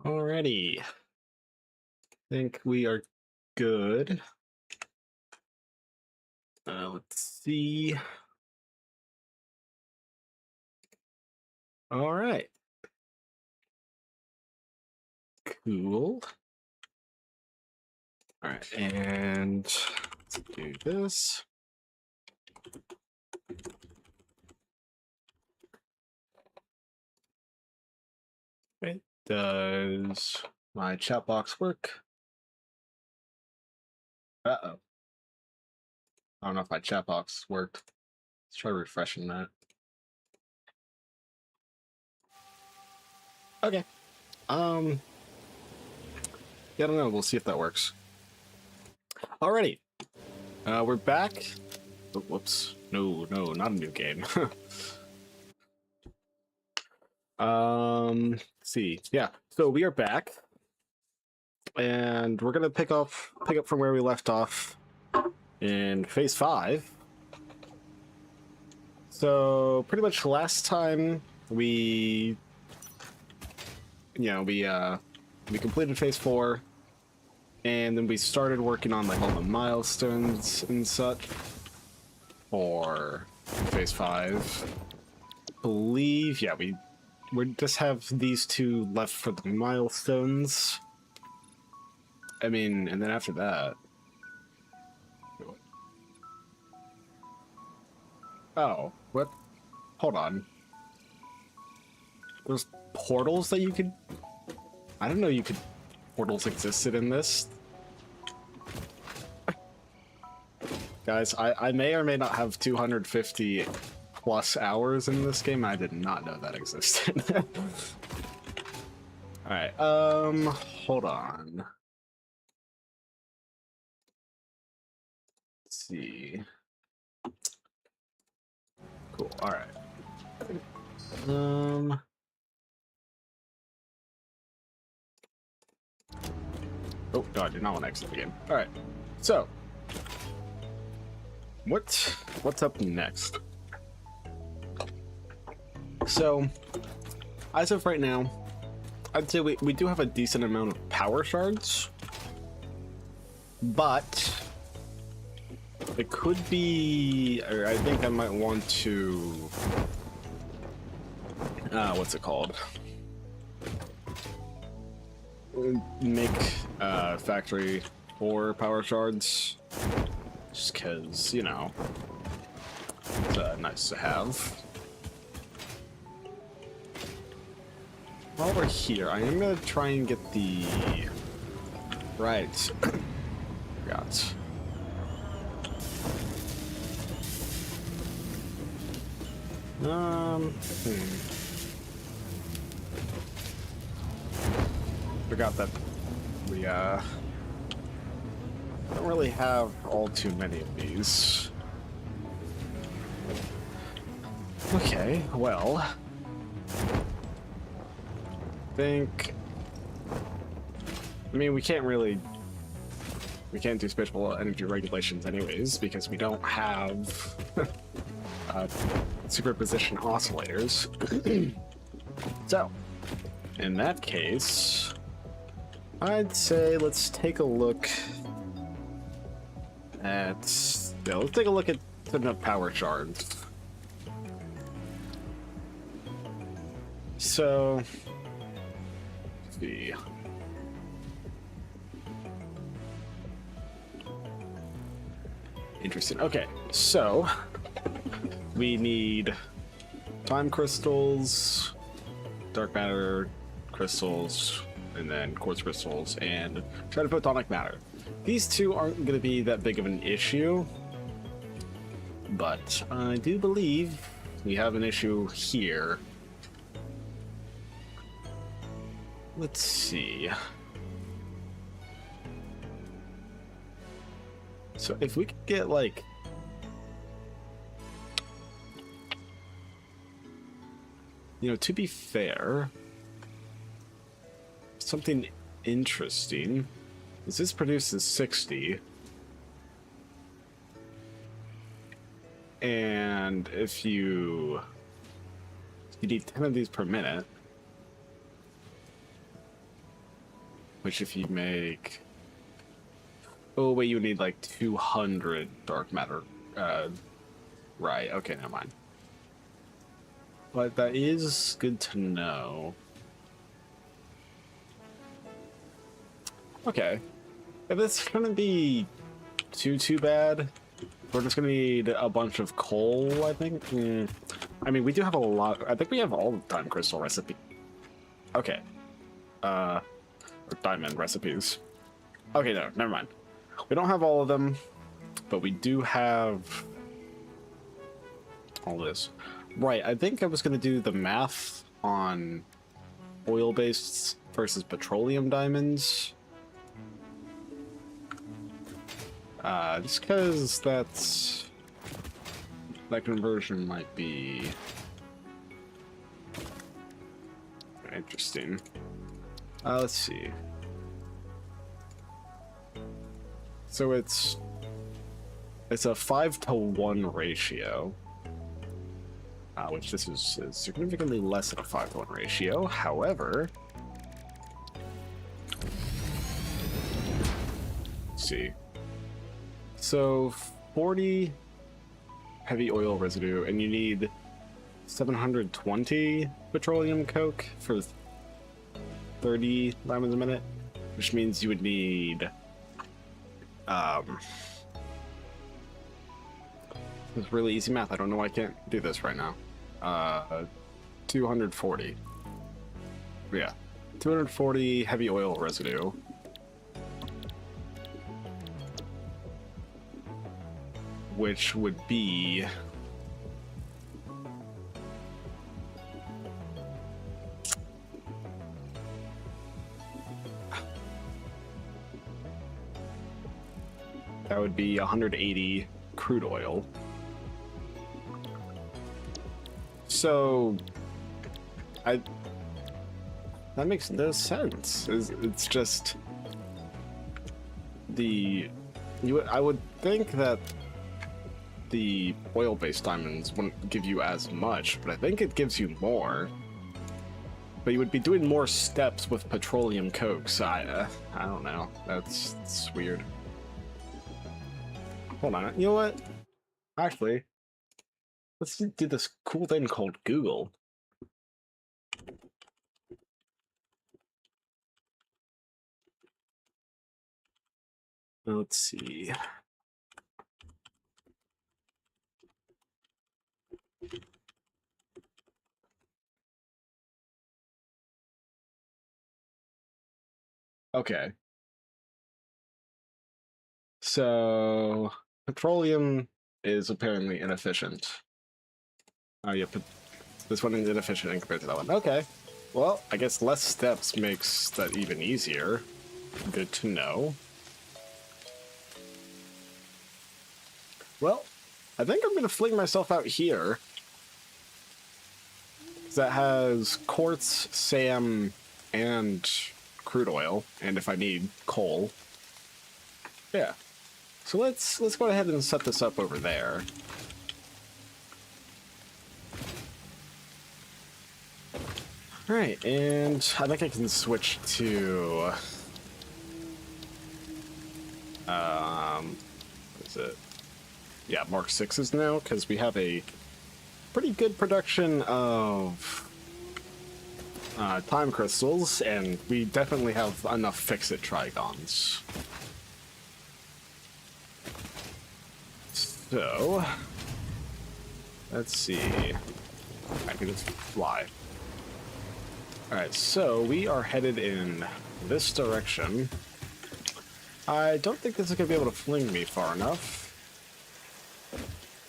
Alrighty. Think we are good. Let's see. All right. Cool. All right, and let's do this. Okay. Does my chat box work? Uh-oh. I don't know if my chat box worked. Let's try refreshing that. Okay. Yeah, I don't know. We'll see if that works. Alrighty. We're back. Oh, whoops. No, not a new game. Let's see. Yeah. So we are back. And we're gonna pick up from where we left off in phase 5. So pretty much last time we completed phase 4, and then we started working on like all the milestones and such for phase 5. I believe, yeah, we just have these 2 left for the milestones. I mean, and then after that, oh, what? Hold on. There's portals that you could... I don't know portals existed in this. Guys, I may or may not have 250 plus hours in this game. I did not know that existed. Alright, hold on. Let's see. Cool, alright. Oh, no, I did not want to exit the game. Alright, so what's up next? So, as of right now, I'd say we do have a decent amount of power shards, but it could be, or I think I might want to, what's it called? Make a factory for power shards, just because, you know, it's nice to have. While we're here, I am gonna try and get the right. Forgot. Forgot that we don't really have all too many of these. Okay, well, I mean, we can't do spatial energy regulations anyways, because we don't have superposition oscillators. So, in that case, I'd say let's take a look at, yeah, let's take a look at the power shards. So, let's see. Interesting. Okay, so we need time crystals, dark matter crystals, and then quartz crystals, and photonic matter. These 2 aren't going to be that big of an issue, but I do believe we have an issue here. Let's see. So if we could get, like, you know, to be fair, something interesting is this produces 60, and if you need 10 of these per minute, which if you make... Oh, wait, you need like 200 dark matter. Right, okay, never mind. But that is good to know. Okay. If this shouldn't be too bad, we're just gonna need a bunch of coal, I think. I mean, we do have a lot. I think we have all the time crystal recipe. Okay. Or diamond recipes. Okay, no, never mind. We don't have all of them, but we do have all this. Right, I think I was gonna do the math on oil-based versus petroleum diamonds. Just because that conversion might be interesting. Let's see. So it's a 5-to-1 ratio, which this is significantly less than a 5-to-1 ratio. However, let's see. So 40 heavy oil residue, and you need 720 petroleum coke for 30 diamonds a minute, which means you would need it's really easy math. I don't know why I can't do this right now. 240. Yeah, 240 heavy oil residue. Which would be that would be 180 crude oil. So that makes no sense. It's just I would think that the oil-based diamonds wouldn't give you as much, but I think it gives you more. But you would be doing more steps with petroleum coke, so I don't know. That's weird. Hold on, you know what? Actually, let's do this cool thing called Google. Let's see. Okay. So, petroleum is apparently inefficient. Oh, yeah, this one is inefficient compared to that one. Okay. Well, I guess less steps makes that even easier. Good to know. Well, I think I'm going to fling myself out here. That has quartz, SAM, and crude oil, and if I need coal. Yeah. So let's go ahead and set this up over there. Alright, and I think I can switch to what is it? Yeah, Mark 6s now, because we have a pretty good production of time crystals, and we definitely have enough fix-it trigons. So, let's see. I can just fly. Alright, so we are headed in this direction. I don't think this is going to be able to fling me far enough.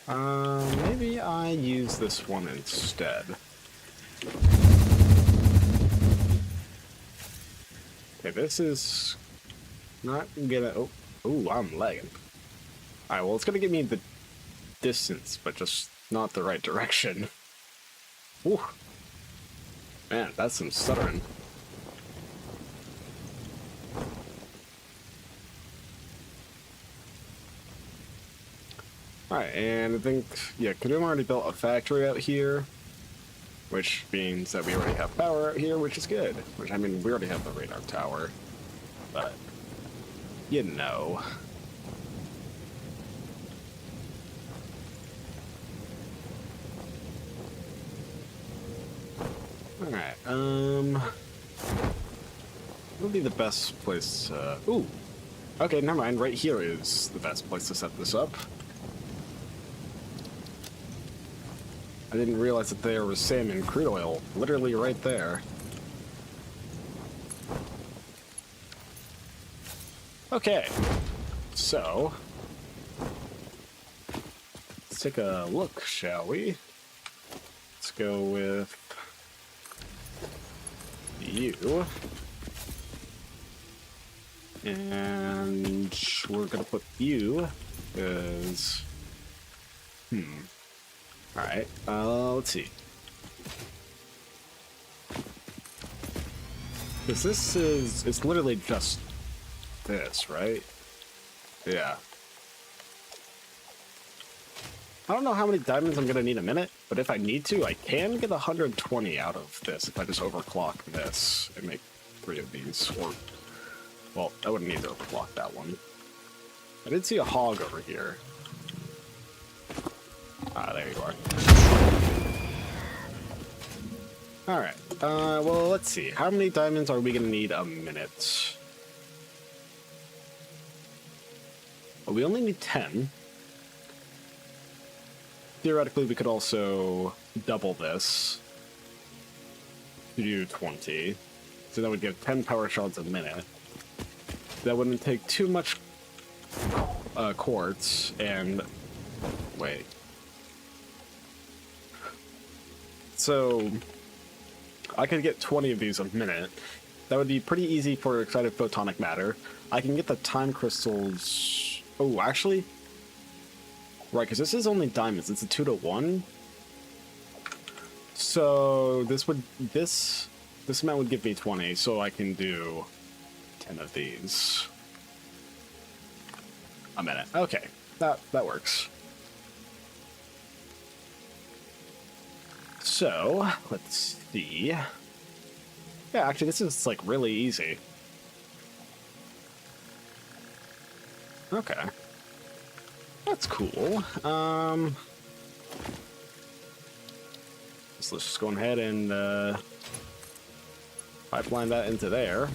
Maybe I use this one instead. Okay, this is not gonna... Oh, I'm lagging. Alright, well, it's gonna give me the distance, but just not the right direction. Ooh. Man, that's some stuttering. Alright, and I think, yeah, Kadum already built a factory out here, which means that we already have power out here, which is good. Which, I mean, we already have the radar tower. but you know. Alright, what'll be the best place to... Ooh! Okay, never mind, right here is the best place to set this up. I didn't realize that there was salmon crude oil literally right there. Okay, so let's take a look, shall we? Let's go with you. And we're gonna put you as... Alright, let's see. Because this is... It's literally just this, right? Yeah. I don't know how many diamonds I'm gonna need a minute, but if I need to, I can get 120 out of this if I just overclock this and make 3 of these. Or, well, I wouldn't need to overclock that one. I did see a hog over here. Ah, there you are. Alright, well, let's see. How many diamonds are we gonna need a minute? Well, we only need 10. Theoretically, we could also double this to do 20. So that would give 10 power shards a minute. That wouldn't take too much quartz, and... Wait. So, I could get 20 of these a minute. That would be pretty easy for excited photonic matter. I can get the time crystals... Oh, actually... Right, because this is only diamonds. It's a 2-to-1. So, this amount would give me 20, so I can do 10 of these a minute. Okay, that works. So, let's see. Yeah, actually, this is, like, really easy. Okay. That's cool. So let's just go ahead and, pipeline that into there.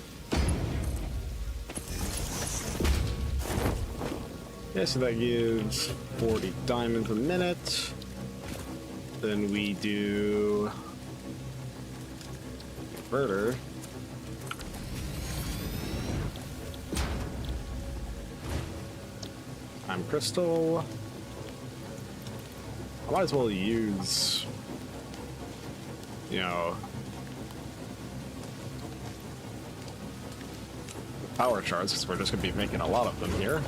Yeah, so that gives 40 diamonds a minute. Then we do converter. Time crystal. I might as well use, you know, power shards, because we're just going to be making a lot of them here.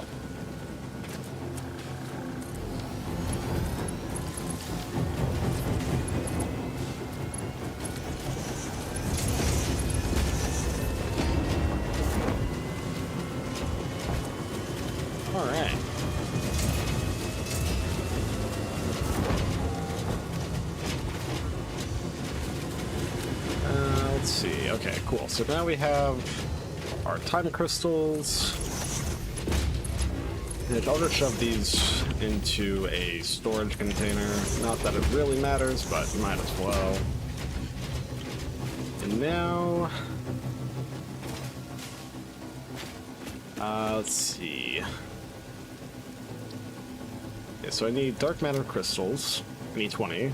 Alright. Let's see. Okay, cool. So now we have our time crystals. And I'll just shove these into a storage container. Not that it really matters, but might as well. And now... let's see. Yeah, so I need dark matter crystals. I need 20,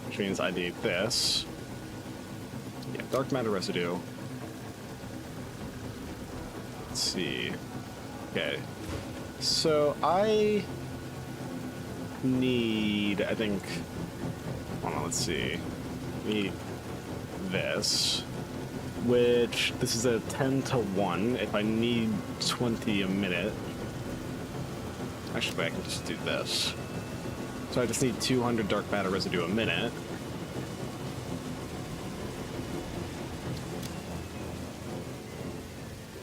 which means I need this. Yeah, dark matter residue. Let's see. Okay. So I need, I think, hold on, let's see. Need this, which this is a 10-to-1. If I need 20 a minute, actually I can just do this. So I just need 200 dark matter residue a minute.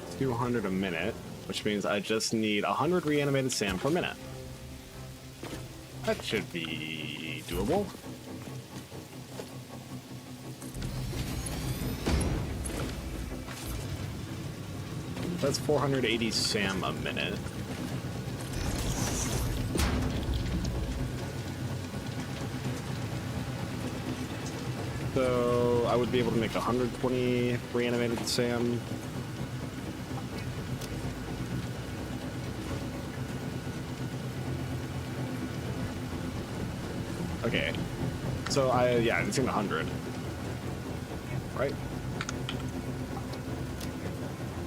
It's 200 a minute, which means I just need 100 reanimated SAM per minute. That should be doable. That's 480 SAM a minute. So I would be able to make 120 reanimated SAM. Okay. So yeah, I'm seeing 100. Right?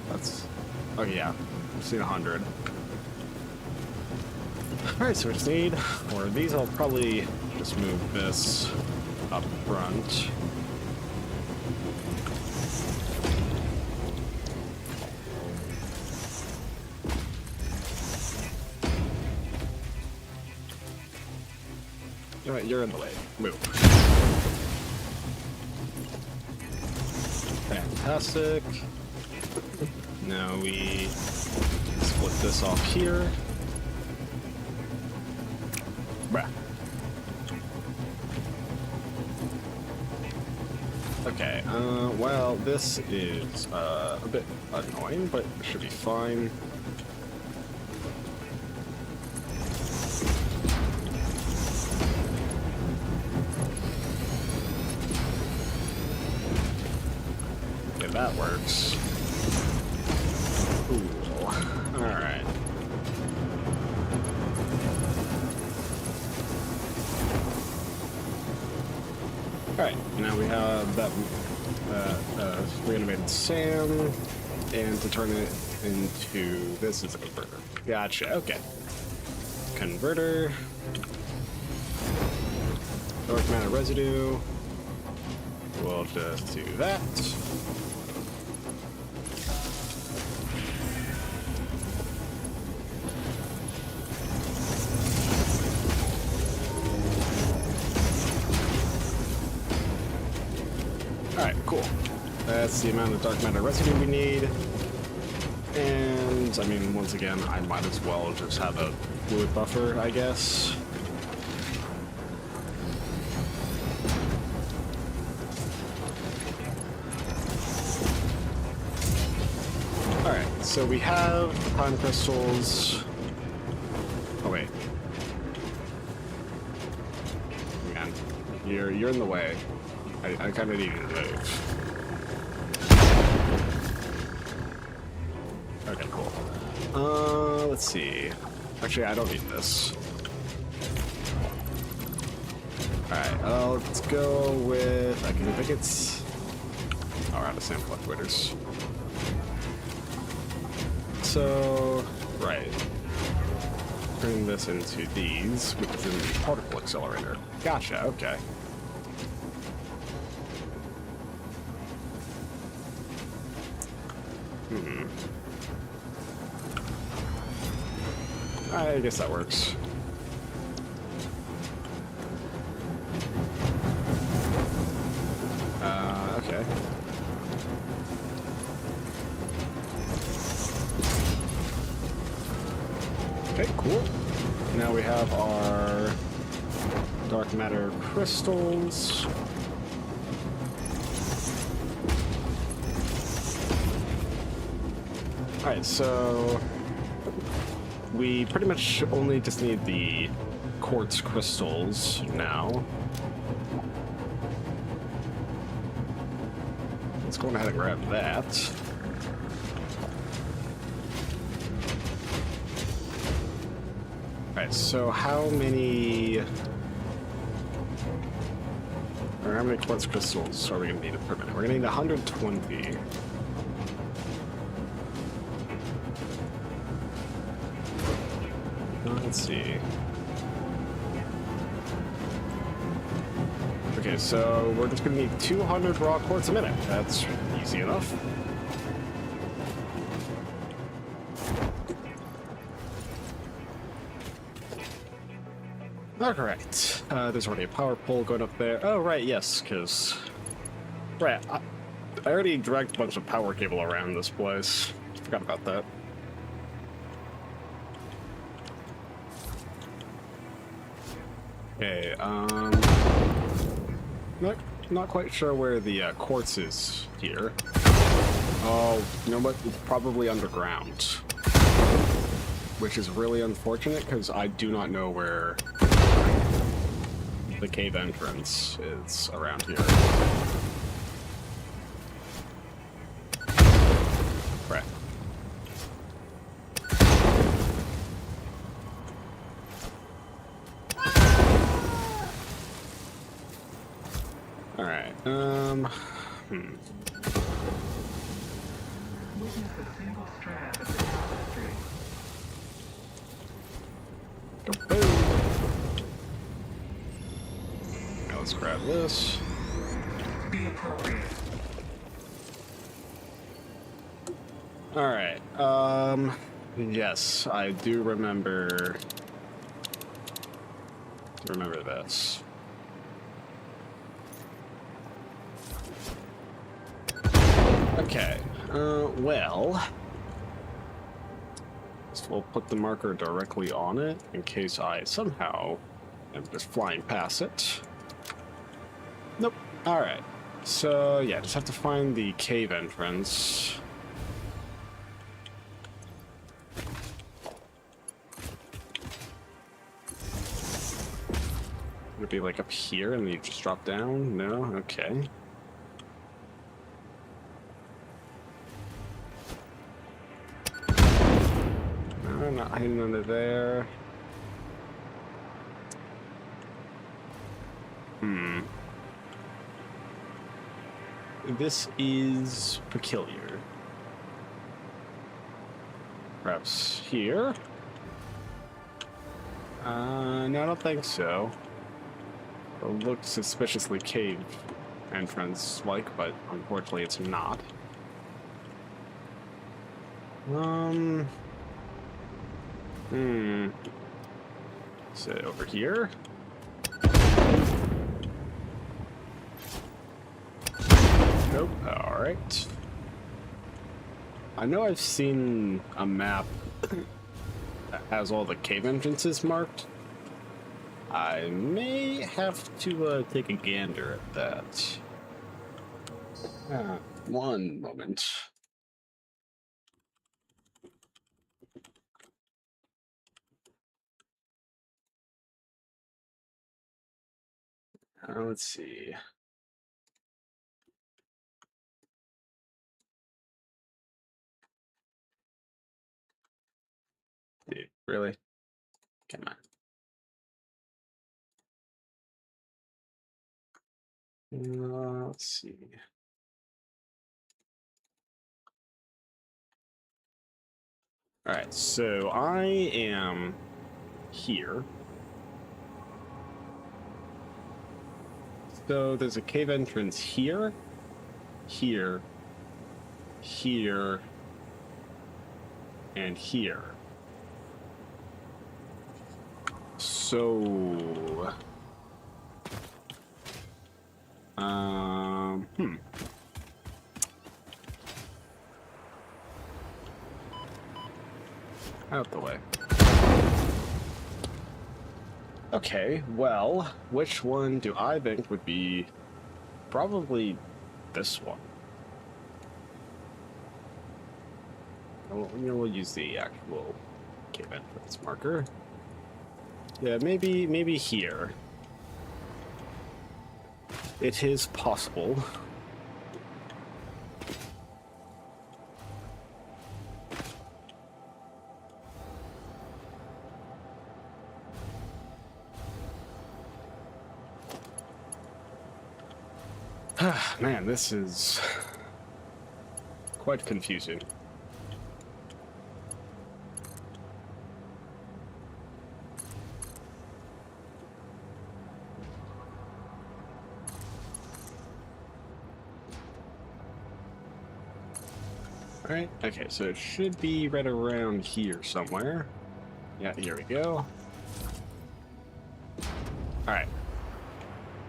That's, okay, yeah. I'm seeing 100. Alright, so we just need, or these, I'll probably just move this up front. You know what, you're in the way. Move. Fantastic. Now we split this off here. Bruh. Okay, well, this is a bit annoying, but it should be fine. Okay, that works. Ooh, alright. Alright, now we have that reanimated SAM, and to turn it into, this is a converter. Gotcha, okay. Converter. Dark matter residue. We'll just do that. Alright, cool. That's the amount of dark matter residue we need. And, I mean, once again, I might as well just have a fluid buffer, I guess. Alright, so we have prime crystals. Oh, wait. Man, you're in the way. I kind of need you to move. Okay, cool. Let's see. Actually, I don't need this. Alright, let's go with... I think it's... Oh, we're out of sample fluctuators. So... Right. Turn this into these, which is in the particle accelerator. Gotcha, okay. I guess that works. Okay. Okay, cool. Now we have our dark matter crystals. Alright, so we pretty much only just need the quartz crystals now. Let's go ahead and grab that. Alright, so how many quartz crystals are we going to need per minute? We're going to need 120. Let's see. Okay, so we're just going to need 200 raw quartz a minute. That's easy enough. Alright, there's already a power pole going up there. Oh, right, yes, because... Right, I already dragged a bunch of power cable around this place. Forgot about that. Okay, not quite sure where the quartz is here. Oh, Oh, you know what? It's probably underground. Which is really unfortunate, because I do not know where the cave entrance is around here. Right. Alright, Witness a single strand of the tapestry. boom. Now let's grab this. Be appropriate. Alright, yes, I do remember this. Okay, well, so we'll put the marker directly on it in case I somehow am just flying past it. Nope. Alright, so yeah, just have to find the cave entrance. Would it be like up here and then you just drop down? No? Okay. No, I'm not hiding under there. This is peculiar. Perhaps here? No, I don't think so. It looks suspiciously cave entrance-like, but unfortunately it's not. Is it over here? Nope. Alright. I know I've seen a map that has all the cave entrances marked. I may have to take a gander at that. One moment. Let's see. Dude, really? Come on. Let's see. All right, so I am here. So there's a cave entrance here, here, here, and here. So, out the way. Okay, well, which one do I think would be probably this one? We'll use the actual cave entrance marker. Yeah, maybe here. It is possible. Man, this is quite confusing. Alright, okay, so it should be right around here somewhere. Yeah, here we go. Alright.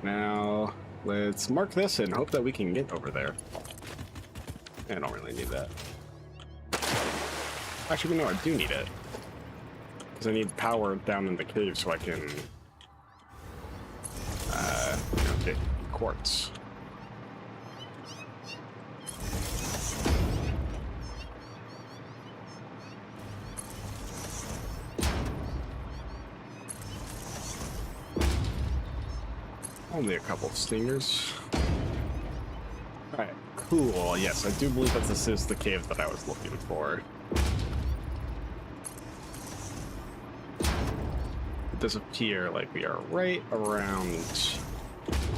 Now, let's mark this and hope that we can get over there. I don't really need that. Actually, no, I do need it. Because I need power down in the cave so I can, get quartz. Only a couple of stingers. Alright, cool. Yes, I do believe that this is the cave that I was looking for. It does appear like we are right around...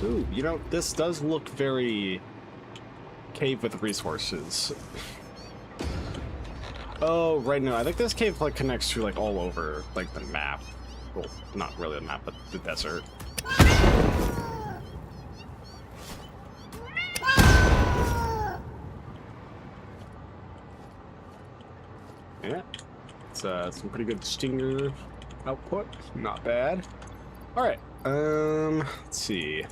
Ooh, you know, this does look very... cave with resources. Oh, right now, I think this cave like connects to like all over like the map. Well, not really the map, but the desert. Yeah, it's some pretty good stinger output. Not bad. All right, let's see.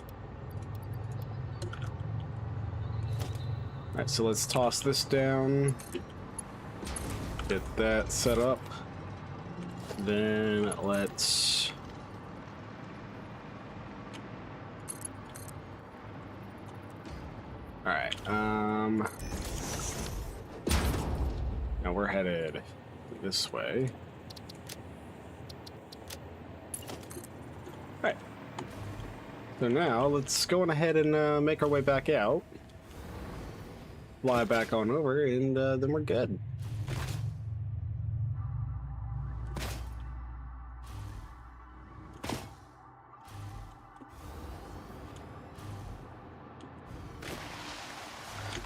All right, so let's toss this down. Get that set up. Then let's... All right, now we're headed this way. All right. So now let's go on ahead and make our way back out. Fly back on over, and then we're good.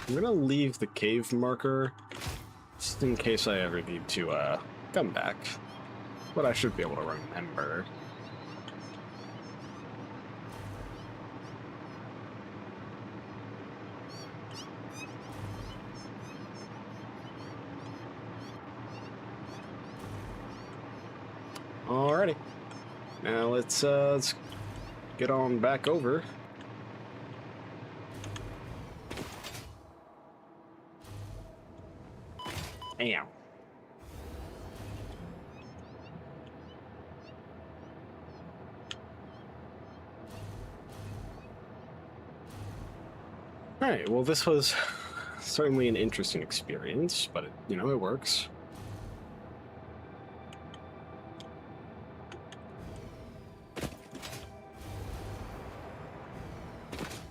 I'm gonna leave the cave marker just in case I ever need to come back, but I should be able to remember. Alrighty, now let's get on back over. Damn. Alright, well this was certainly an interesting experience, but you know, it works.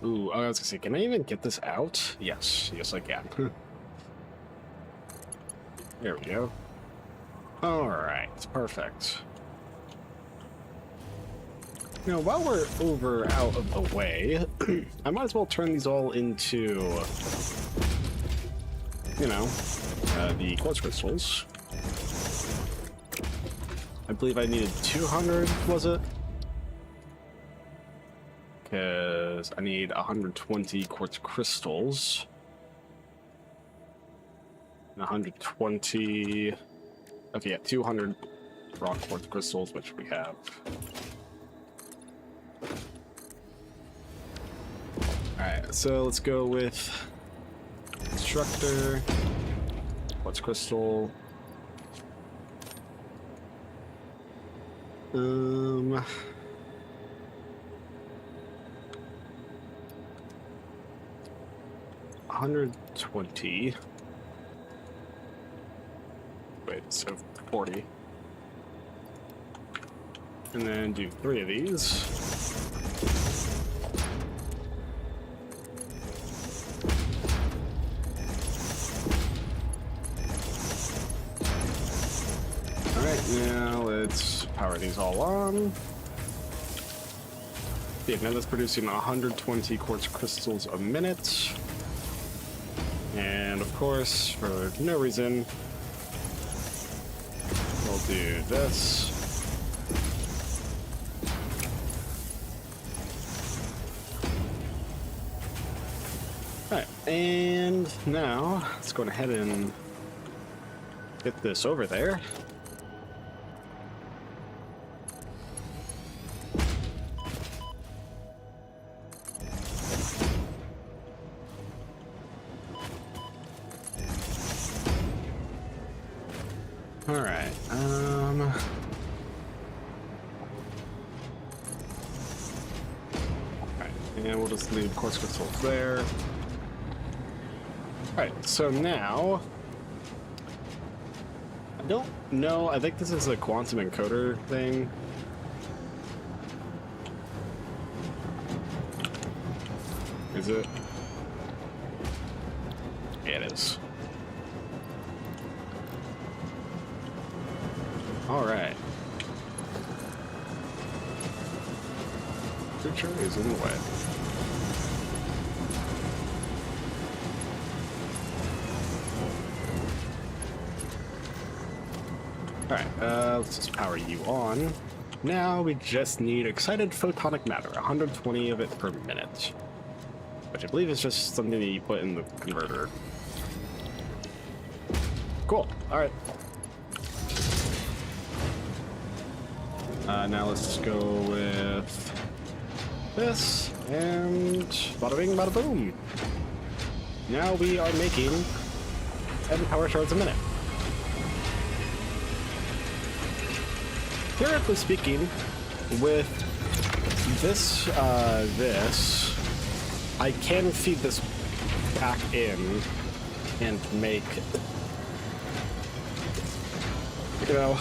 Ooh, I was gonna say, can I even get this out? Yes, yes I can. There we go. Alright, perfect. You know, while we're over out of the way, I might as well turn these all into, you know, the quartz crystals. I believe I needed 200, was it? Because I need 120 quartz crystals. 120... Okay, yeah, 200 rock quartz crystals, which we have. Alright, so let's go with Instructor, quartz crystal. $120. Wait, so 40. And then do 3 of these. Alright, now let's power these all on. Yeah, now that's producing 120 quartz crystals a minute. And of course, for no reason, we'll do this. Alright, and now let's go ahead and get this over there. Alright, and we'll just leave quartz crystals there. Alright, so now... I don't know, I think this is a quantum encoder thing. Is it? Yeah, it is. Alright. Creature is in the way. Alright, let's just power you on. Now we just need excited photonic matter, 120 of it per minute. Which I believe is just something that you put in the converter. Cool, alright. Now let's go with this, and bada bing, bada boom. Now we are making 10 power shards a minute. Theoretically speaking, with this, I can feed this back in and make, you know,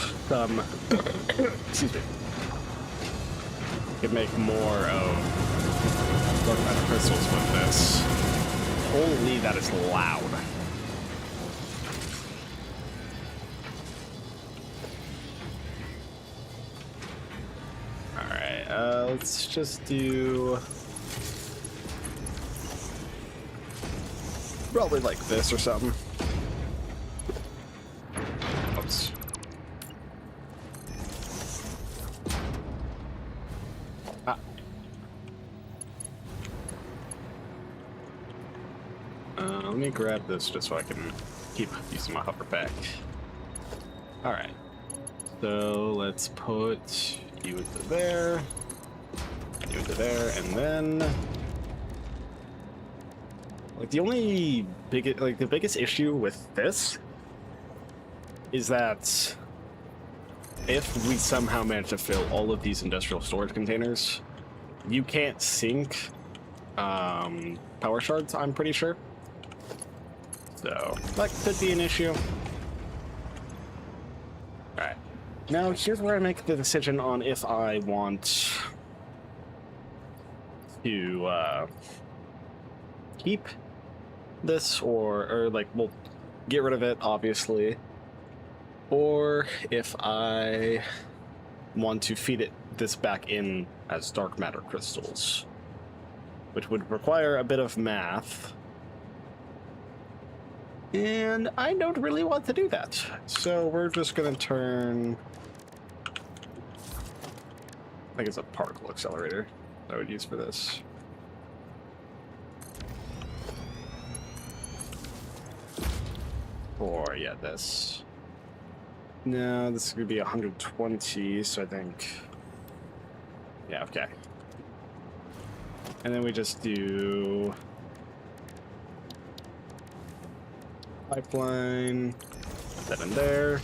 excuse me, can make more of dark matter crystals with this. Holy, that is loud. Alright, let's just do probably like this or something. Oops. Ah. Let me grab this just so I can keep using my hover pack. Alright. So let's put you into there, and you into there, and then like the biggest issue with this is that if we somehow manage to fill all of these industrial storage containers, you can't sink power shards, I'm pretty sure. So that could be an issue. Alright. Now here's where I make the decision on if I want to keep this or like, we'll get rid of it, obviously. Or if I want to feed this back in as dark matter crystals, which would require a bit of math. And I don't really want to do that. So we're just going to turn, I think it's a particle accelerator I would use for this. Or, yeah, this. No, this is going to be 120, so I think, yeah, okay. And then we just do pipeline, put that in there.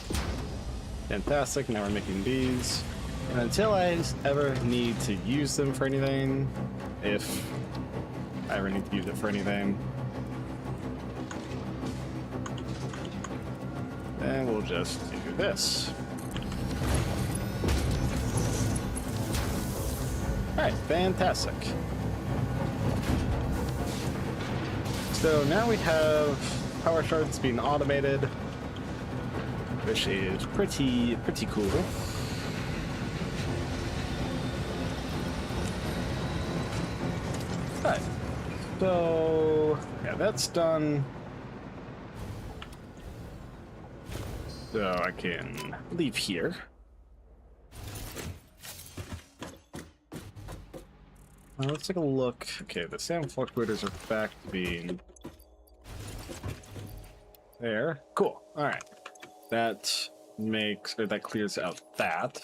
Fantastic, now we're making these. And until I ever need to use them for anything, if I ever need to use it for anything, then we'll just do this. Alright, fantastic. So now we have power shards being automated, which is pretty cool. Alright, so yeah, that's done. So I can leave here. Let's take a look. Okay, the sound fluctuators are back to being there. Cool. All right. That clears out that.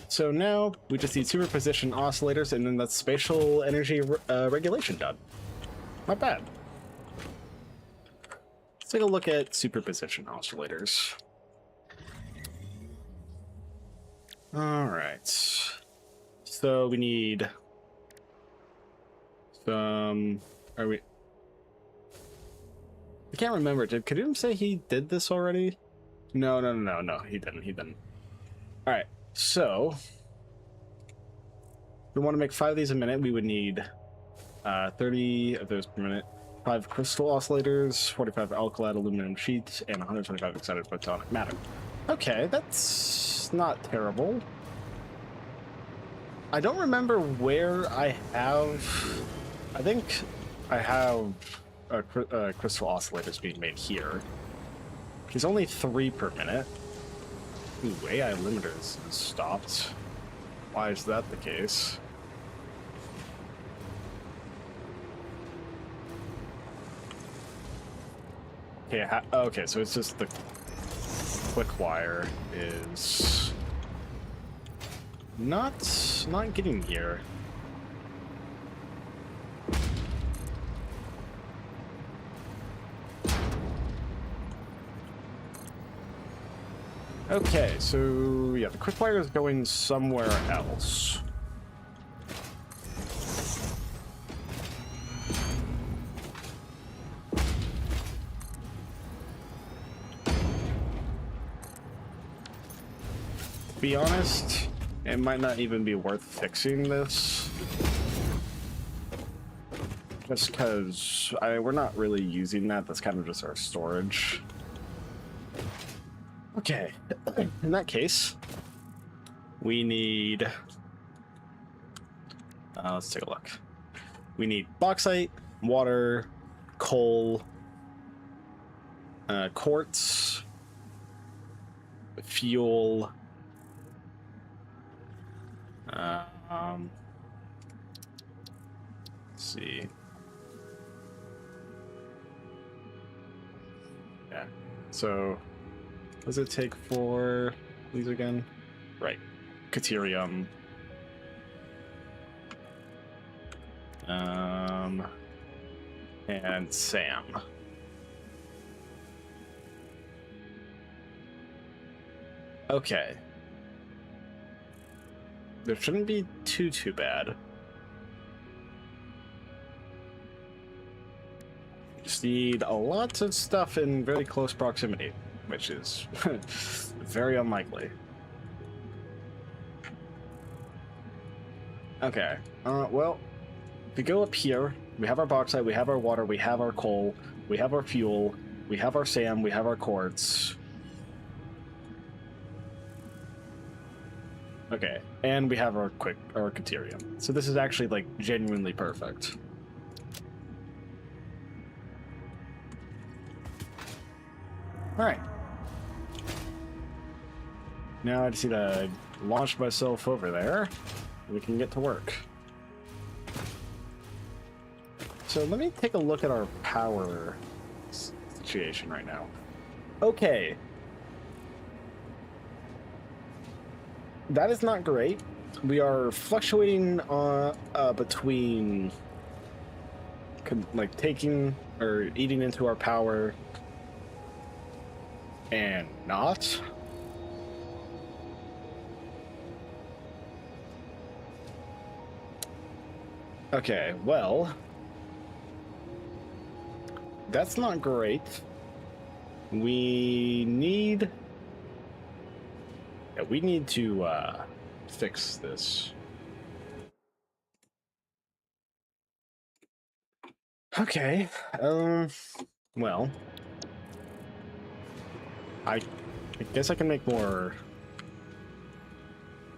So now we just need superposition oscillators, and then that's spatial energy regulation done. Not bad. Let's take a look at superposition oscillators. All right. So we need some. Are we? I can't remember. Did Kadoom say he did this already? No, he didn't. All right, so if we want to make 5 of these a minute, we would need 30 of those per minute. 5 crystal oscillators, 45 alkaline aluminum sheets, and 125 excited photonic matter. Okay, that's not terrible. I don't remember where I have... I think I have crystal oscillators being made here. There's only 3 per minute. Ooh, AI limiters stopped. Why is that the case? Okay, okay, so it's just the quick wire is not getting here. Okay, so yeah, the quick wire is going somewhere else. To be honest, it might not even be worth fixing this. Just because we're not really using that. That's kind of just our storage. Okay, in that case, we need... let's take a look. We need bauxite, water, coal, quartz, fuel, let's see. Yeah, so what does it take for these again? Right, Caterium. And Sam. Okay. There shouldn't be too bad. Just need a lot of stuff in very close proximity, which is very unlikely. Okay. Well, if we go up here, we have our bauxite, we have our water, we have our coal, we have our fuel, we have our sand, we have our quartz. Okay, and we have our Caterium. So this is actually like genuinely perfect. All right. Now I just need to launch myself over there. We can get to work. So let me take a look at our power situation right now. Okay. That is not great. We are fluctuating between like taking or eating into our power and not. Okay, well, that's not great. We need to fix this. Okay, well, I guess I can make more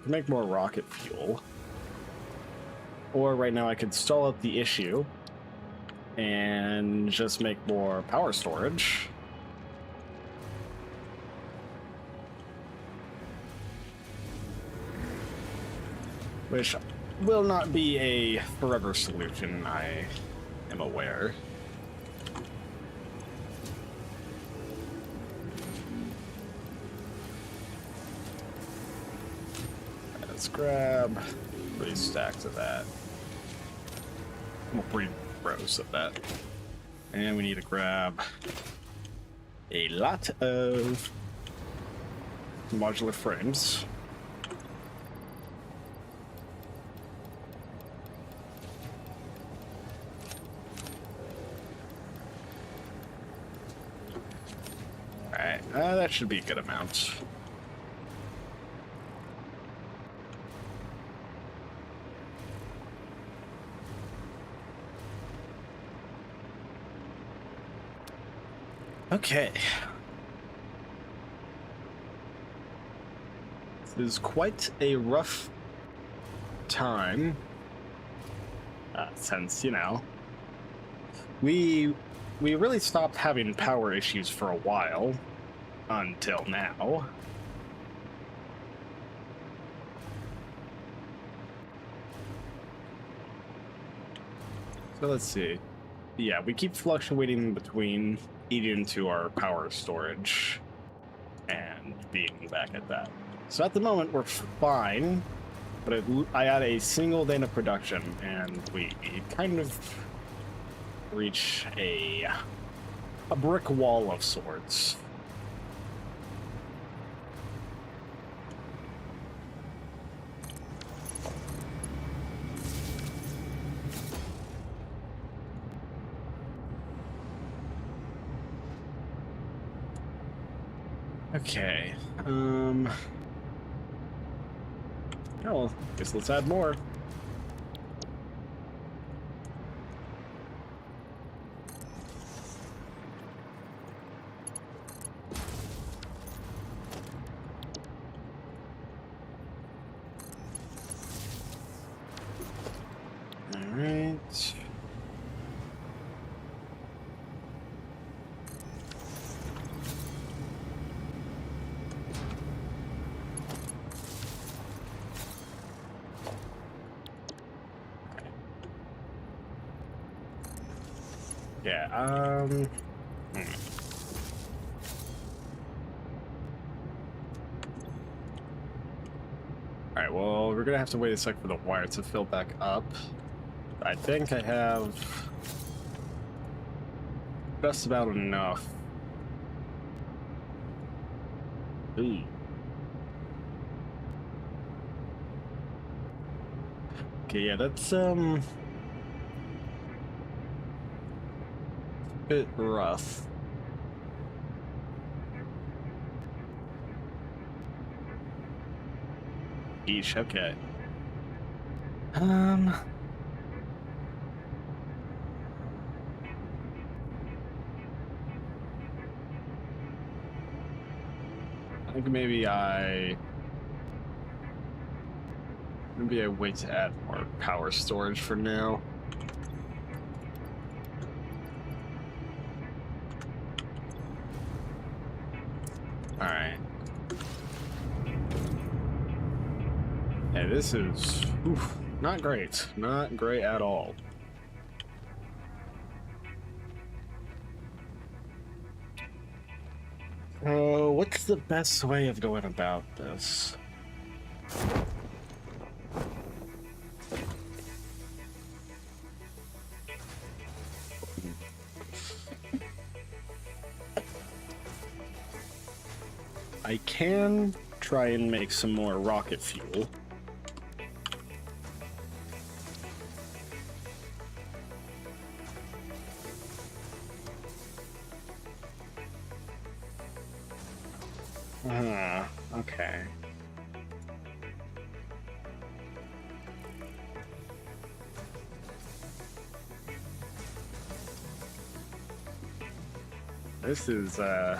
rocket fuel. Or right now I could stall out the issue and just make more power storage. Which will not be a forever solution, I am aware. Let's grab 3 stacks of that. Well, 3 rows of that. And we need to grab a lot of modular frames. Alright, that should be a good amount. Okay. This is quite a rough time. Since, you know, we really stopped having power issues for a while until now. So let's see. Yeah, we keep fluctuating between eating into our power storage and being back at that. So at the moment, we're fine, but I had a single day of production, and we kind of reach a brick wall of sorts. Okay. Oh, guess let's add more. All right. Yeah, Alright, well, we're gonna have to wait a sec for the wire to fill back up. I think I have just about enough. Ooh. Okay, yeah, that's, a bit rough. Eesh, okay. I think maybe I wait to add more power storage for now. Alright. Yeah, this is not great. Not great at all. What's the best way of going about this? I can try and make some more rocket fuel. Okay. This is, oh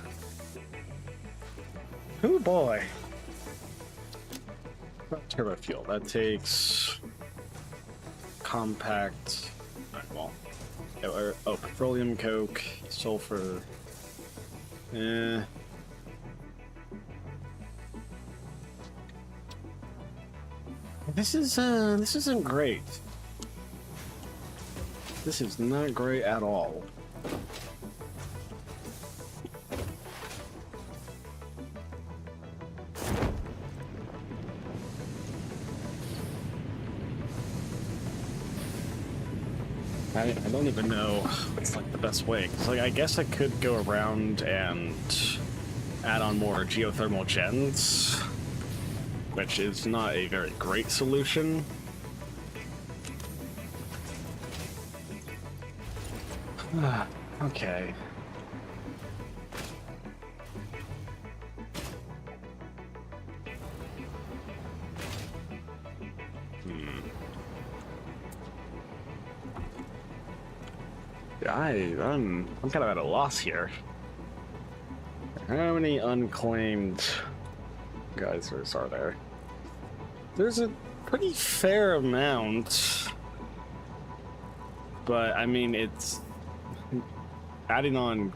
boy. Not turbo fuel. That takes compact. Well, petroleum coke, sulfur. This isn't great. This is not great at all. I don't even know what's like the best way. 'Cause, like, I guess I could go around and add on more geothermal gens, which is not a very great solution. Okay. I'm kind of at a loss here. How many unclaimed geysers are there? There's a pretty fair amount, but I mean, it's adding on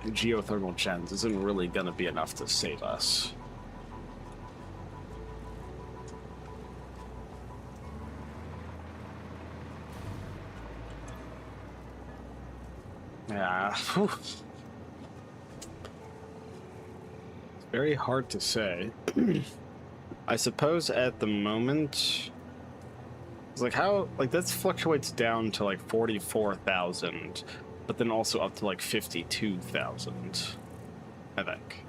geothermal gens isn't really gonna be enough to save us. Yeah, whew. It's very hard to say. I suppose at the moment, it's like how, like this fluctuates down to like 44,000, but then also up to like 52,000, I think.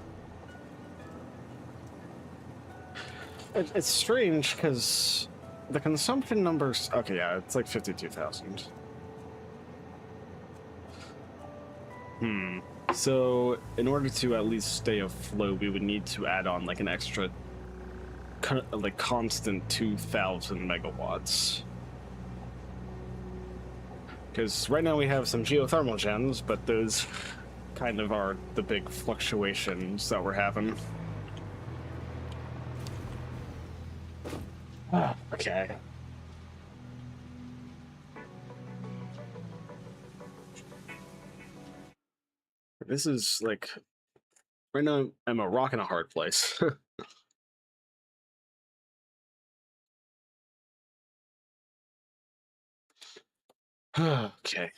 It's strange because the consumption numbers, okay, yeah, it's like 52,000. So in order to at least stay afloat, we would need to add on like an extra like constant 2,000 megawatts. Because right now we have some geothermal gens, but those kind of are the big fluctuations that we're having. Okay. This is like, right now I'm a rock in a hard place. Okay.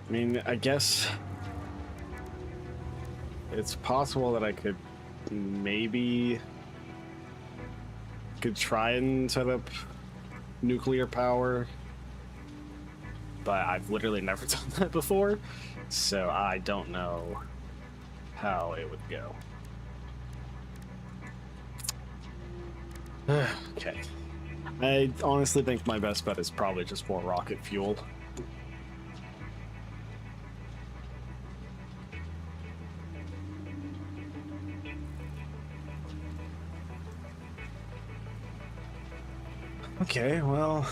I mean, I guess it's possible that I could maybe try and set up nuclear power, but I've literally never done that before, so I don't know how it would go. Okay. I honestly think my best bet is probably just more rocket fuel. Okay, well,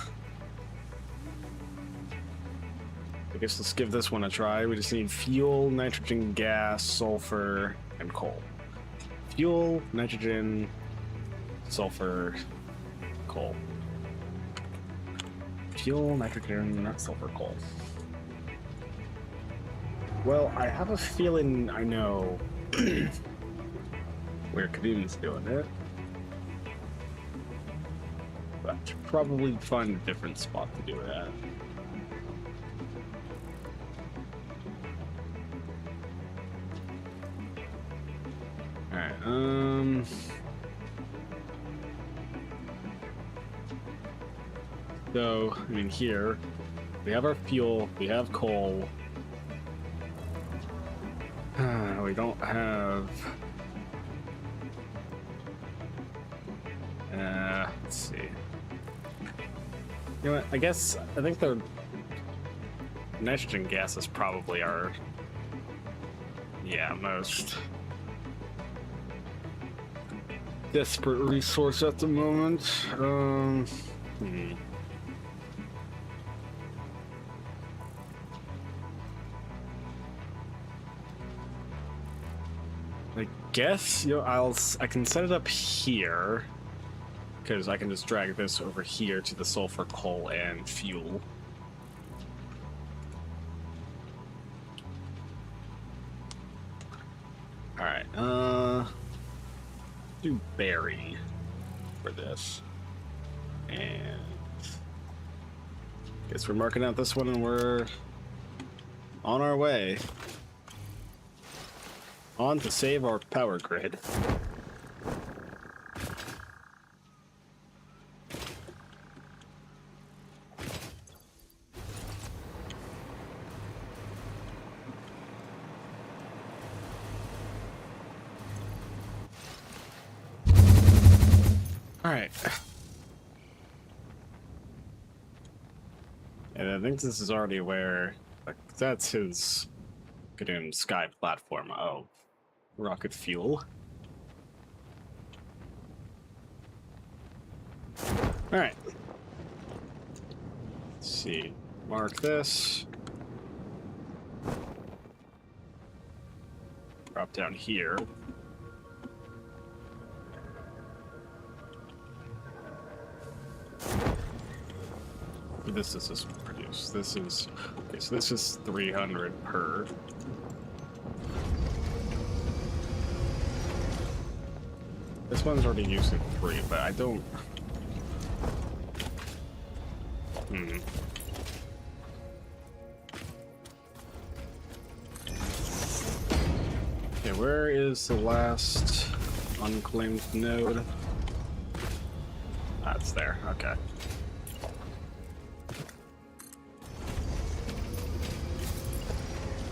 I guess let's give this one a try. We just need fuel, nitrogen gas, sulfur, and coal. Fuel, nitrogen, sulfur, coal. Fuel, nitrogen, sulfur, coal. Well, I have a feeling I know where Kadoom's doing it. But I should probably find a different spot to do it at. Alright, so, I mean, here, we have our fuel, we have coal. We don't have... let's see. You know what, I guess, I think the nitrogen gas is probably our, most desperate resource at the moment. I guess, I can set it up here, because I can just drag this over here to the sulfur, coal, and fuel. Alright, do berry for this. And guess we're marking out this one and we're on our way. On to save our power grid. Alright. And I think this is already where, like, that's his Sky platform. Oh, rocket fuel. Alright. Let's see. Mark this. Drop down here. This is just produced. This is okay, so this is 300 per. This one's already using 3, but I don't. Okay, where is the last unclaimed node? That's there. Okay.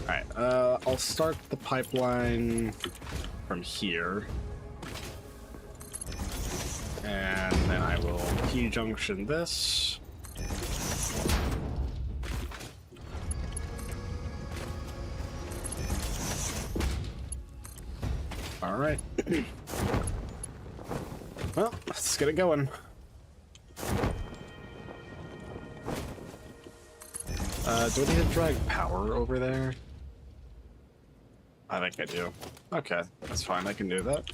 Alright, I'll start the pipeline from here. And then I will T-junction this. Alright. Well, let's get it going. Do I need to drag power over there? I think I do. Okay, that's fine, I can do that.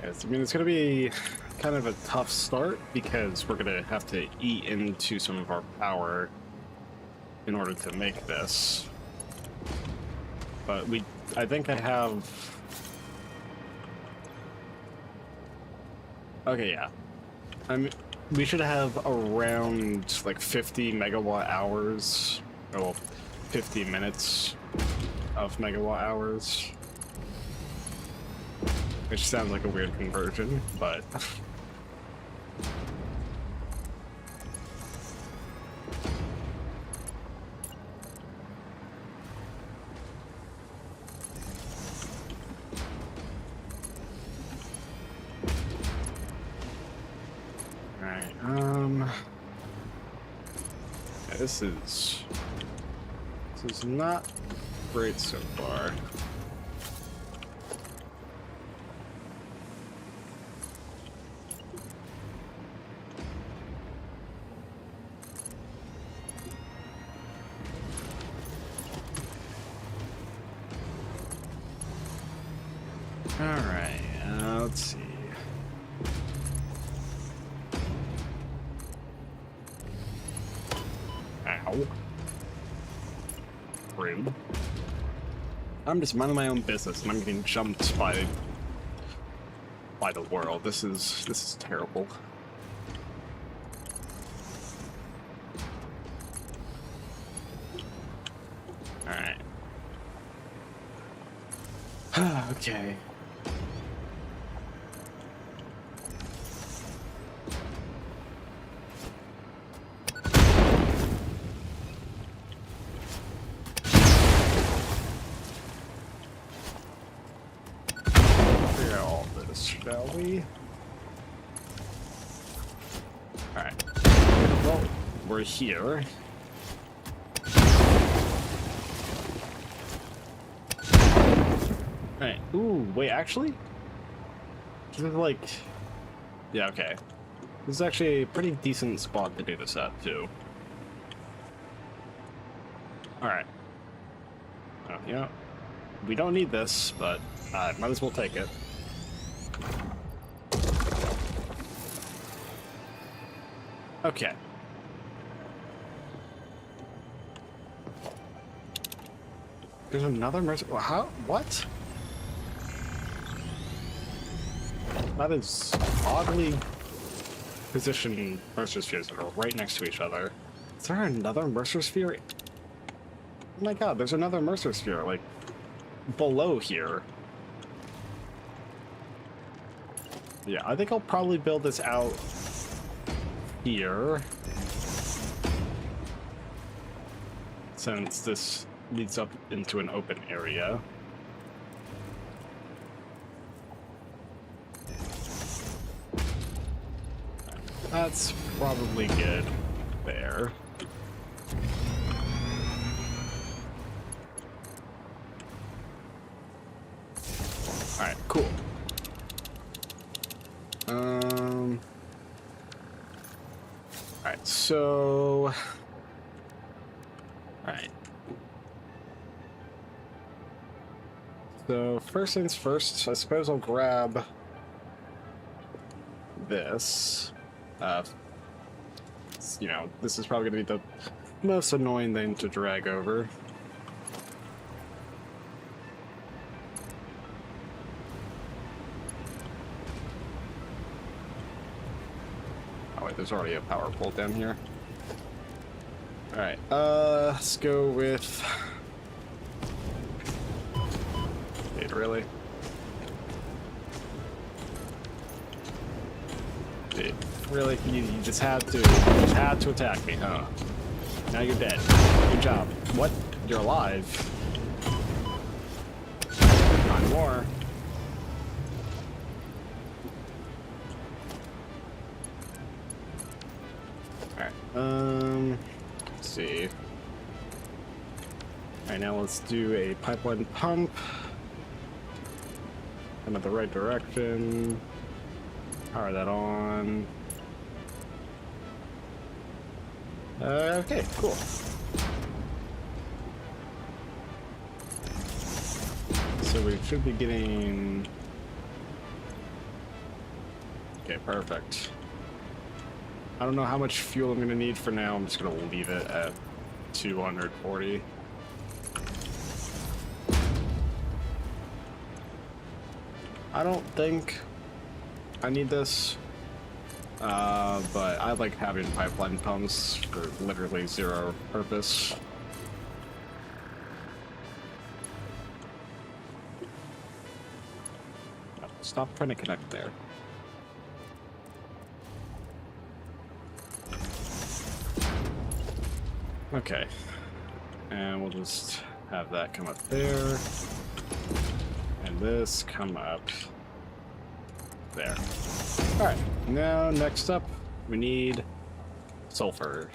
I mean, it's going to be kind of a tough start because we're going to have to eat into some of our power in order to make this. But I think I have... Okay, yeah. We should have around like 50 megawatt hours, or well, 50 minutes of megawatt hours. Which sounds like a weird conversion, but... Alright, yeah, this is not great so far. Alright, let's see. Ow. Rude. I'm just minding my own business and I'm getting jumped by the world. This is terrible. Alright. Okay. Shall we? Alright. Well, we're here. Alright. Ooh, wait, actually? This is like... Yeah, okay. This is actually a pretty decent spot to do this at, too. Alright. Oh, you know, we don't need this, but might as well take it. Okay. There's another mercy. How? What? That is oddly positioned Mercer spheres that are right next to each other. Is there another Mercer sphere? Oh my god, there's another Mercer sphere, like, below here. Yeah, I think I'll probably build this out here, since this leads up into an open area. That's probably good there. Alright, cool. Alright, so... Alright. So, first things first, I suppose I'll grab this. You know, this is probably going to be the most annoying thing to drag over. Oh wait, there's already a power pole down here. Alright, let's go with... Wait, really? Dude, really? You just had to attack me, huh? Now you're dead. Good job. What? You're alive. Not anymore. Alright, let's see. Alright, now let's do a pipeline pump. I'm at the right direction. Power that on. Okay, cool. So we should be getting... Okay, perfect. I don't know how much fuel I'm going to need for now. I'm just going to leave it at 240. I don't think I need this, but I like having pipeline pumps for literally zero purpose. Stop trying to connect there. Okay, and we'll just have that come up there, and this come up there. Alright, now next up, we need sulfur.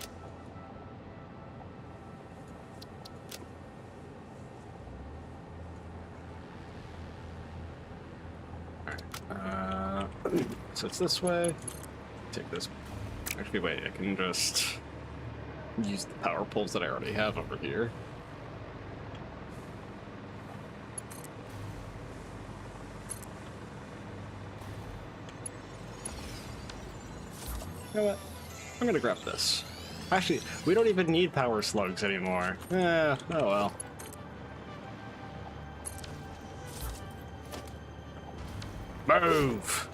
Alright, so it's this way. Take this. Actually, wait, I can just use the power poles that I already have over here. You know what? I'm gonna grab this. Actually, we don't even need power slugs anymore. Oh well. Move!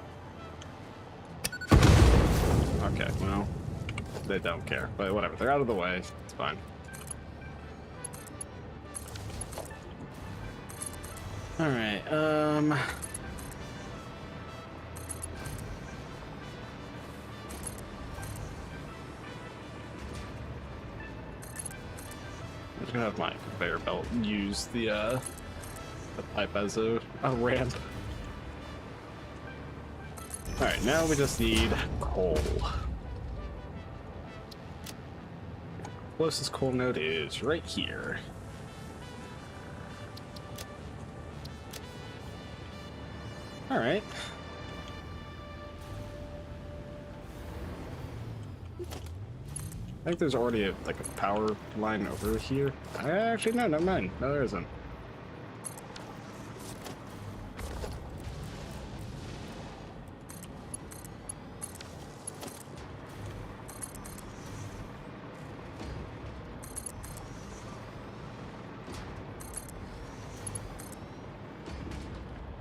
Okay, well, they don't care, but whatever. They're out of the way. It's fine. Alright, I'm just gonna have my conveyor belt use the pipe as a ramp. Alright, now we just need coal. Closest coal node is right here. Alright. I think there's already a power line over here. Actually, no, never mind. No, there isn't.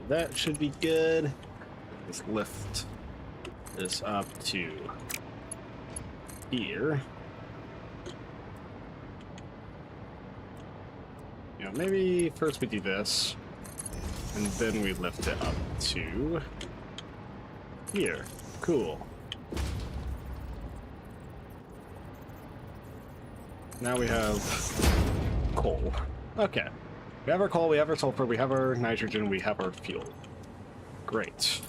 That should be good. Let's lift this up to here. You know, maybe first we do this, and then we lift it up to here. Cool. Now we have coal. Okay. We have our coal, we have our sulfur, we have our nitrogen, we have our fuel. Great.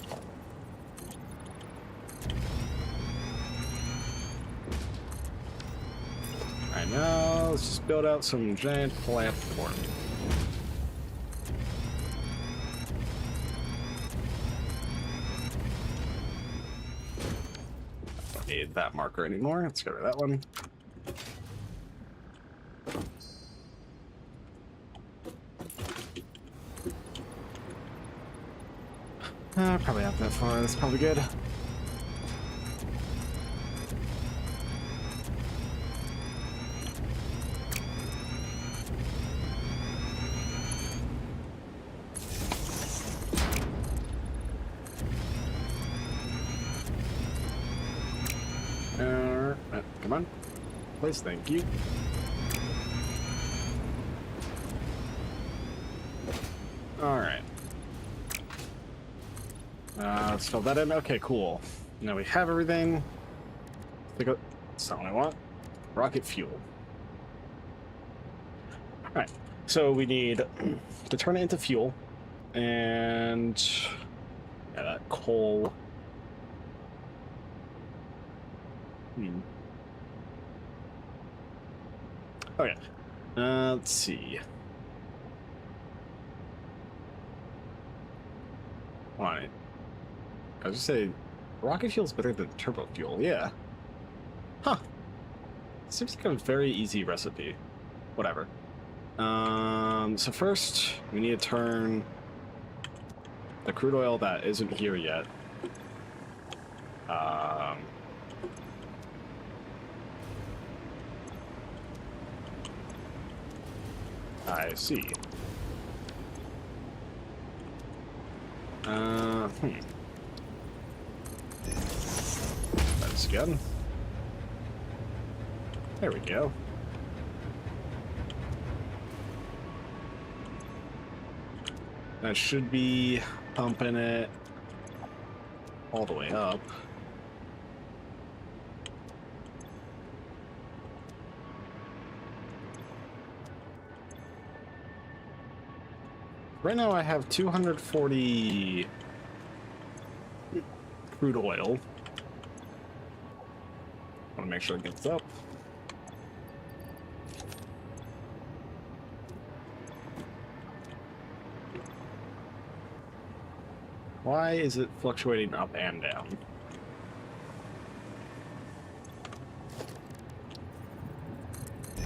Alright, now let's just build out some giant platform. Don't need that marker anymore. Let's get rid of that one. Probably not that far. That's probably good. Come on. Please, thank you. Alright. Let's fill that in. Okay, cool. Now we have everything. That's not what I want. Rocket fuel. Alright. So we need to turn it into fuel. And yeah, that coal. Okay. Let's see. Alright. I was just say, rocket fuel's better than turbo fuel. Yeah. Huh. Seems like a very easy recipe. Whatever. So first, we need to turn the crude oil that isn't here yet. I see. That's good. There we go. That should be pumping it all the way up. Right now I have 240 crude oil. Want to make sure it gets up. Why is it fluctuating up and down?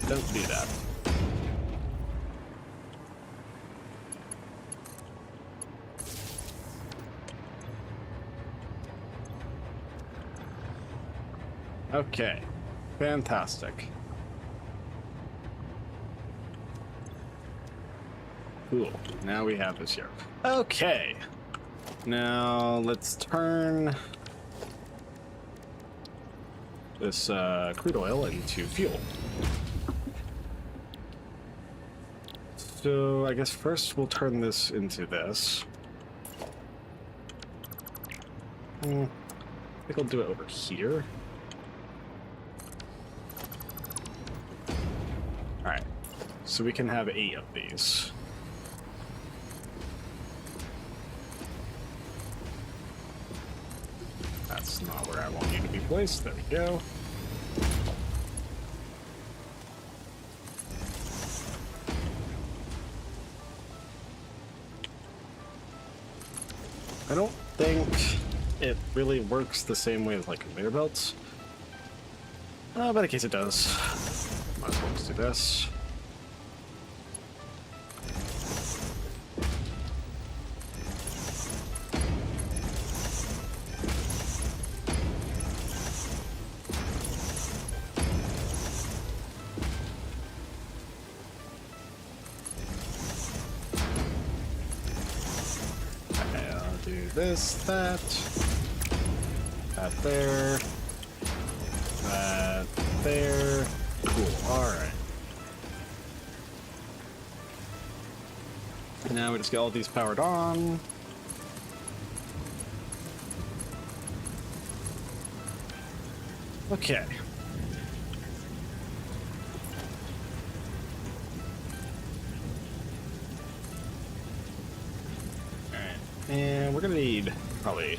Don't do that. Okay, fantastic. Cool, now we have this here. Okay, now let's turn this crude oil into fuel. So I guess first we'll turn this into this. I think I'll do it over here. Alright, so we can have 8 of these. That's not where I want you to be placed. There we go. I don't think it really works the same way as like conveyor belts. But in case it does, might as well just do this. This, that there, that there. Cool. All right. Now we just get all these powered on. Okay. And we're gonna need probably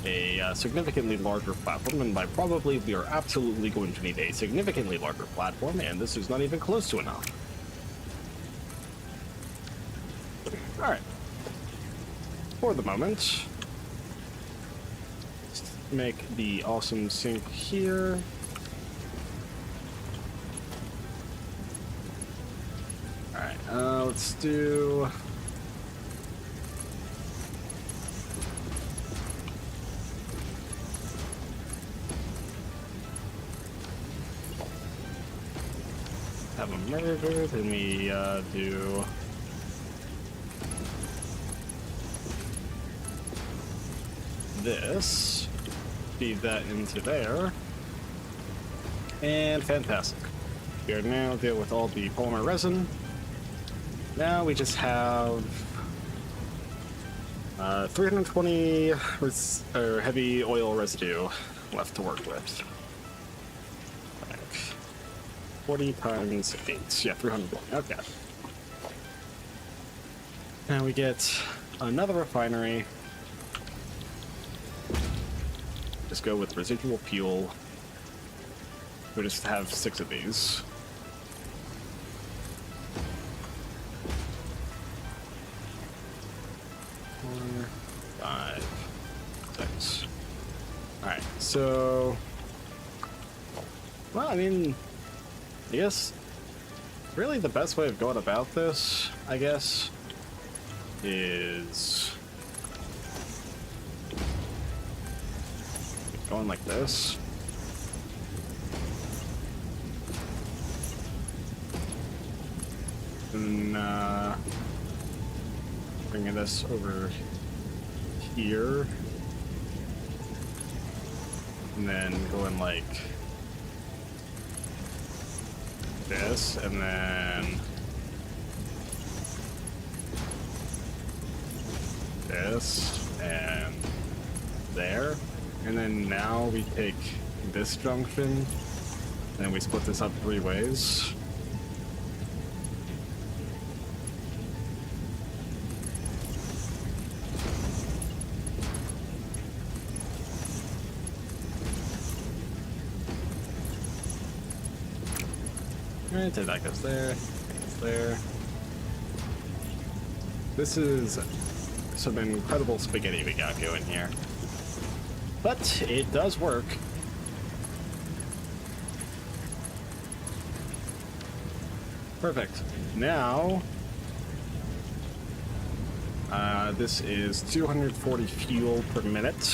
a significantly larger platform, and by probably we are absolutely going to need a significantly larger platform, and this is not even close to enough. Alright. For the moment, let's make the awesome sink here. Alright, let's do... have a murder, then we do this, feed that into there, and fantastic. We are now dealing with all the polymer resin. Now we just have 320 heavy oil residue left to work with. 40 times 8. Yeah, 320. Okay. Now we get another refinery. Just go with residual fuel. We just have 6 of these. 4, 5, 6. Alright, so... well, I mean... I guess, really the best way of going about this, I guess, is going like this. And bringing this over here. And then going like this, and then this, and there. And then now we take this junction, and we split this up 3 ways. Alright, so that goes there, that goes there. This is some incredible spaghetti we got going here. But it does work. Perfect. Now, this is 240 fuel per minute.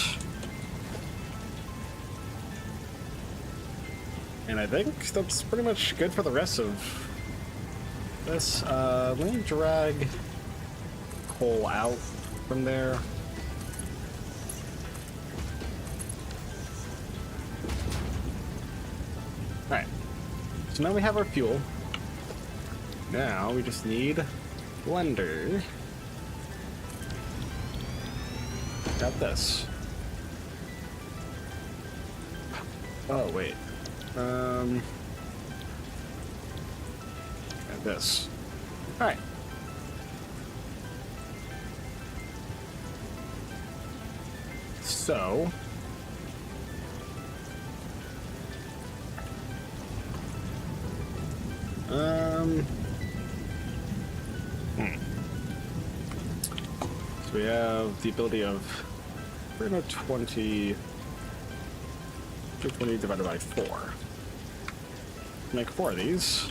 And I think that's pretty much good for the rest of this. Let me drag coal out from there. Alright. So now we have our fuel. Now we just need blender. Got this. Oh, wait. And this. Alright. So... So we have the ability of 320... 220 divided by 4. Make 4 of these.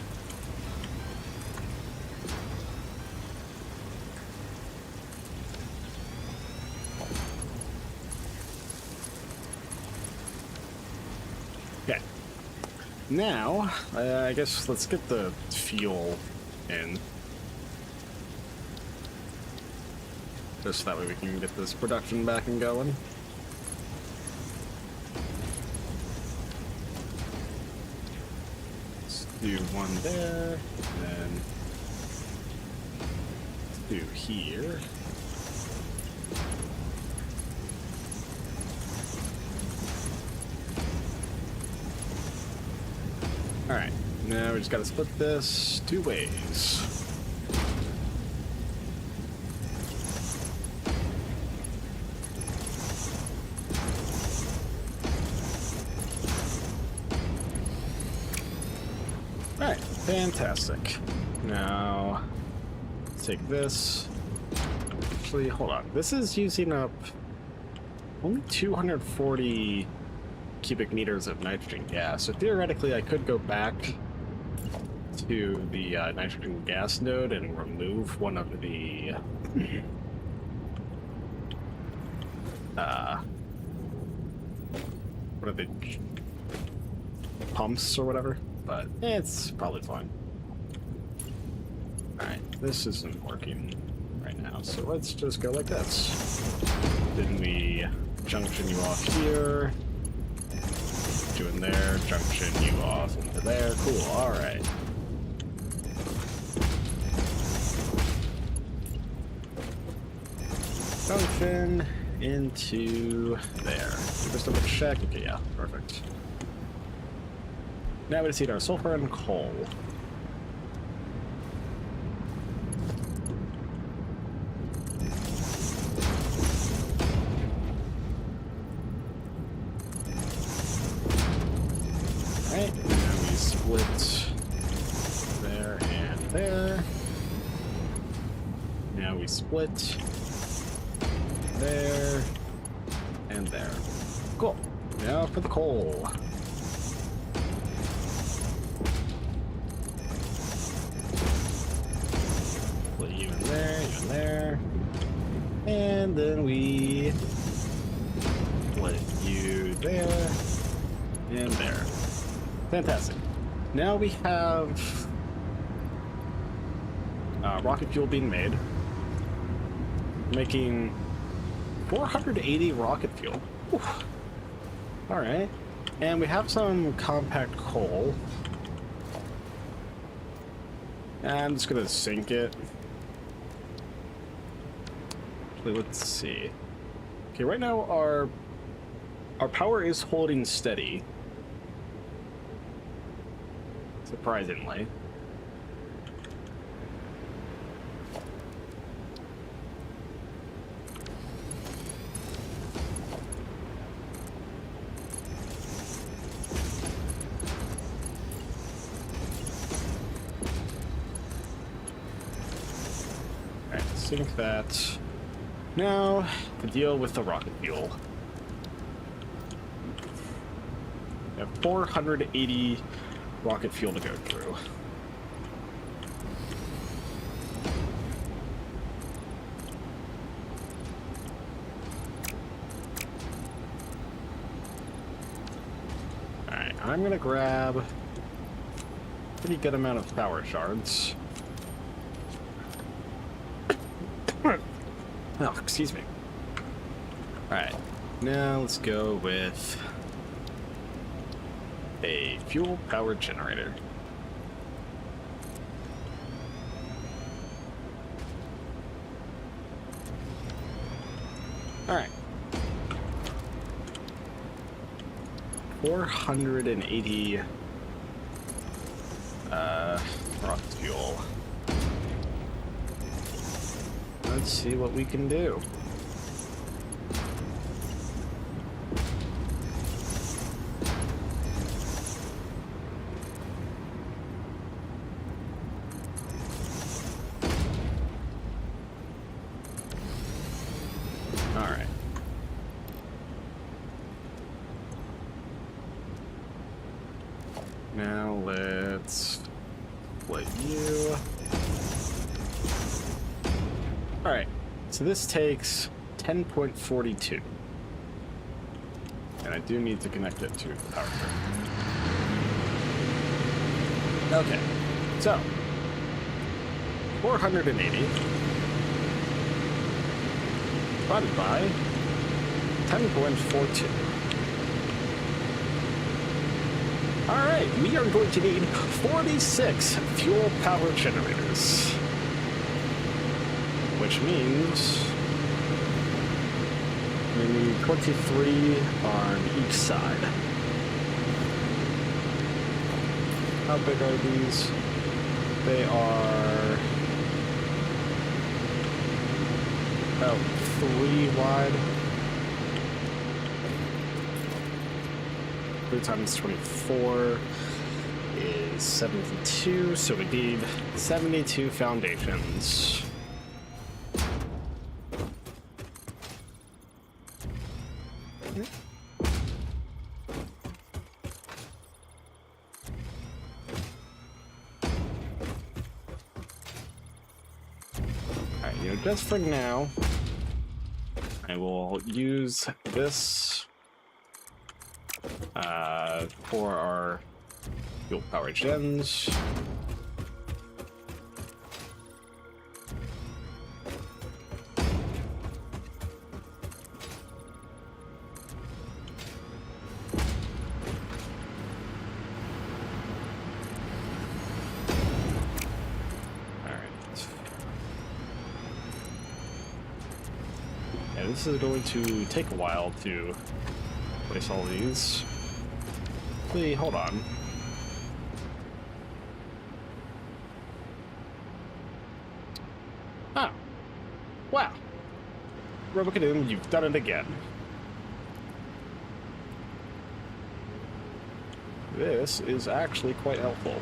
Okay. Now, I guess let's get the fuel in. Just that way we can get this production back and going. Do one there, and then do here. Alright, now we just gotta split this 2 ways. Fantastic. Now, let's take this. Actually, hold on. This is using up only 240 cubic meters of nitrogen gas. So theoretically, I could go back to the nitrogen gas node and remove one of the what are the pumps or whatever, but it's probably fine. Alright, this isn't working right now, so let's just go like this. Then we junction you off here, doing there, junction you off into there. Cool, alright. Junction into there. Just double check. Okay, yeah, perfect. Now we just need our sulfur and coal. Alright, now we split there and there. Now we split there and there. Cool. Now for the coal. Put you in there, you in there. And then we put you there and there. Fantastic. Now we have rocket fuel being made. Making 480 rocket fuel. Alright. And we have some compact coal. I'm just gonna sink it. Actually, let's see. Okay, right now our power is holding steady. Surprisingly. Sink that. Now, to deal with the rocket fuel. We have 480 rocket fuel to go through. Alright, I'm gonna grab a pretty good amount of power shards. Oh, excuse me. Alright, now let's go with a fuel-powered generator. Alright. 480 rocket fuel. Let's see what we can do. All right. Now let's split you. Alright, so this takes 10.42. And I do need to connect it to the power grid. Okay, so 480 divided by 10.42. Alright, we are going to need 46 fuel power generators. Which means we need 23 on each side. How big are these? They are about 3 wide. 3 times 24. is 72, so we need 72 foundations. Alright, you know, just for now, I will use this for our fuel power gens. This is going to take a while to place all these. Wait, hold on. Ah. Wow. Robocadoon, you've done it again. This is actually quite helpful.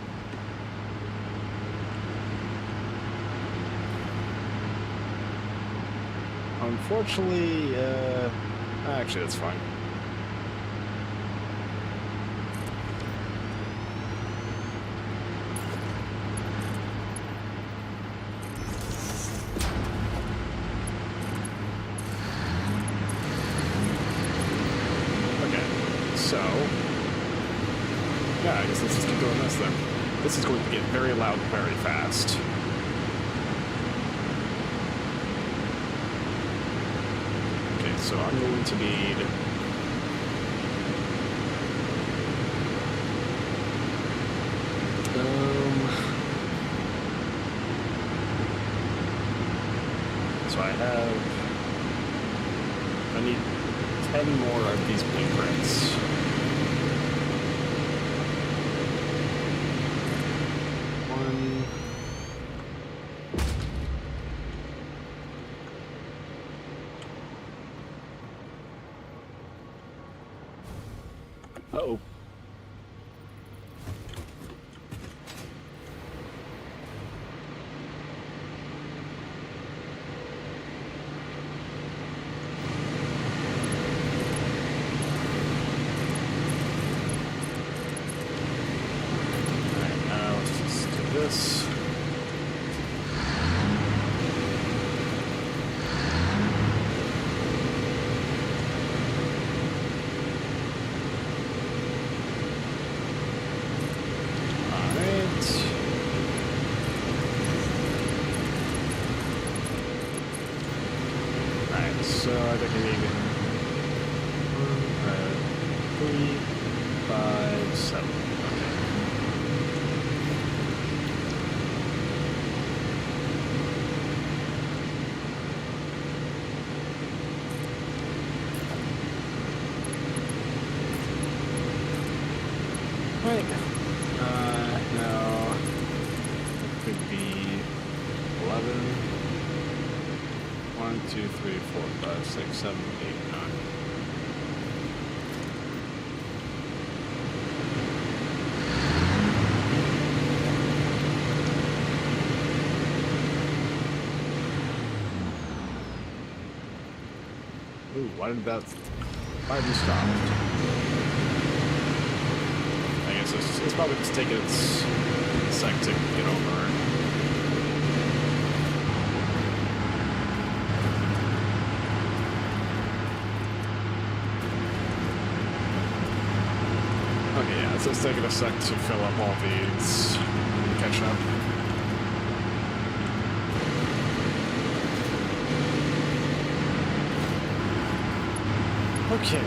Unfortunately, actually, that's fine. Okay, so yeah, I guess let's just keep doing this then. This is going to get very loud very fast. So I'm going to need so I need 10 more of these blueprints. One. Uh-oh. Alright, now let's just do this. So I think I need 3, 5, 7. Okay. Right. Now it could be 11. 1, 2, 3, 4, 5, 6, 7, 8, 9. Ooh, why did you stop? I guess it's probably just taking its sec to get over. Okay, yeah, so it's taking a sec to fill up all these and catch up. Okay.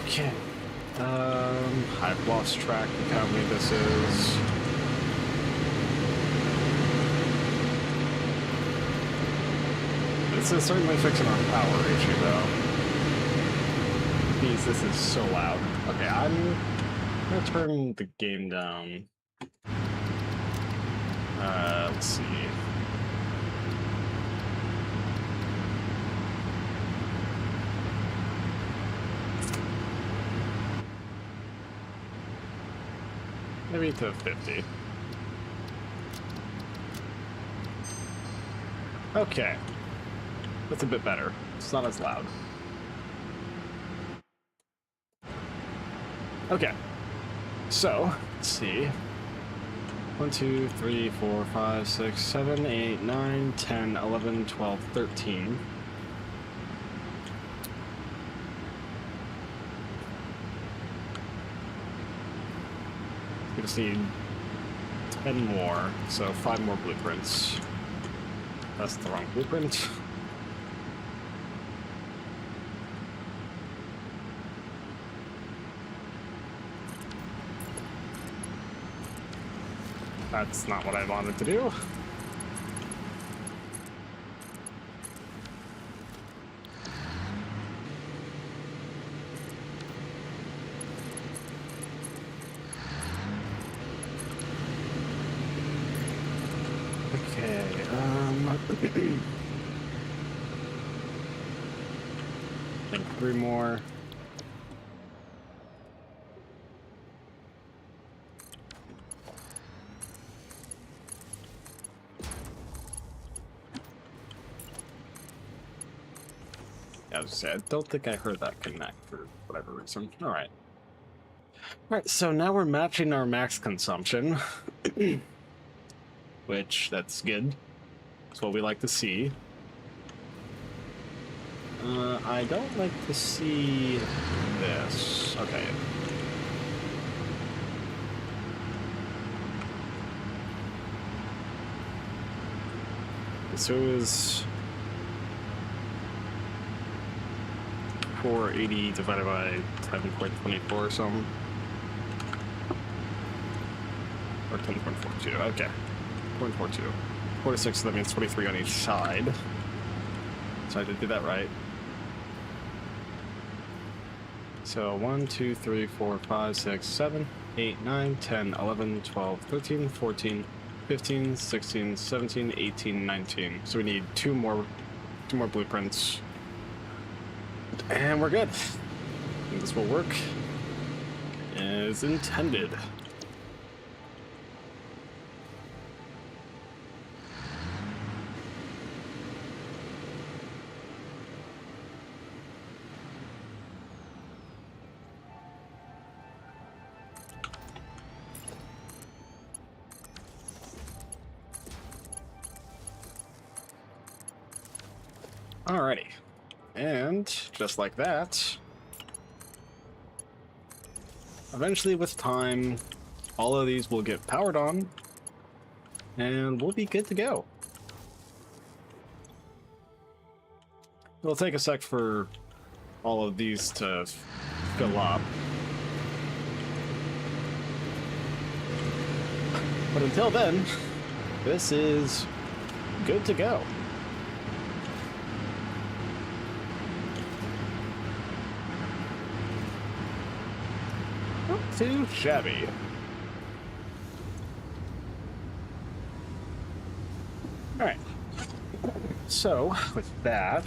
Okay. I've lost track of how many this is. This is certainly fixing our power issue, though. Jeez, this is so loud. Okay, I'm gonna turn the game down. Let's see. Maybe to 50. Okay. That's a bit better. It's not as loud. Okay. So, let's see. 1, 2, 3, 4, 5, 6, 7, 8, 9, 10, 11, 12, 13. We just need 10 more, so 5 more blueprints. That's the wrong blueprint. That's not what I wanted to do. Okay, I think 3 more. Yeah, I was gonna say, I don't think I heard that connect for whatever reason. Alright. Alright, so now we're matching our max consumption. Which, that's good. That's what we like to see. I don't like to see this. Okay. So it was 480 divided by 10.24 or something. Or 10.42, okay. 0.42. 46, so that means 23 on each side. So I did do that right. So 1, 2, 3, 4, 5, 6, 7, 8, 9, 10, 11, 12, 13, 14, 15, 16, 17, 18, 19. So we need two more blueprints. And we're good. And this will work as intended. Alrighty. And just like that, eventually with time, all of these will get powered on, and we'll be good to go. It'll take a sec for all of these to fill up. But until then, this is good to go. Not too shabby. Alright. So, with that,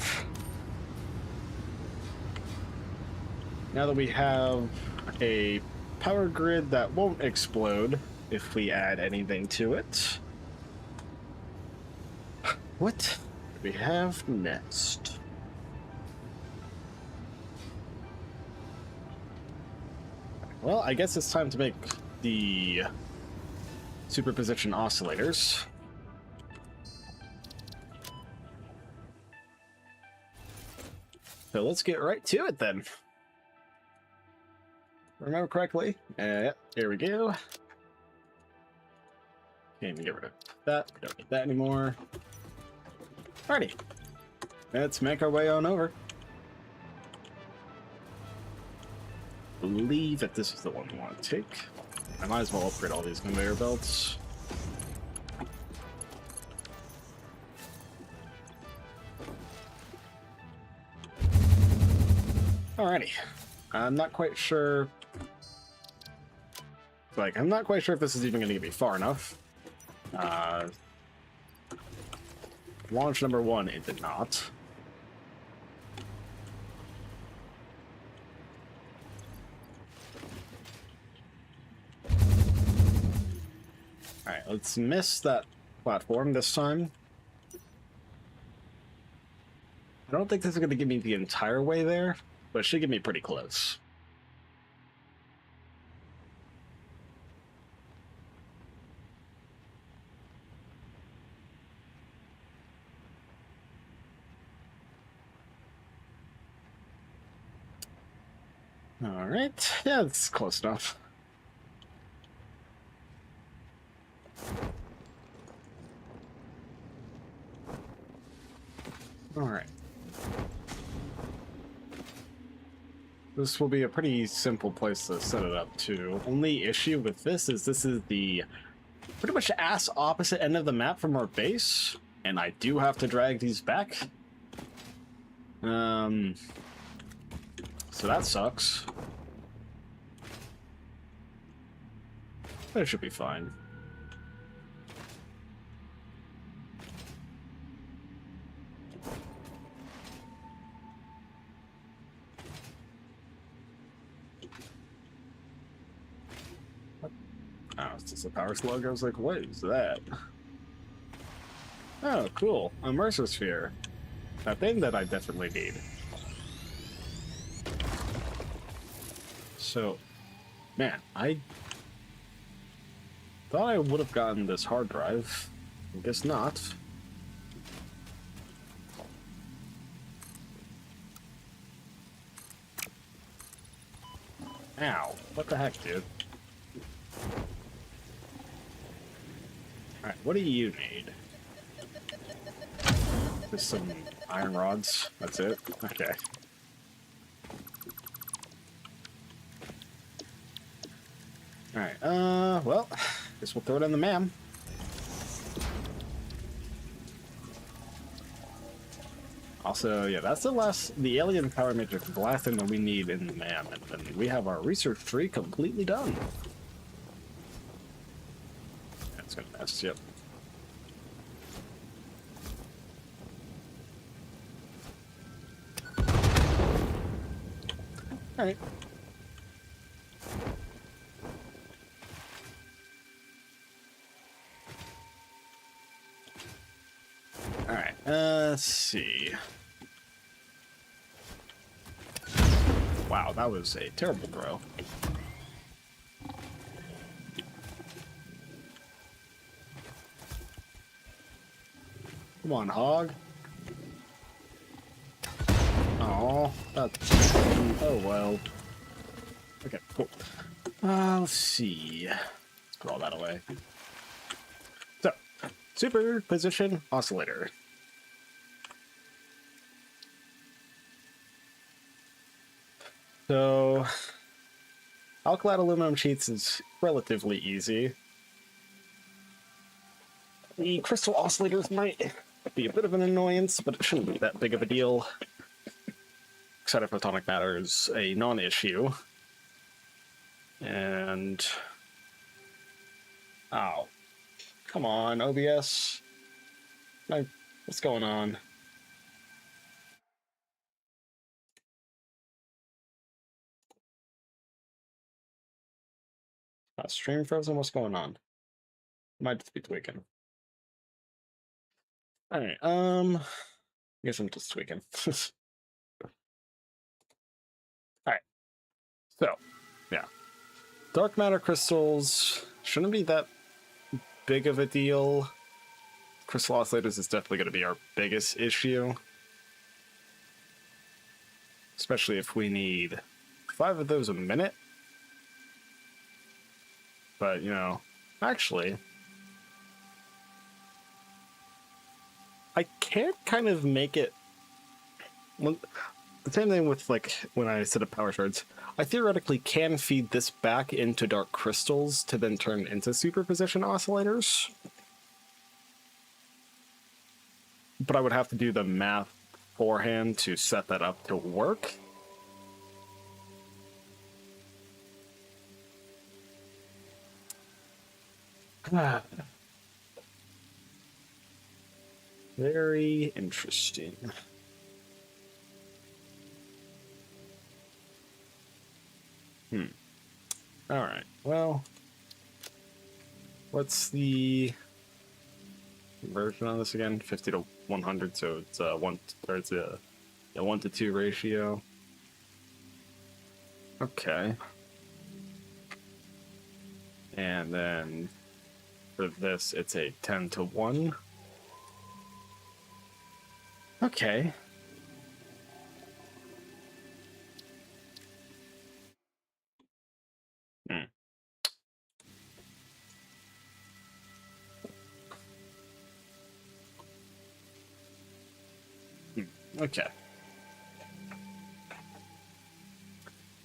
now that we have a power grid that won't explode if we add anything to it, what do we have next? Well, I guess it's time to make the superposition oscillators. So let's get right to it then. Remember correctly? Yep, here we go. Can't even get rid of that. We don't need that anymore. Alrighty. Let's make our way on over. believe that this is the one we want to take. I might as well upgrade all these conveyor belts. Alrighty. I'm not quite sure... Like, I'm not quite sure if this is even going to get me far enough. Launch number 1, it did not. Alright, let's miss that platform this time. I don't think this is going to give me the entire way there, but it should get me pretty close. Alright, yeah, it's close enough. Alright. This will be a pretty simple place to set it up, too. Only issue with this is the pretty much ass opposite end of the map from our base, and I do have to drag these back. So that sucks. But it should be fine. Oh, it's just a power slug. I was like, what is that? Oh, cool. A Mercer Sphere. A thing that I definitely need. So, man, I thought I would have gotten this hard drive. I guess not. Ow. What the heck, dude? Alright, what do you need? Just some iron rods. That's it? Okay. Alright, well, guess we'll throw it in the MAM. Also, yeah, that's the alien power matrix, the last thing that we need in the MAM, and then we have our research tree completely done. That's gonna mess, yep. Alright. Alright, let's see. Wow, that was a terrible throw. Come on, hog. Oh, that's... Oh, well. Okay, cool. Let's see. Let's put all that away. So, superposition oscillator. So, alkaline aluminum sheets is relatively easy. The crystal oscillators might be a bit of an annoyance, but it shouldn't be that big of a deal. Excited photonic matter is a non-issue. And... Ow. Come on, OBS. What's going on? Stream frozen? What's going on? Might just be tweaking. Alright, I guess I'm just tweaking. Alright. So, yeah. Dark matter crystals shouldn't be that big of a deal. Crystal oscillators is definitely going to be our biggest issue. Especially if we need 5 of those a minute. But, you know, actually, I can kind of make it... the same thing with like when I set up power shards. I theoretically can feed this back into dark crystals to then turn into superposition oscillators. But I would have to do the math beforehand to set that up to work. Very interesting. All right. Well, what's the conversion on this again? 50 to 100. So it's a 1 to 2 ratio. Okay. And then for this, it's a 10 to 1. Okay. Okay.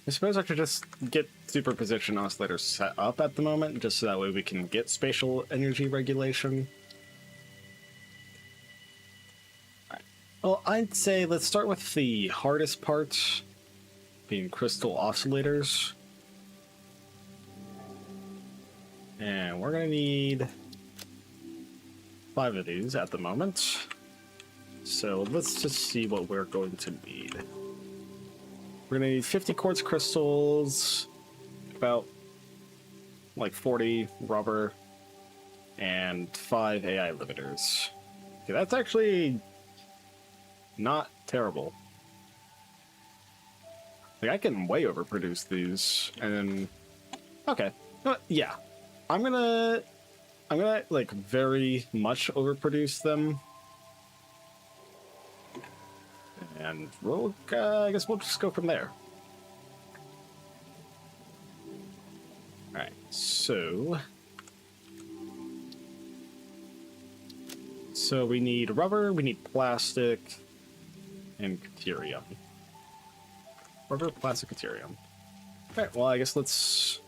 I suppose I should just get superposition oscillators set up at the moment, just so that way we can get spatial energy regulation. Alright. Well, I'd say let's start with the hardest part, being crystal oscillators. And we're gonna need 5 of these at the moment. So let's just see what we're going to need. We're gonna need 50 quartz crystals, about like 40 rubber, and 5 AI limiters. Okay, that's actually not terrible. Like I can way overproduce these, and then okay, yeah, I'm gonna like very much overproduce them. And we'll, I guess we'll just go from there. Alright, so we need rubber, we need plastic, and deuterium. Rubber, plastic, deuterium. Alright, well I guess let's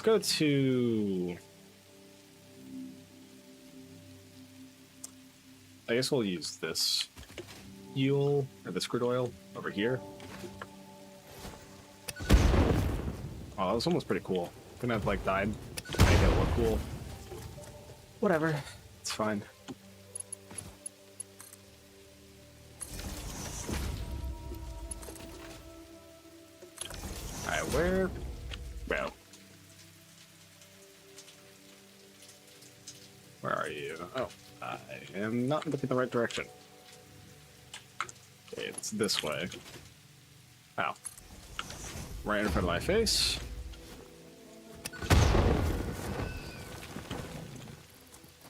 go to... I guess we'll use this fuel, or this crude oil, over here. Oh, that was almost pretty cool. Couldn't have, like, died. Make it look cool. Whatever. It's fine. Alright, where... Well... Where are you? Oh, I am not looking the right direction. Okay, it's this way. Ow. Right in front of my face.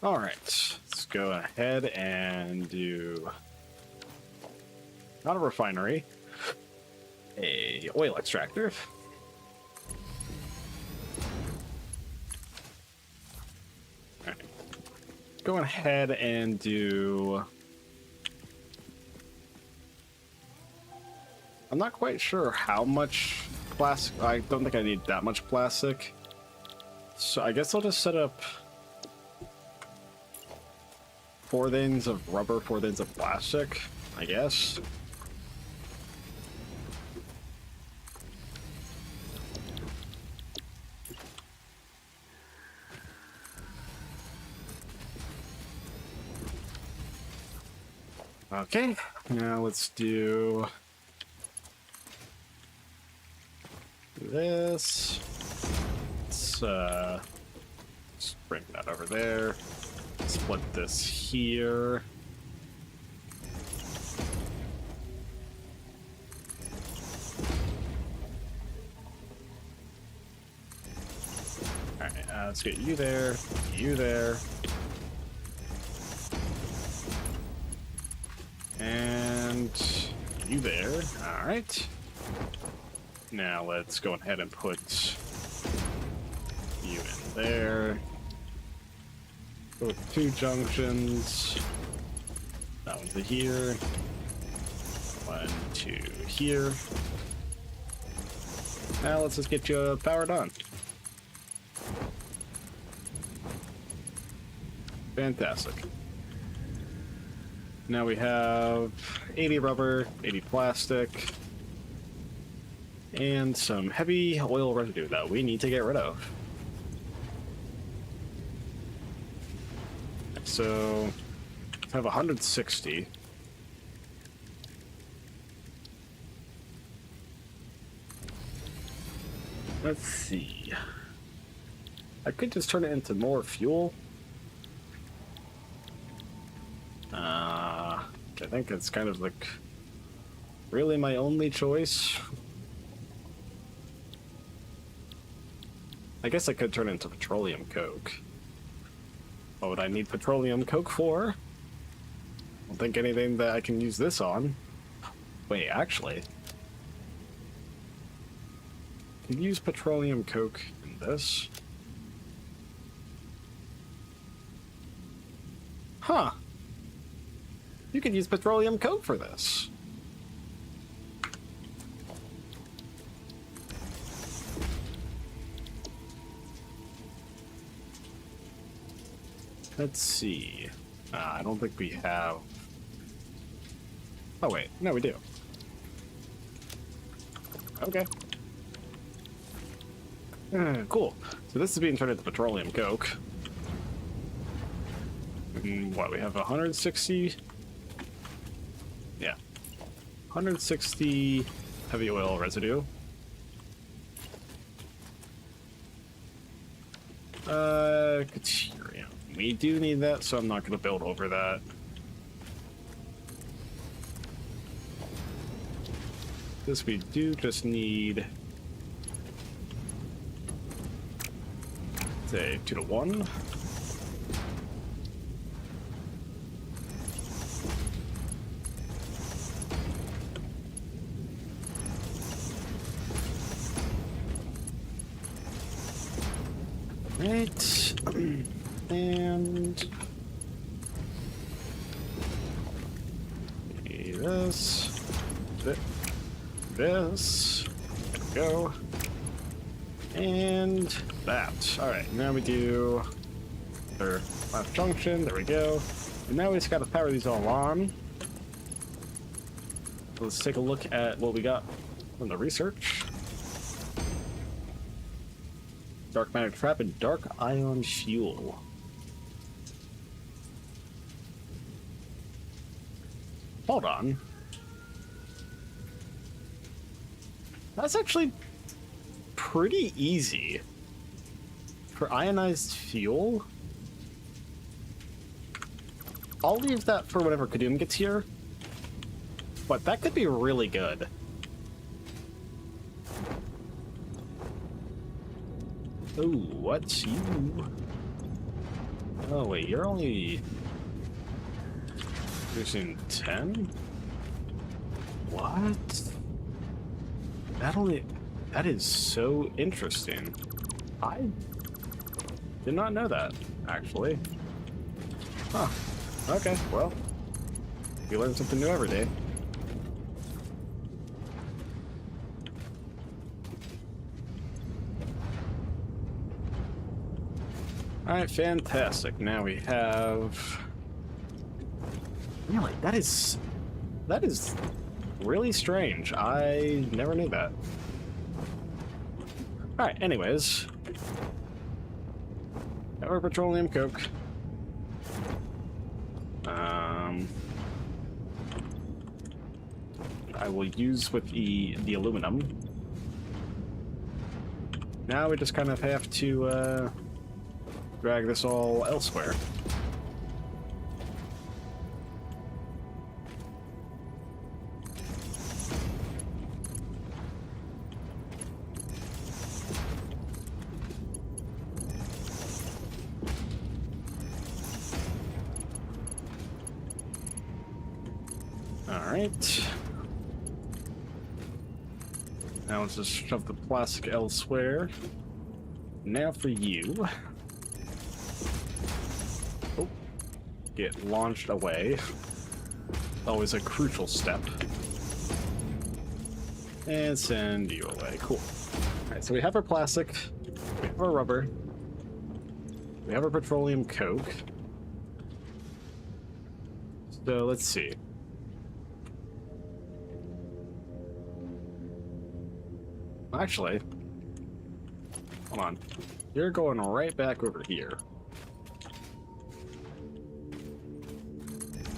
Alright, let's go ahead and do... Not a refinery. A oil extractor. Alright. Going ahead and do... I'm not quite sure how much plastic. I don't think I need that much plastic. So I guess I'll just set up 4 things of rubber, 4 things of plastic, I guess. Okay, now let's do this. Let's just bring that over there. Split this here. Alright, let's get you there, you there. And you there. Alright. Now let's go ahead and put you in there. Go with 2 junctions. That one's here. One, two, here. Now let's just get you powered on. Fantastic. Now we have 80 rubber, 80 plastic, and some heavy oil residue that we need to get rid of. So, I have 160. Let's see. I could just turn it into more fuel. I think it's kind of like really my only choice. I guess I could turn it into petroleum coke. What would I need petroleum coke for? I don't think anything that I can use this on. Wait, actually. I could use petroleum coke in this. Huh. You could use petroleum coke for this. Let's see. I don't think we have... Oh wait, no we do. Okay. Cool. So this is being turned into petroleum coke. And what, we have 160... Yeah. 160 heavy oil residue. Deuterium. We do need that, so I'm not going to build over that. This we do just need... say 2 to 1. Right, and this, this, there we go, and that. All right, now we do our last junction. There we go, and now we just got to power these all on. Let's take a look at what we got from the research. Dark matter trap and dark ion fuel. Hold on. That's actually pretty easy. For ionized fuel? I'll leave that for whenever Kadum gets here. But that could be really good. Oh, what's you? Oh wait, you're only using 10? What? That is so interesting. I did not know that, actually. Huh. Okay, well, you learn something new every day. Alright, fantastic. Now we have... Really, that is really strange. I never knew that. Alright, anyways. Our petroleum coke. I will use with the aluminum. Now we just kind of have to drag this all elsewhere. All right. Now let's just shove the plastic elsewhere. Now for you. Oh, get launched away. Always a crucial step. And send you away. Cool. Alright, so we have our plastic, we have our rubber, we have our petroleum coke. So let's see. Actually, hold on. You're going right back over here.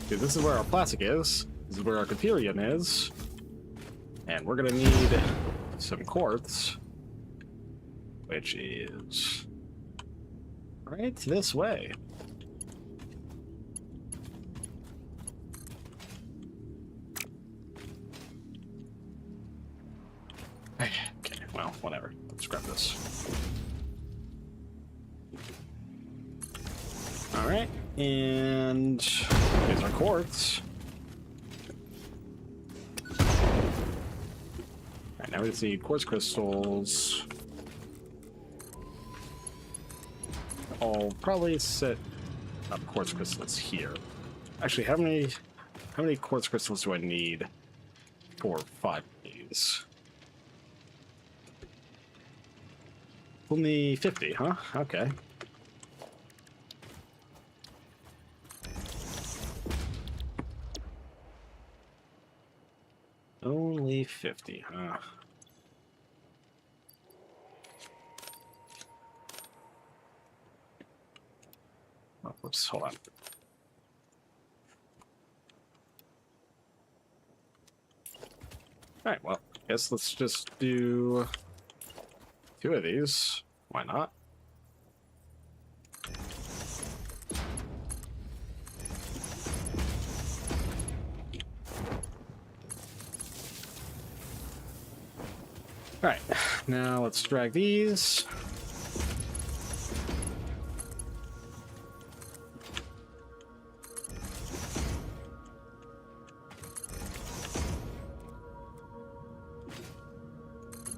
Dude, this is where our plastic is. This is where our deuterium is. And we're gonna need some quartz, which is right this way. Okay, well, whatever. Let's grab this. Alright, and here's our quartz. Alright, now we just need quartz crystals. I'll probably set up quartz crystals here. Actually, how many quartz crystals do I need for 5 of these? Only 50, huh? Okay. Only 50, huh? Oh, whoops, hold on. Alright, well, I guess let's just do 2 of these. Why not? Alright, now let's drag these.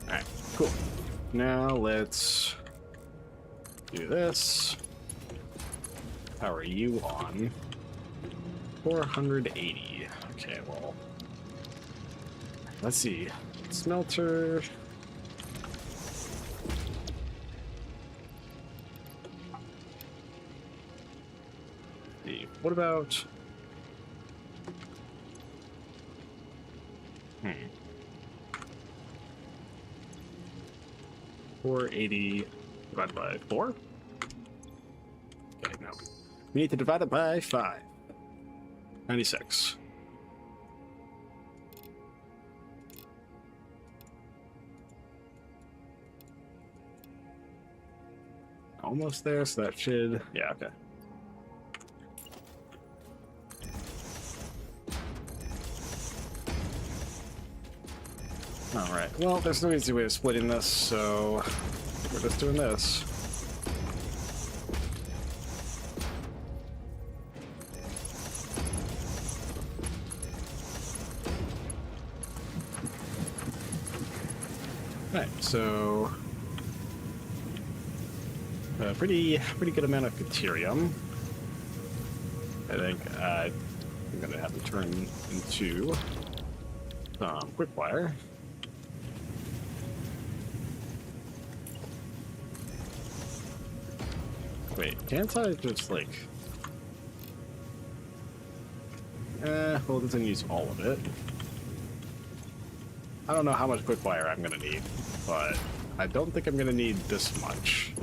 Alright, cool. Now let's do this. How are you on? 480. Okay, well. Let's see. Smelter. What about... 480 divided by 4? Okay, no. We need to divide it by 5. 96. Almost there, so that should... Yeah, okay. Alright, well, there's no easy way of splitting this, so we're just doing this. Alright, so a pretty good amount of deuterium. I think I'm gonna have to turn into quick wire. Wait, can't I just like... well, it doesn't use all of it. I don't know how much quick wire I'm gonna need, but I don't think I'm gonna need this much.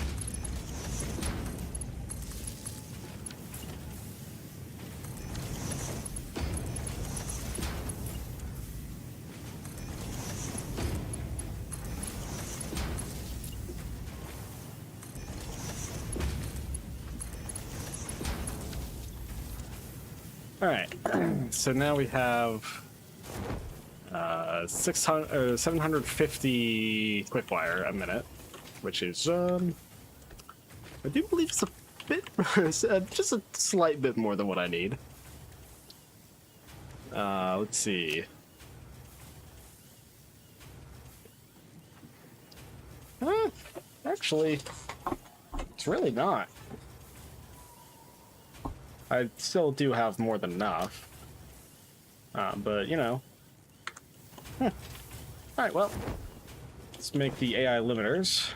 Alright, so now we have 600 or 750 quick wire a minute, which is I do believe it's a bit just a slight bit more than what I need. Let's see. Actually, it's really not. I still do have more than enough. But, you know. Alright, well, let's make the AI limiters.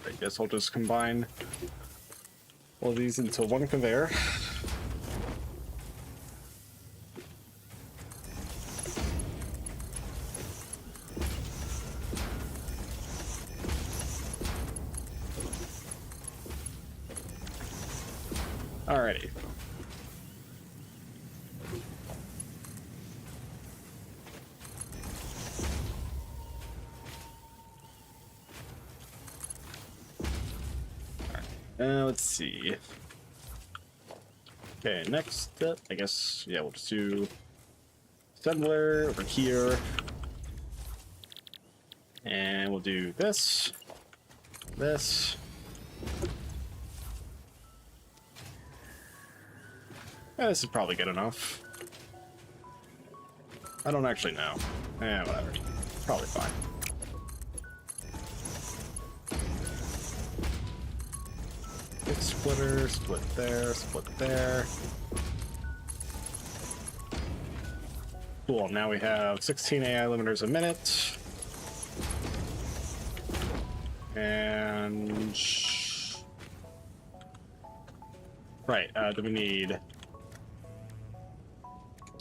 I guess I'll just combine all these into one conveyor. Alrighty. Let's see. Okay, next up, I guess, yeah, we'll just do assembler over here. And we'll do this, this. Yeah, this is probably good enough. I don't actually know. Whatever. Probably fine. Big splitter, split there, split there. Cool, now we have 16 AI limiters a minute. And... right, do we need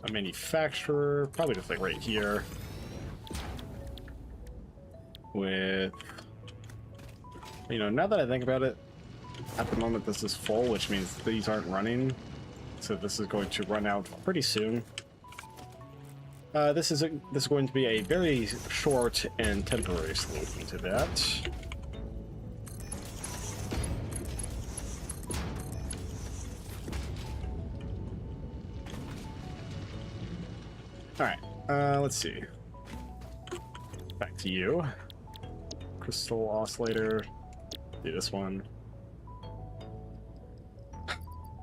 a manufacturer? Probably just like right here. With... you know, now that I think about it, at the moment this is full, which means these aren't running. So this is going to run out pretty soon. This is going to be a very short and temporary solution to that. Alright, let's see. Back to you. Crystal oscillator. Do this one.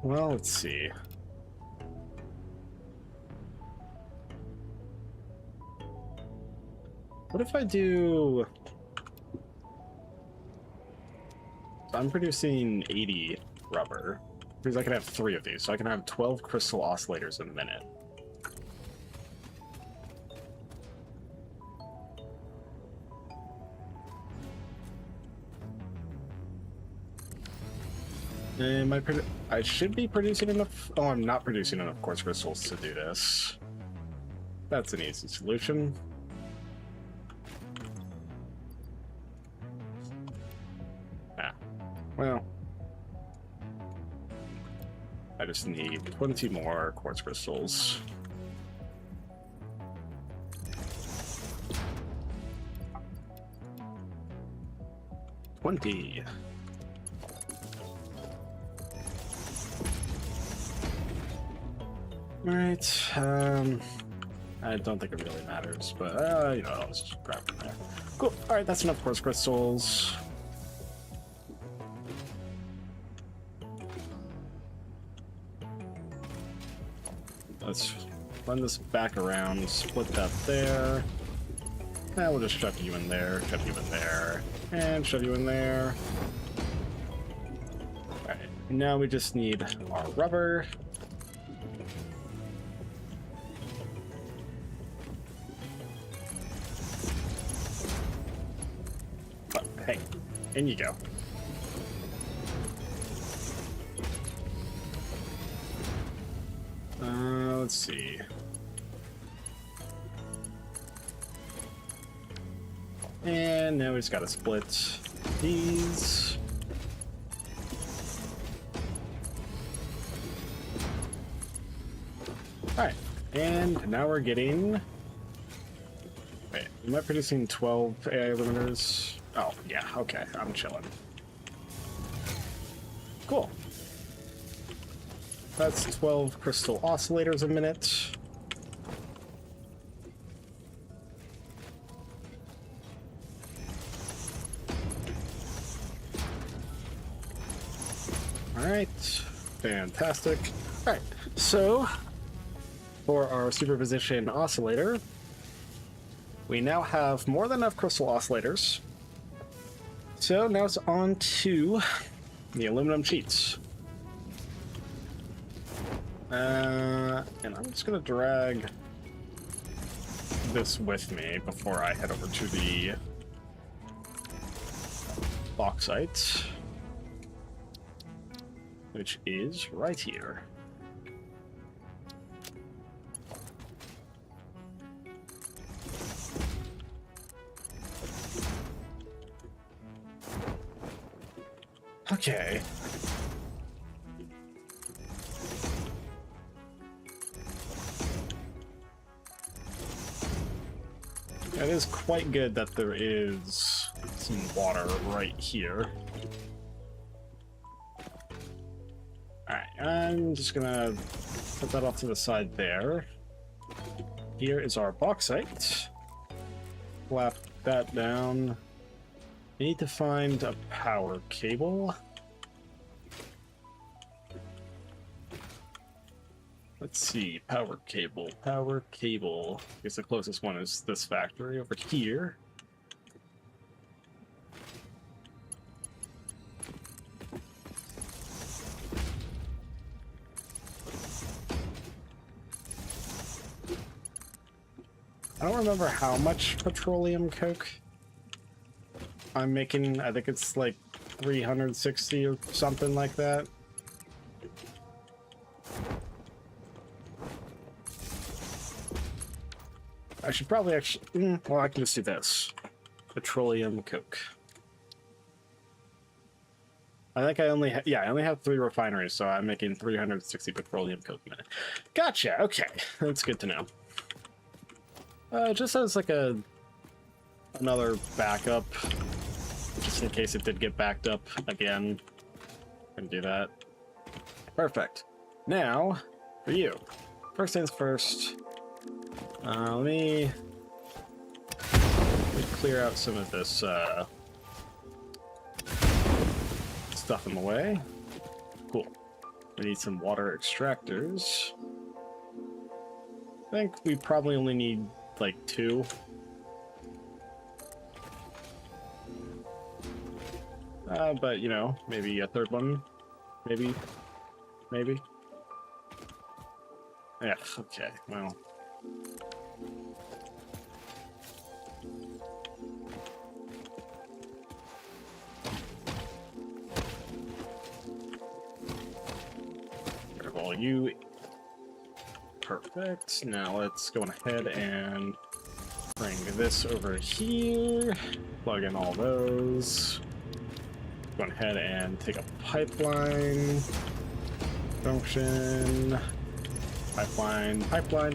Well, let's see. What if I do... so I'm producing 80 rubber. Because I can have 3 of these, so I can have 12 crystal oscillators in a minute. I should be producing enough... oh, I'm not producing enough quartz crystals to do this. That's an easy solution. Well, I just need 20 more quartz crystals. $20. Alright, I don't think it really matters, but, you know, I'll just grab it there. Cool, alright, that's enough quartz crystals. Let's run this back around, split that there. Now we'll just shove you in there, shove you in there, and shove you in there. Alright, now we just need our rubber. Oh, hey, in you go. Let's see. And now we just gotta split these. Alright, and now we're getting... wait, am I producing 12 AI limiters? Oh, yeah, okay, I'm chilling. Cool. That's 12 crystal oscillators a minute. Alright, fantastic. Alright, so for our superposition oscillator, we now have more than enough crystal oscillators. So now it's on to the aluminum sheets. And I'm just gonna drag this with me before I head over to the bauxite, which is right here. Okay. It is quite good that there is some water right here. Alright, I'm just gonna put that off to the side there. Here is our bauxite. Flap that down. We need to find a power cable. Let's see, power cable. I guess the closest one is this factory over here. I don't remember how much petroleum coke I'm making. I think it's like 360 or something like that. I should probably actually... well, I can just do this. Petroleum coke. I think I only have... yeah, I only have 3 refineries, so I'm making 360 petroleum coke a minute. Gotcha, okay. That's good to know. Just as like another backup, just in case it did get backed up again. Can do that. Perfect. Now, for you. First things first. Let me clear out some of this stuff in the way. Cool. We need some water extractors. I think we probably only need like 2. But you know, maybe a 3rd one. Maybe. Yeah, okay, well. All you. Perfect. Now let's go ahead and bring this over here. Plug in all those. Go ahead and take a pipeline. Function. Pipeline.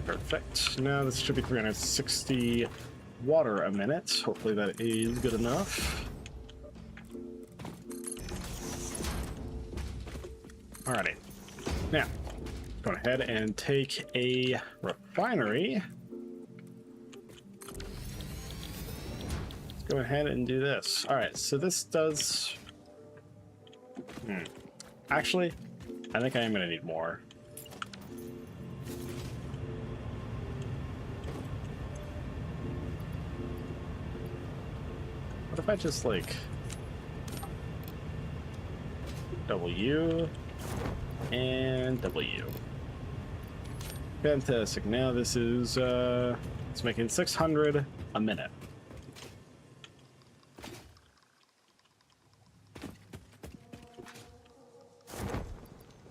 Perfect. Now this should be 360 water a minute. Hopefully that is good enough. Alrighty. Now, go ahead and take a refinery. Let's go ahead and do this. Alright, so this does... Actually, I think I am going to need more. What if I just, like... W... and W. Fantastic. Now this is, it's making 600 a minute.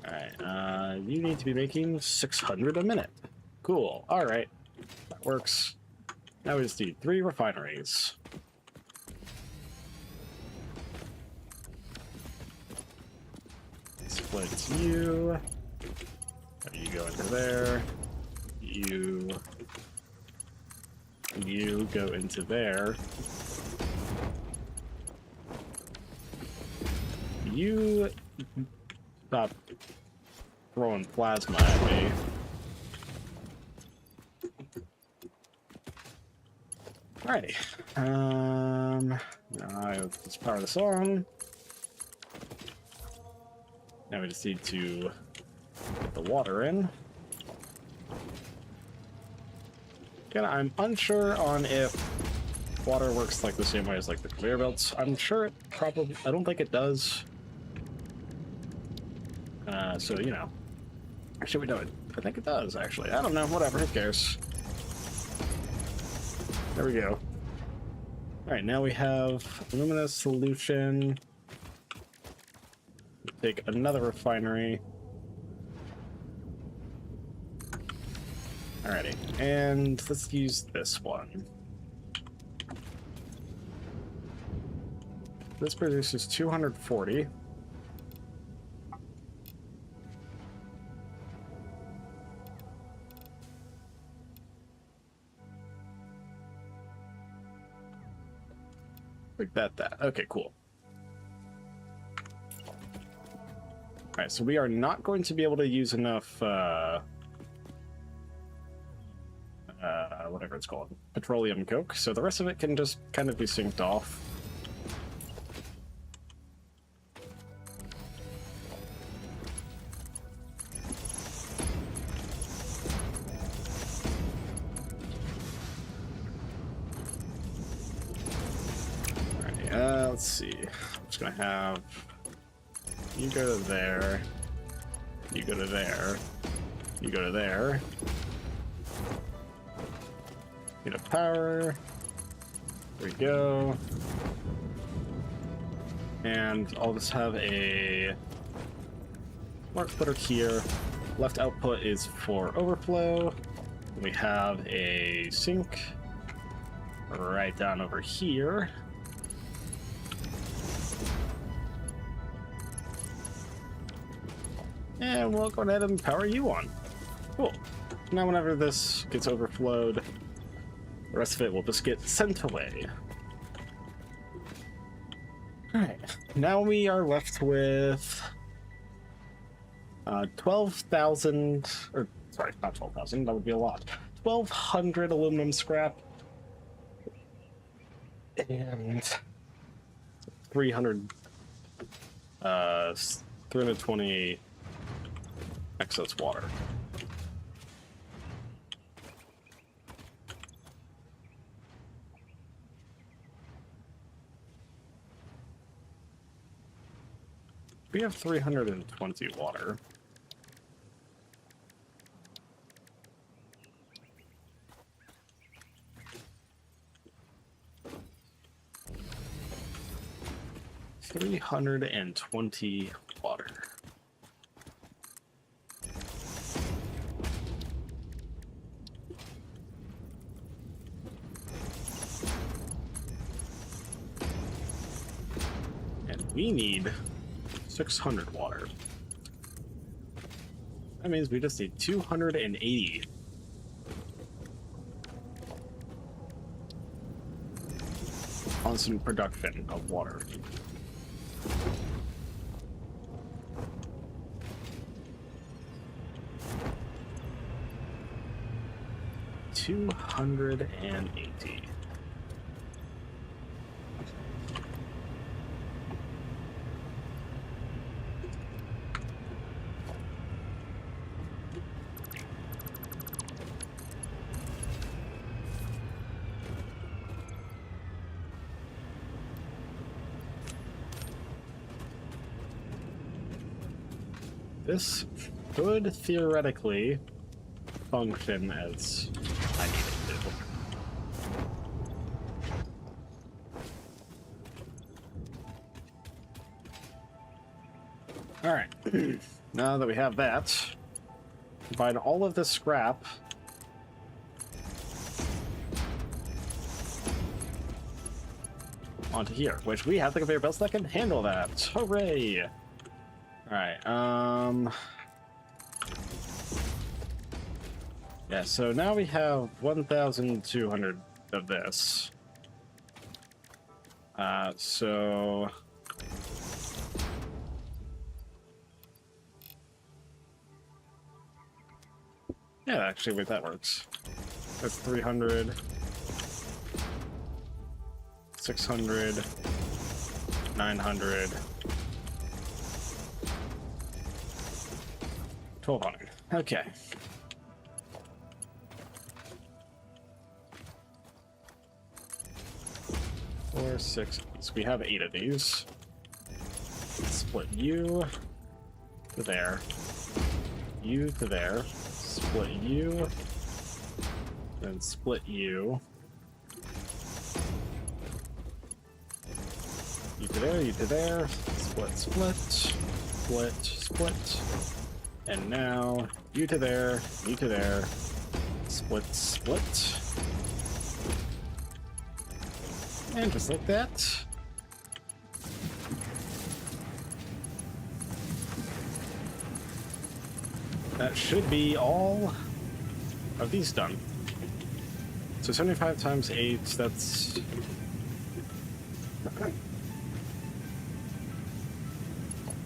Alright, you need to be making 600 a minute. Cool. Alright. That works. Now we just need 3 refineries. Split you. You go into there. You go into there. You stop throwing plasma at me. Alrighty. Now let's power this on. Now we just need to get the water in. Again, I'm unsure on if water works like the same way as like the conveyor belts. I'm sure it probably... I don't think it does. So, you know. Actually, we don't. I think it does, actually. I don't know. Whatever. Who cares? There we go. All right, now we have luminous solution. Take another refinery. Alrighty, and let's use this one. This produces 240. Like that. Okay, cool. Alright, so we are not going to be able to use enough, whatever it's called, petroleum coke, so the rest of it can just kind of be synced off. Alright, let's see. I'm just gonna have you go to there, you go to there, you go to there. Get a power. There we go. And I'll just have a smart splitter here. Left output is for overflow. We have a sink right down over here. And we'll go ahead and power you on. Cool. Now whenever this gets overflowed, the rest of it will just get sent away. Alright, now we are left with 12,000, or sorry, not 12,000, that would be a lot. 1,200 aluminum scrap and 320 excess water. We have 320 water. $320 water. And we need 600 water. That means we just need 280. Constant production of water. $280. This could theoretically function as I need it to. Alright, now that we have that, combine all of this scrap onto here, which we have the conveyor belts that can handle that. Hooray! Alright, yeah, so now we have 1,200 of this. So... yeah, actually, wait, that works. That's 300, 600, 900, 1,200. Okay. Four, six. So we have 8 of these. Split you to there. You to there. Split you. Then split you. You to there, you to there. Split, split, split, split. And now, you to there, you to there. Split, split. And just like that. That should be all of these done. So 75 times 8, that's...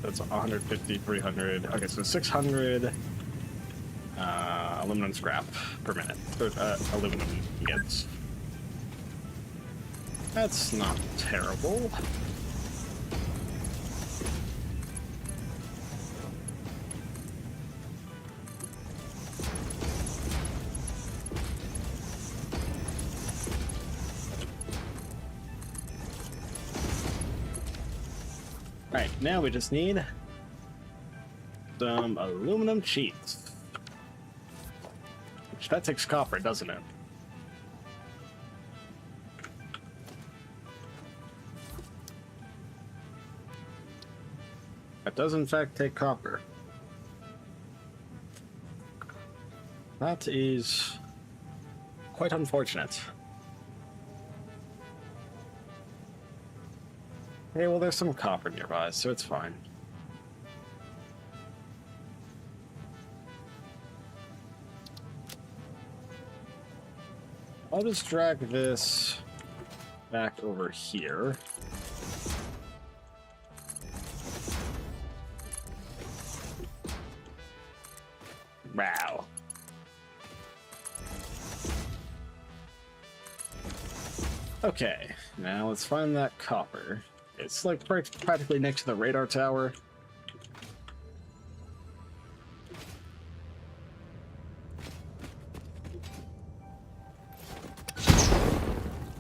That's 150, 300. Okay, so 600 aluminum scrap per minute. Or, aluminum ingots. That's not terrible. Alright, now we just need some aluminum sheets. Which that takes copper, doesn't it? That does in fact take copper. That is quite unfortunate. Hey, well, there's some copper nearby, so it's fine. I'll just drag this back over here. Wow. Okay, now let's find that copper. It's like practically next to the radar tower.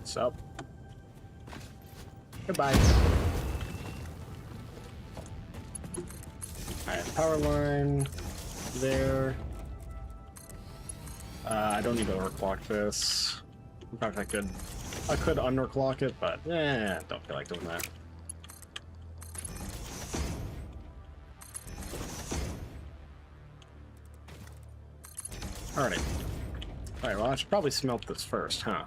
So, goodbye. Alright, power line there. I don't need to overclock this. In fact, I could underclock it, but don't feel like doing that. Alrighty. Alright, well, I should probably smelt this first, huh?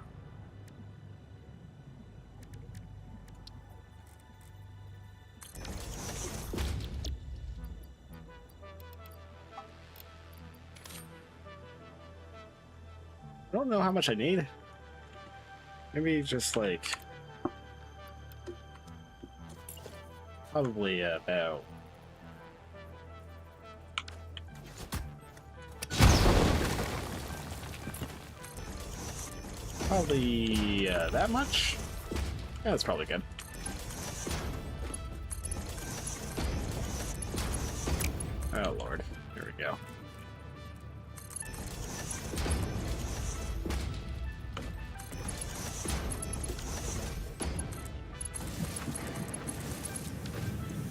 I don't know how much I need. Maybe just like... Probably about... Probably that much? Yeah, that's probably good. Oh lord, here we go.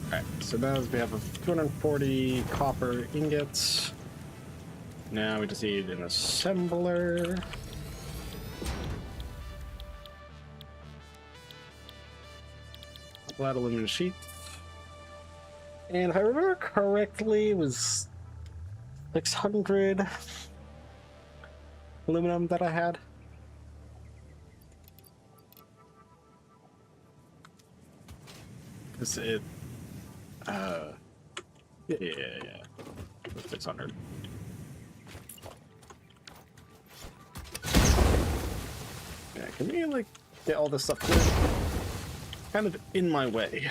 Alright, so now we have 240 copper ingots. Now we just need an assembler. Flat aluminum sheet. And if I remember correctly, it was 600 aluminum that I had. Because it, yeah. 600. Yeah, can we, like, get all this stuff cleared? Kind of in my way.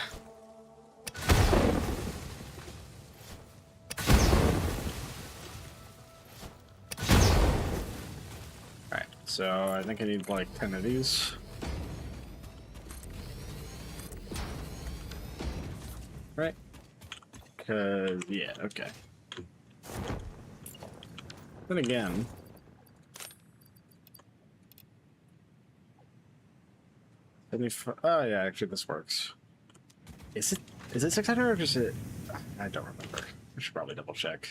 Alright, so I think I need like 10 of these. Right? Cause, yeah, okay. Then again... Oh yeah, actually this works. Is it 600 or is it? I don't remember. I should probably double check.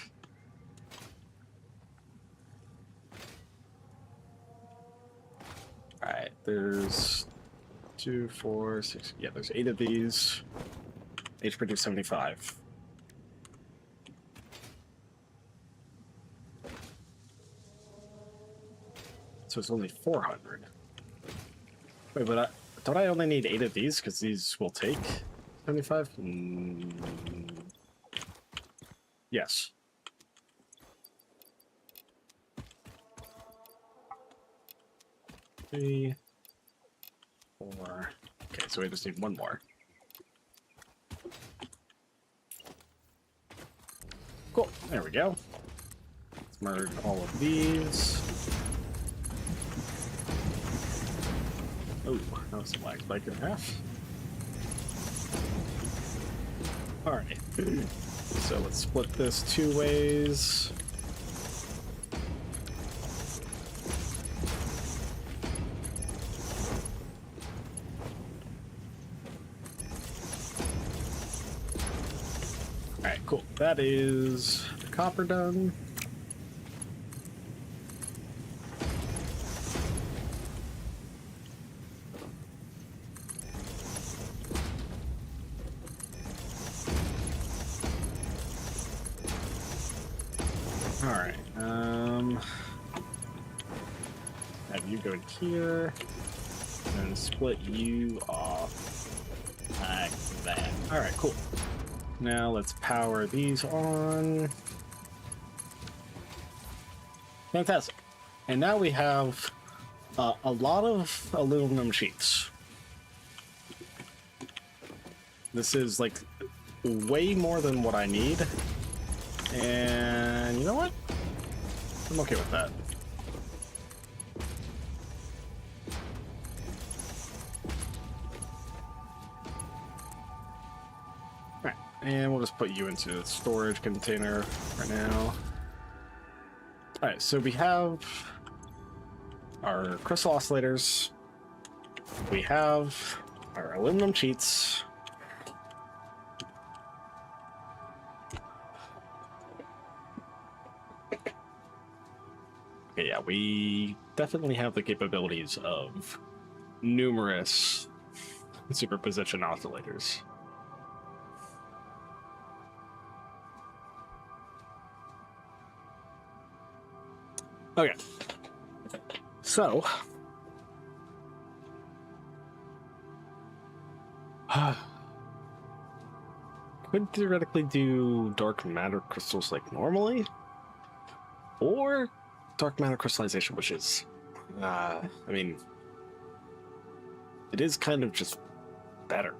All right, there's 2, 4, 6. Yeah, there's 8 of these. Each produce 75. So it's only 400. Wait, but don't I only need 8 of these because these will take 75? Yes. Three, 4. Okay, so we just need 1 more. Cool. There we go. Let's merge all of these. Oh, that was a lag spike in half. Alright. So let's split this 2 ways. Alright, cool. That is the copper done. Alright, have you go in here, and split you off like that. Alright, cool. Now let's power these on. Fantastic. And now we have a lot of aluminum sheets. This is like way more than what I need. And you know what? I'm okay with that. Alright, and we'll just put you into the storage container right now. Alright, so we have our crystal oscillators. We have our aluminum sheets. Okay, yeah, we definitely have the capabilities of numerous superposition oscillators. Okay, so could theoretically do dark matter crystals like normally, or dark matter crystallization, which is, I mean, it is kind of just better.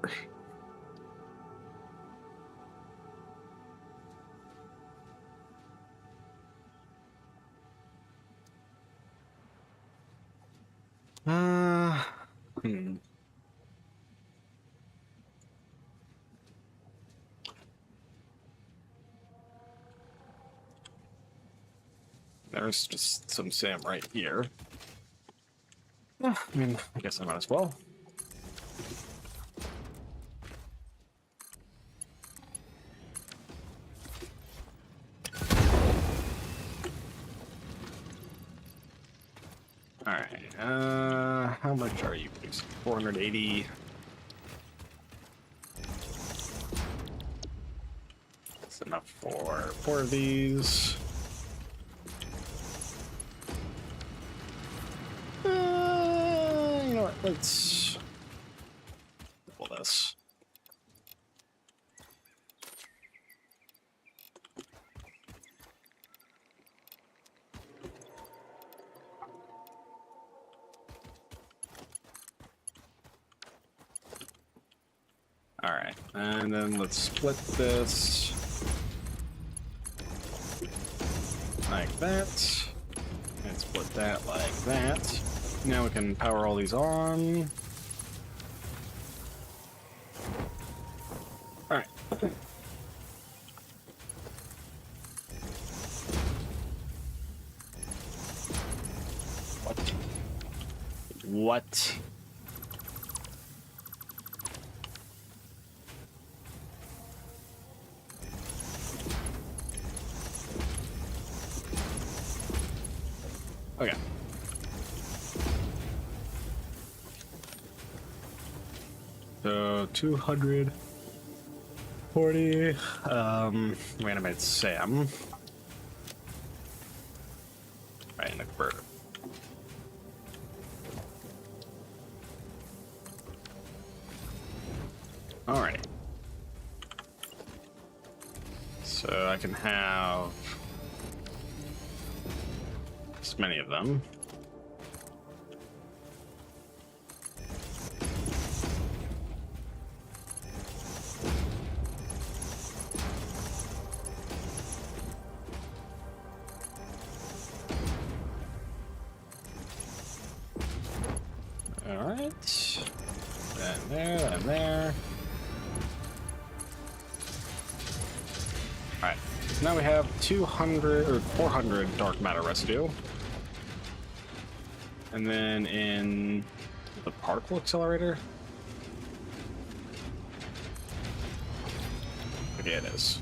Hmm. There's just some Sam right here. I mean, I guess I might as well. Alright, how much are you producing? 480. That's enough for 4 of these. You know what, let's double this. Alright, and then let's split this like that, and split that like that. Now we can power all these on. Alright. What? Okay. So 240. Reanimate Sam. Right, Nick Bird. Alrighty. So I can have this many of them. Alright. And there, and there. Alright. Now we have 200 or 400 dark matter residue. And then in the particle accelerator. Okay, it is.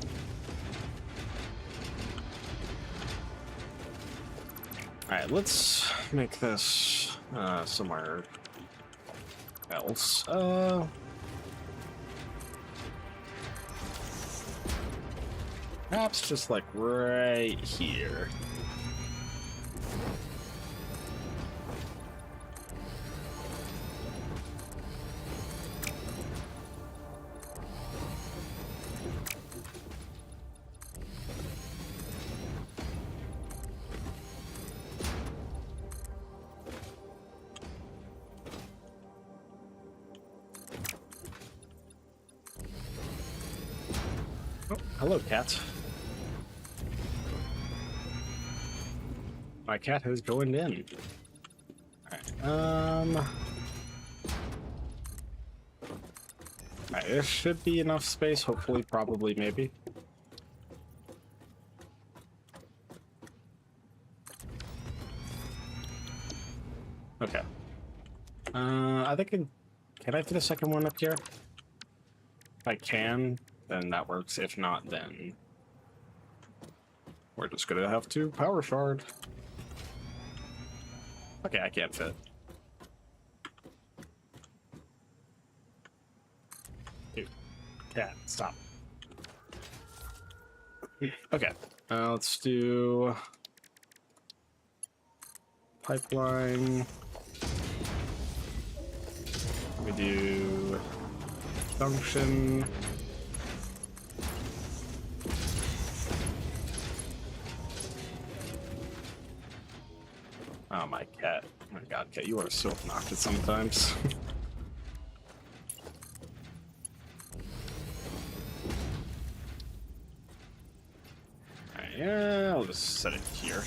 Alright, let's make this somewhere else. Perhaps just like right here. Oh, hello, cat. My cat has joined in. Alright, alright, there should be enough space, hopefully, probably, maybe. Okay. I think can I fit a second one up here? If I can, then that works. If not, then we're just gonna have to power shard. Okay, I can't fit. Dude, cat, stop. Okay, let's do pipeline. We do junction. Oh, my cat. Oh my god, cat, you are so obnoxious sometimes. Alright, yeah, I'll just set it here.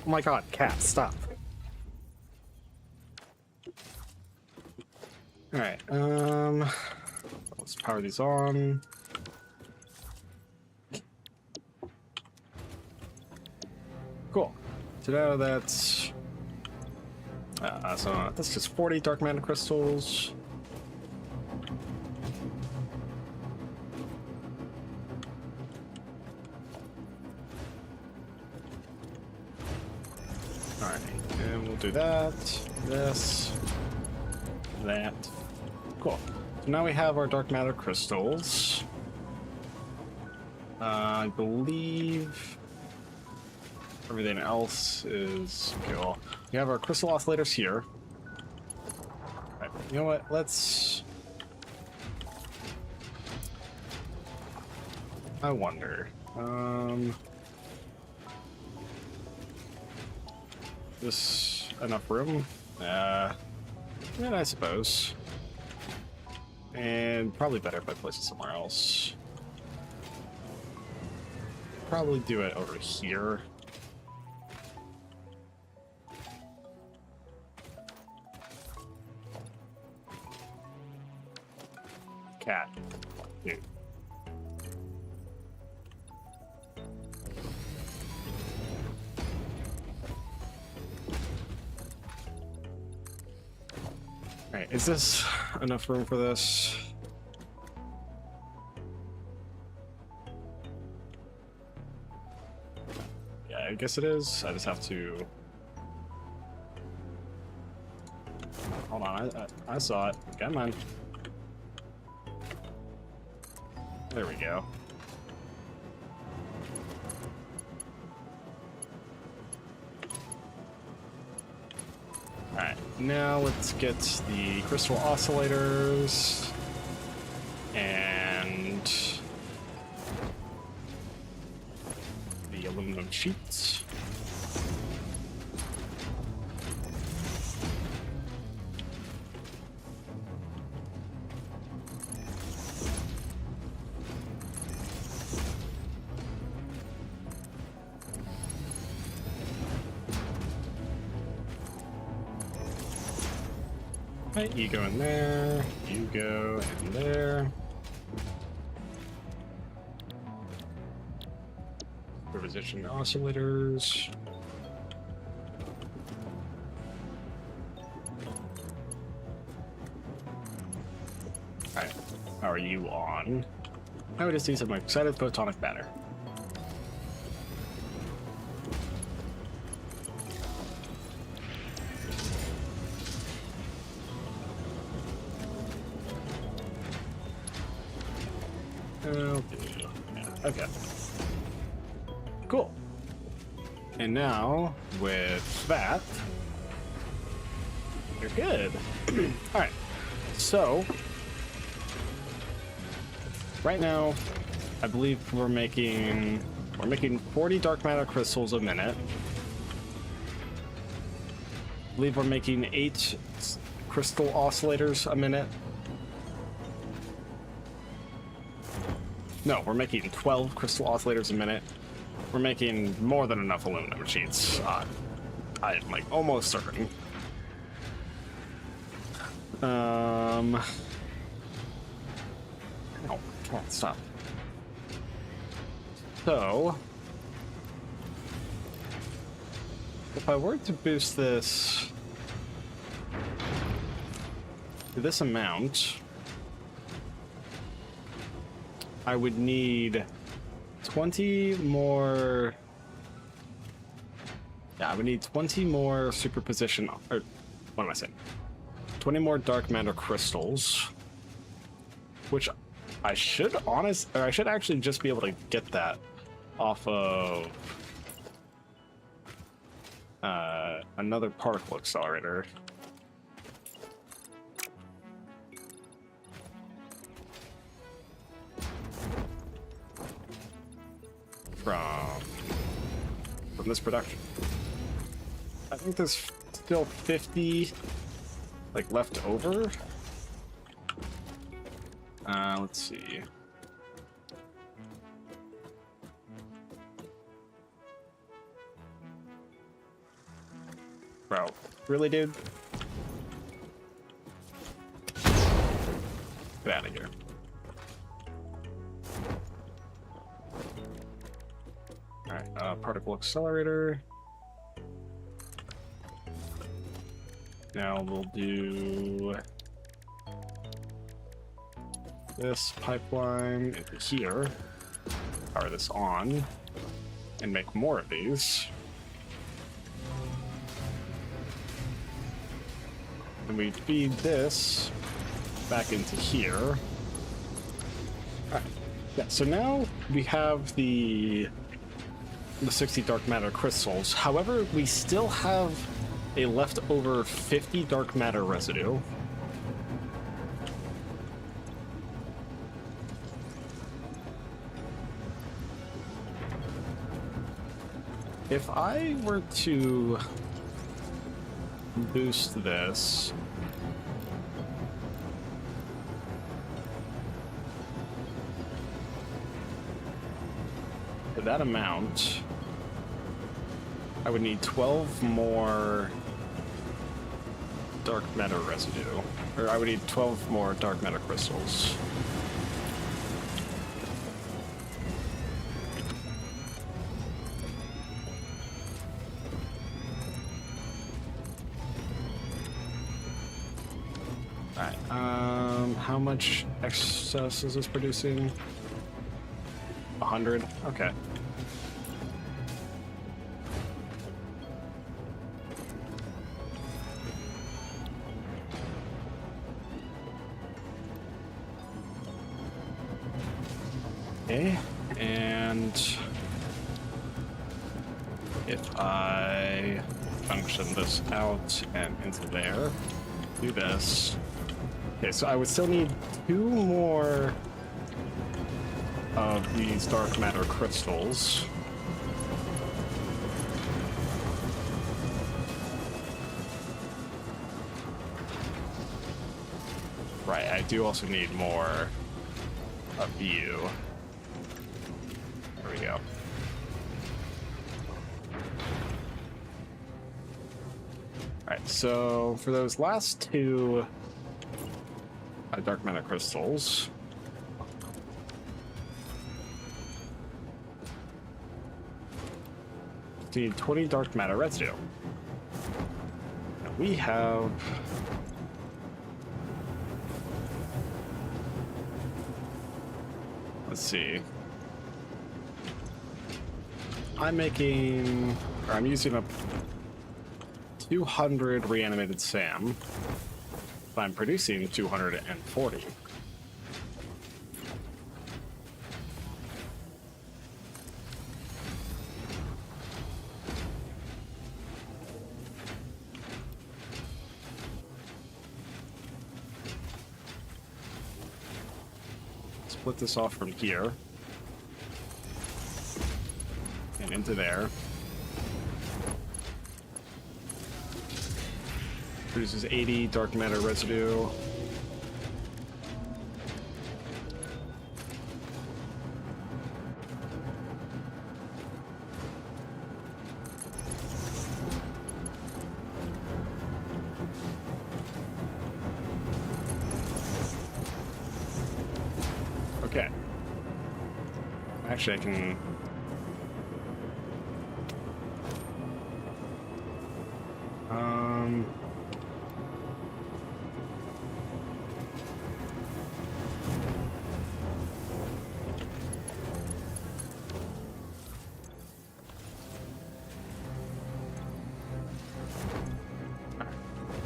Oh my god, cat, stop. Alright, let's power these on. Cool. So now that's so that's just 40 dark matter crystals. Alright, and we'll do that, this, that. Cool. So now we have our dark matter crystals. I believe everything else is cool. We have our crystal oscillators here. Right, you know what? Let's. I wonder. This enough room? Yeah, I suppose. And probably better if I place it somewhere else. Probably do it over here. Cat. Dude. Alright, is this enough room for this? Yeah, I guess it is. I just have to hold on. I saw it. Come on. There we go. Alright, now let's get the crystal oscillators and the aluminum sheets. Right, you go in there, you go in there. Reposition oscillators. Alright, how are you on? I would just need some excited photonic matter. Okay. Cool. And now, with that, you're good. Alright. So, right now, I believe we're making 40 dark matter crystals a minute. I believe we're making 8 crystal oscillators a minute. No, we're making 12 crystal oscillators a minute. We're making more than enough aluminum sheets. I'm like almost certain. No, come on, stop. So, if I were to boost this to this amount, I would need 20 more. Yeah, I would need 20 more superposition, or what am I saying? 20 more dark matter crystals, which I should actually just be able to get that off of another particle accelerator. From this production. I think there's still 50 like left over. Let's see. Bro, really, dude? Get out of here. Alright, particle accelerator. Now we'll do this pipeline into here, power this on, and make more of these. And we feed this back into here. Alright, yeah, so now we have the 60 dark matter crystals. However, we still have a leftover 50 dark matter residue. If I were to boost this to that amount, I would need 12 more dark matter residue. Or I would need 12 more dark matter crystals. Alright, how much excess is this producing? 100? Okay. Okay, and if I function this out and into there, do this. Okay, so I would still need 2 more of these dark matter crystals. Right, I do also need more of you. There we go. Alright, so for those last 2 dark matter crystals, we need 20 dark matter residue. Now we have... Let's see. I'm using up 200 reanimated SAM. But I'm producing 240. Split this off from here and into there. Produces 80 dark matter residue. Okay. Actually, I can...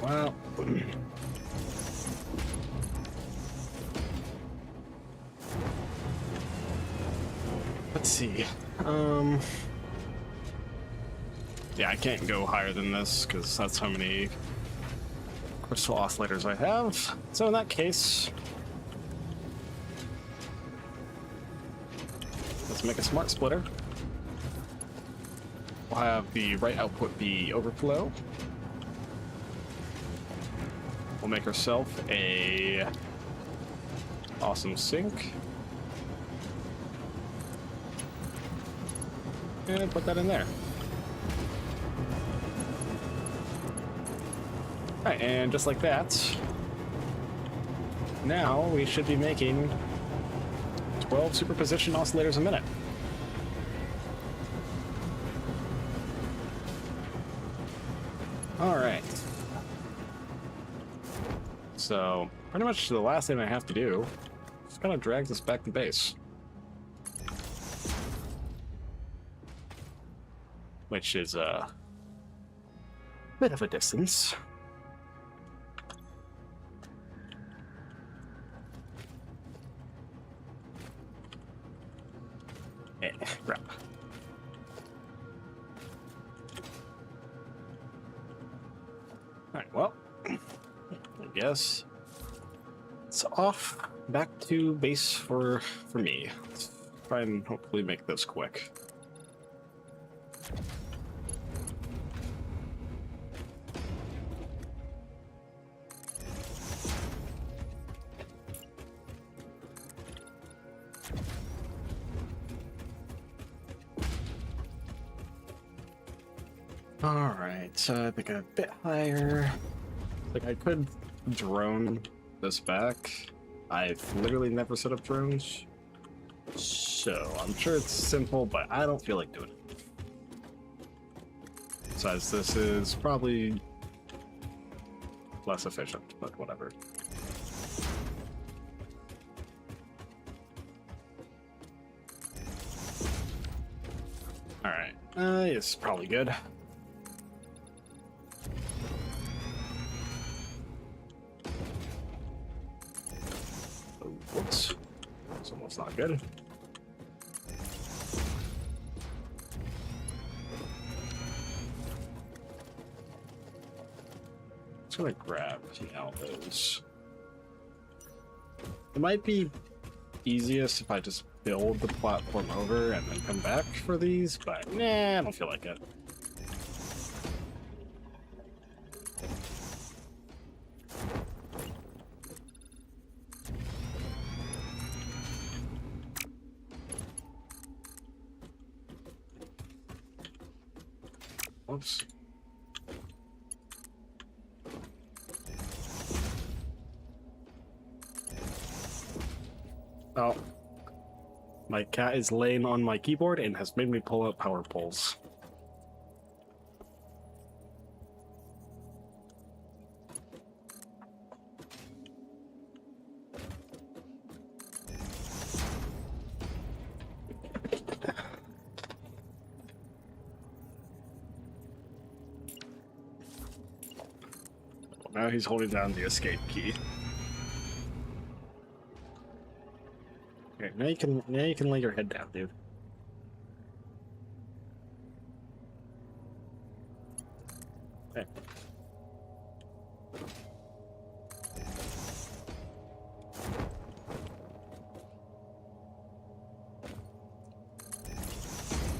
Well... Let's see. Yeah, I can't go higher than this because that's how many crystal oscillators I have. So in that case, let's make a smart splitter. We'll have the right output be overflow. We'll make ourselves a awesome sink. And put that in there. Alright, and just like that, now we should be making 12 superposition oscillators a minute. Alright. So, pretty much the last thing I have to do is kind of drag this back to base. Which is a bit of a distance. Crap. Alright, well, I guess it's off back to base for me. Let's try and hopefully make this quick. Alright, I think a bit higher. Like, I could drone this back. I've literally never set up drones. So, I'm sure it's simple, but I don't feel like doing it. Besides, this is probably less efficient, but whatever. Alright, it's probably good. Whoops. It's almost not good. gonna grab all those. It might be easiest if I just build the platform over and then come back for these, but nah, I don't feel like it. Oops. Oh. My cat is laying on my keyboard and has made me pull out power poles. Now he's holding down the escape key. Okay, now you can lay your head down, dude. Okay.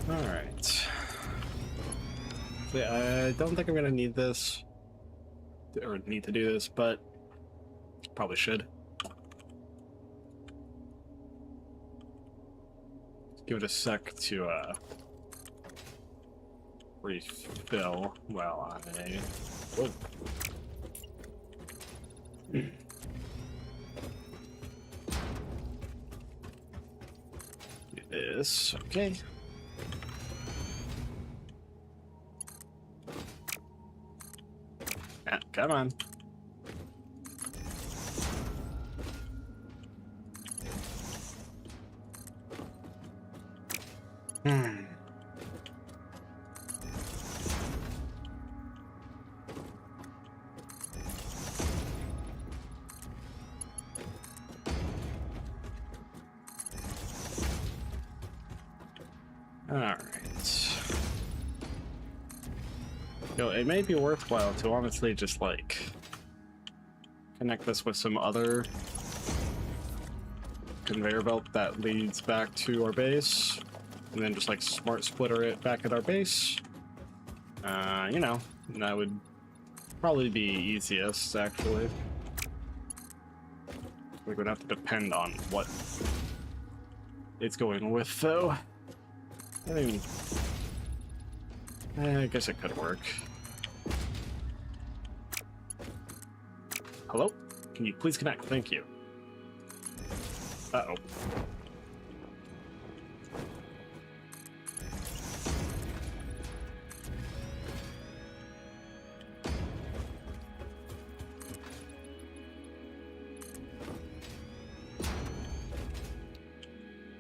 All right. Yeah, I don't think I'm gonna need this. Or need to do this, but probably should. Give it a sec to refill while I... Whoa. Do this, okay. Ah, come on. Alright. Yo, it may be worthwhile to honestly just, like, connect this with some other conveyor belt that leads back to our base, and then just, like, smart splitter it back at our base. You know, that would probably be easiest, actually. We would have to depend on what it's going with, though. I mean, I guess it could work. Hello? Can you please connect? Thank you. Uh-oh.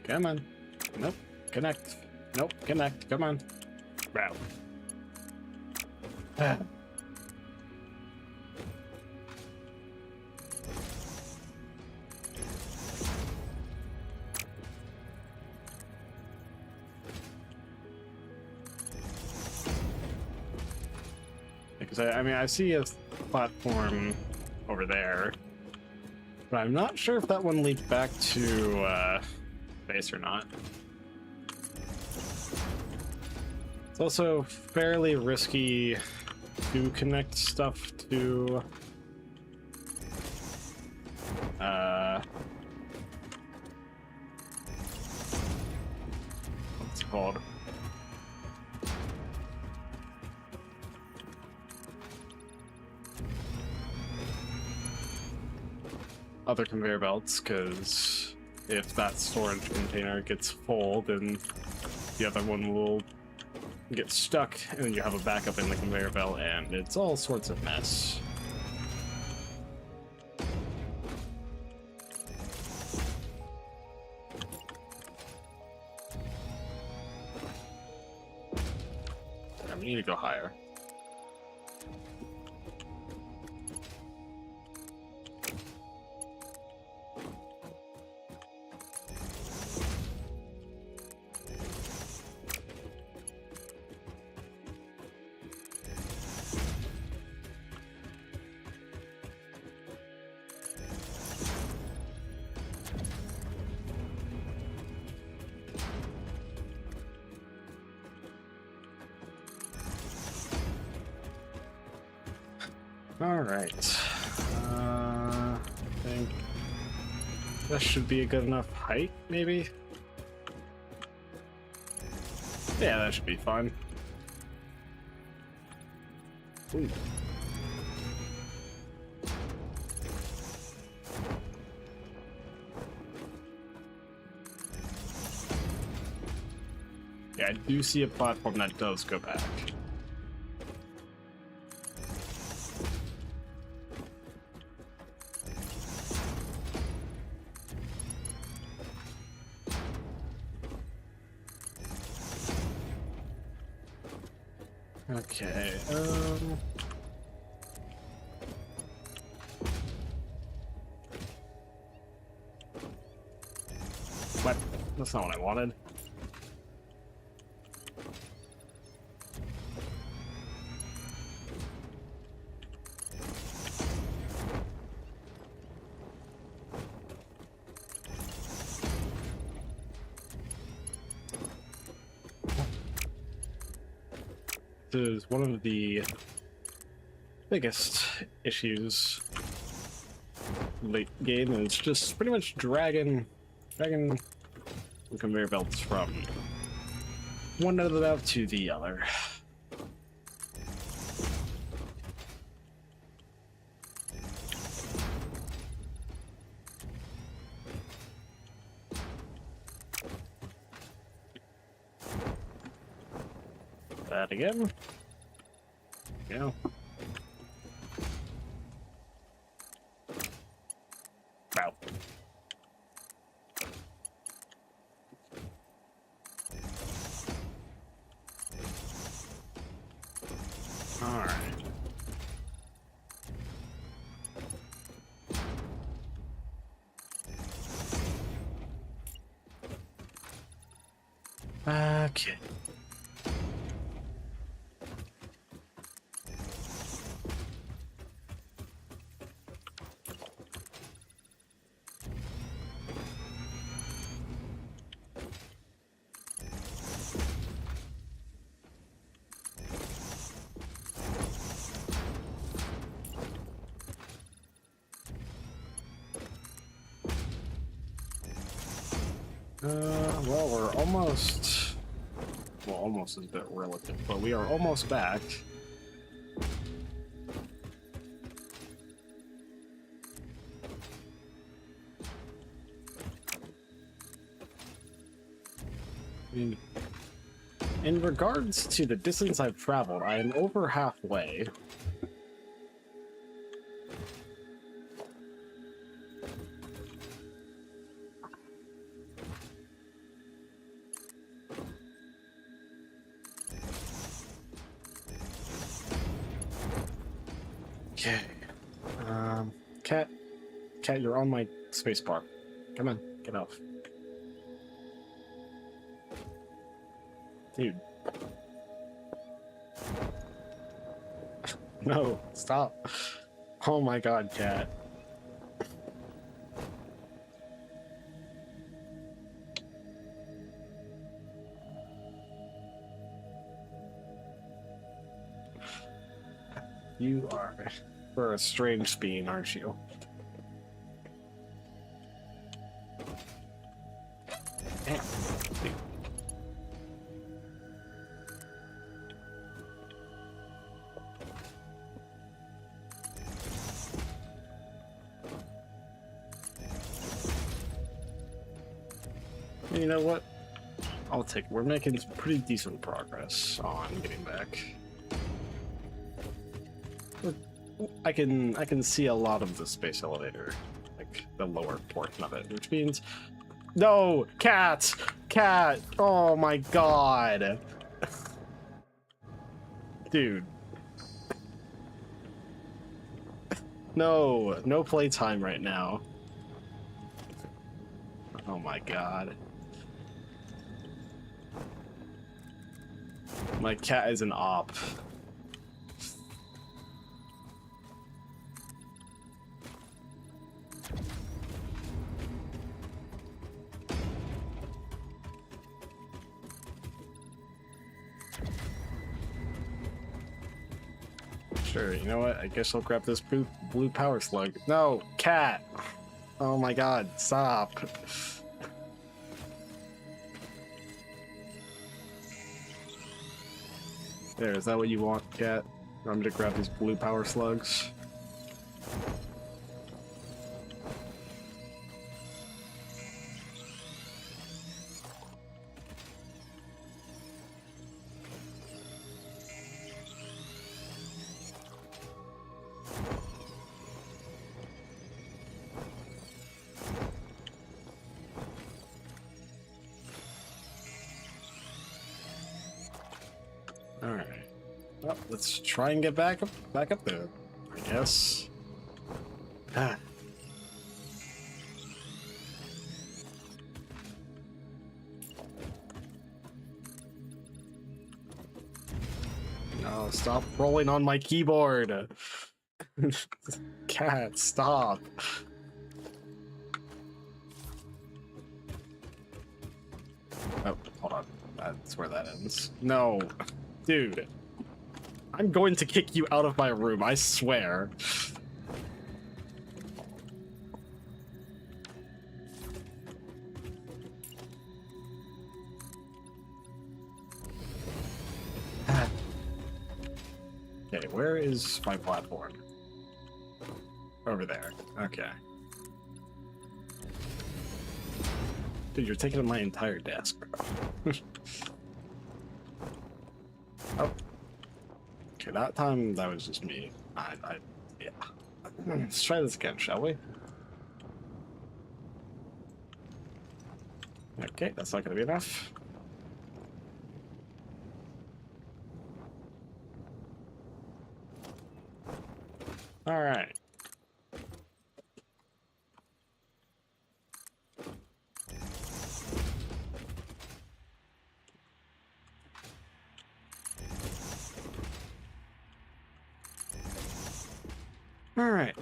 Come on. Nope. Connect. Nope. Connect. Come on. Wow. Because I mean, I see a platform over there, but I'm not sure if that one leads back to base or not. It's also fairly risky to connect stuff to what's it called? Other conveyor belts, because if that storage container gets full, then the other one will get stuck, and then you have a backup in the conveyor belt, and it's all sorts of mess. Yeah, we need to go higher. Alright. I think that should be a good enough height, maybe? Yeah, that should be fine. Ooh. Yeah, I do see a platform that does go back. Okay, what? That's not what I wanted. This is one of the biggest issues late game, and it's just pretty much dragging the conveyor belts from one end of the map to the other. That again. Yeah. Wow. All right. Okay. Well, we're almost... Well, almost is a bit relative, but we are almost back. I mean, in regards to the distance I've traveled, I am over halfway. Okay. Cat, you're on my spacebar. Come on, get off. Dude. No, stop. Oh my god, Cat. You are a strange being, aren't you? Damn. You know what? I'll take it. We're making pretty decent progress on getting back. I can see a lot of the space elevator, like the lower portion of it, which means no, cat. Oh my god, dude. No playtime right now. Oh my god. My cat is an op. Sure, you know what? I guess I'll grab this blue power slug. No, cat! Oh my god, stop. There, is that what you want, cat? You want me to grab these blue power slugs? Alright. Well, let's try and get back up there, I guess. Ah. No, stop rolling on my keyboard. Cat, stop. Oh, hold on. That's where that ends. No. Dude. I'm going to kick you out of my room, I swear. Okay, where is my platform? Over there. Okay. Dude, you're taking up my entire desk, bro. Oh. Okay, that time that was just me. Yeah. Let's try this again, shall we? Okay, that's not gonna be enough. All right. All right.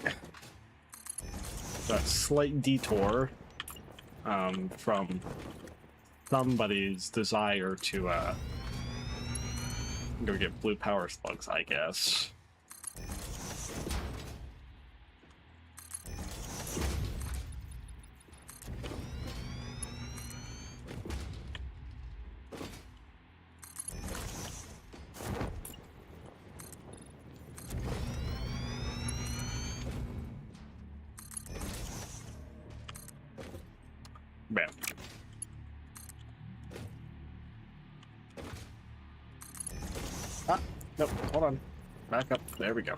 So a slight detour from somebody's desire to go get blue power slugs, I guess. Bam. Ah, nope, hold on. Back up. There we go.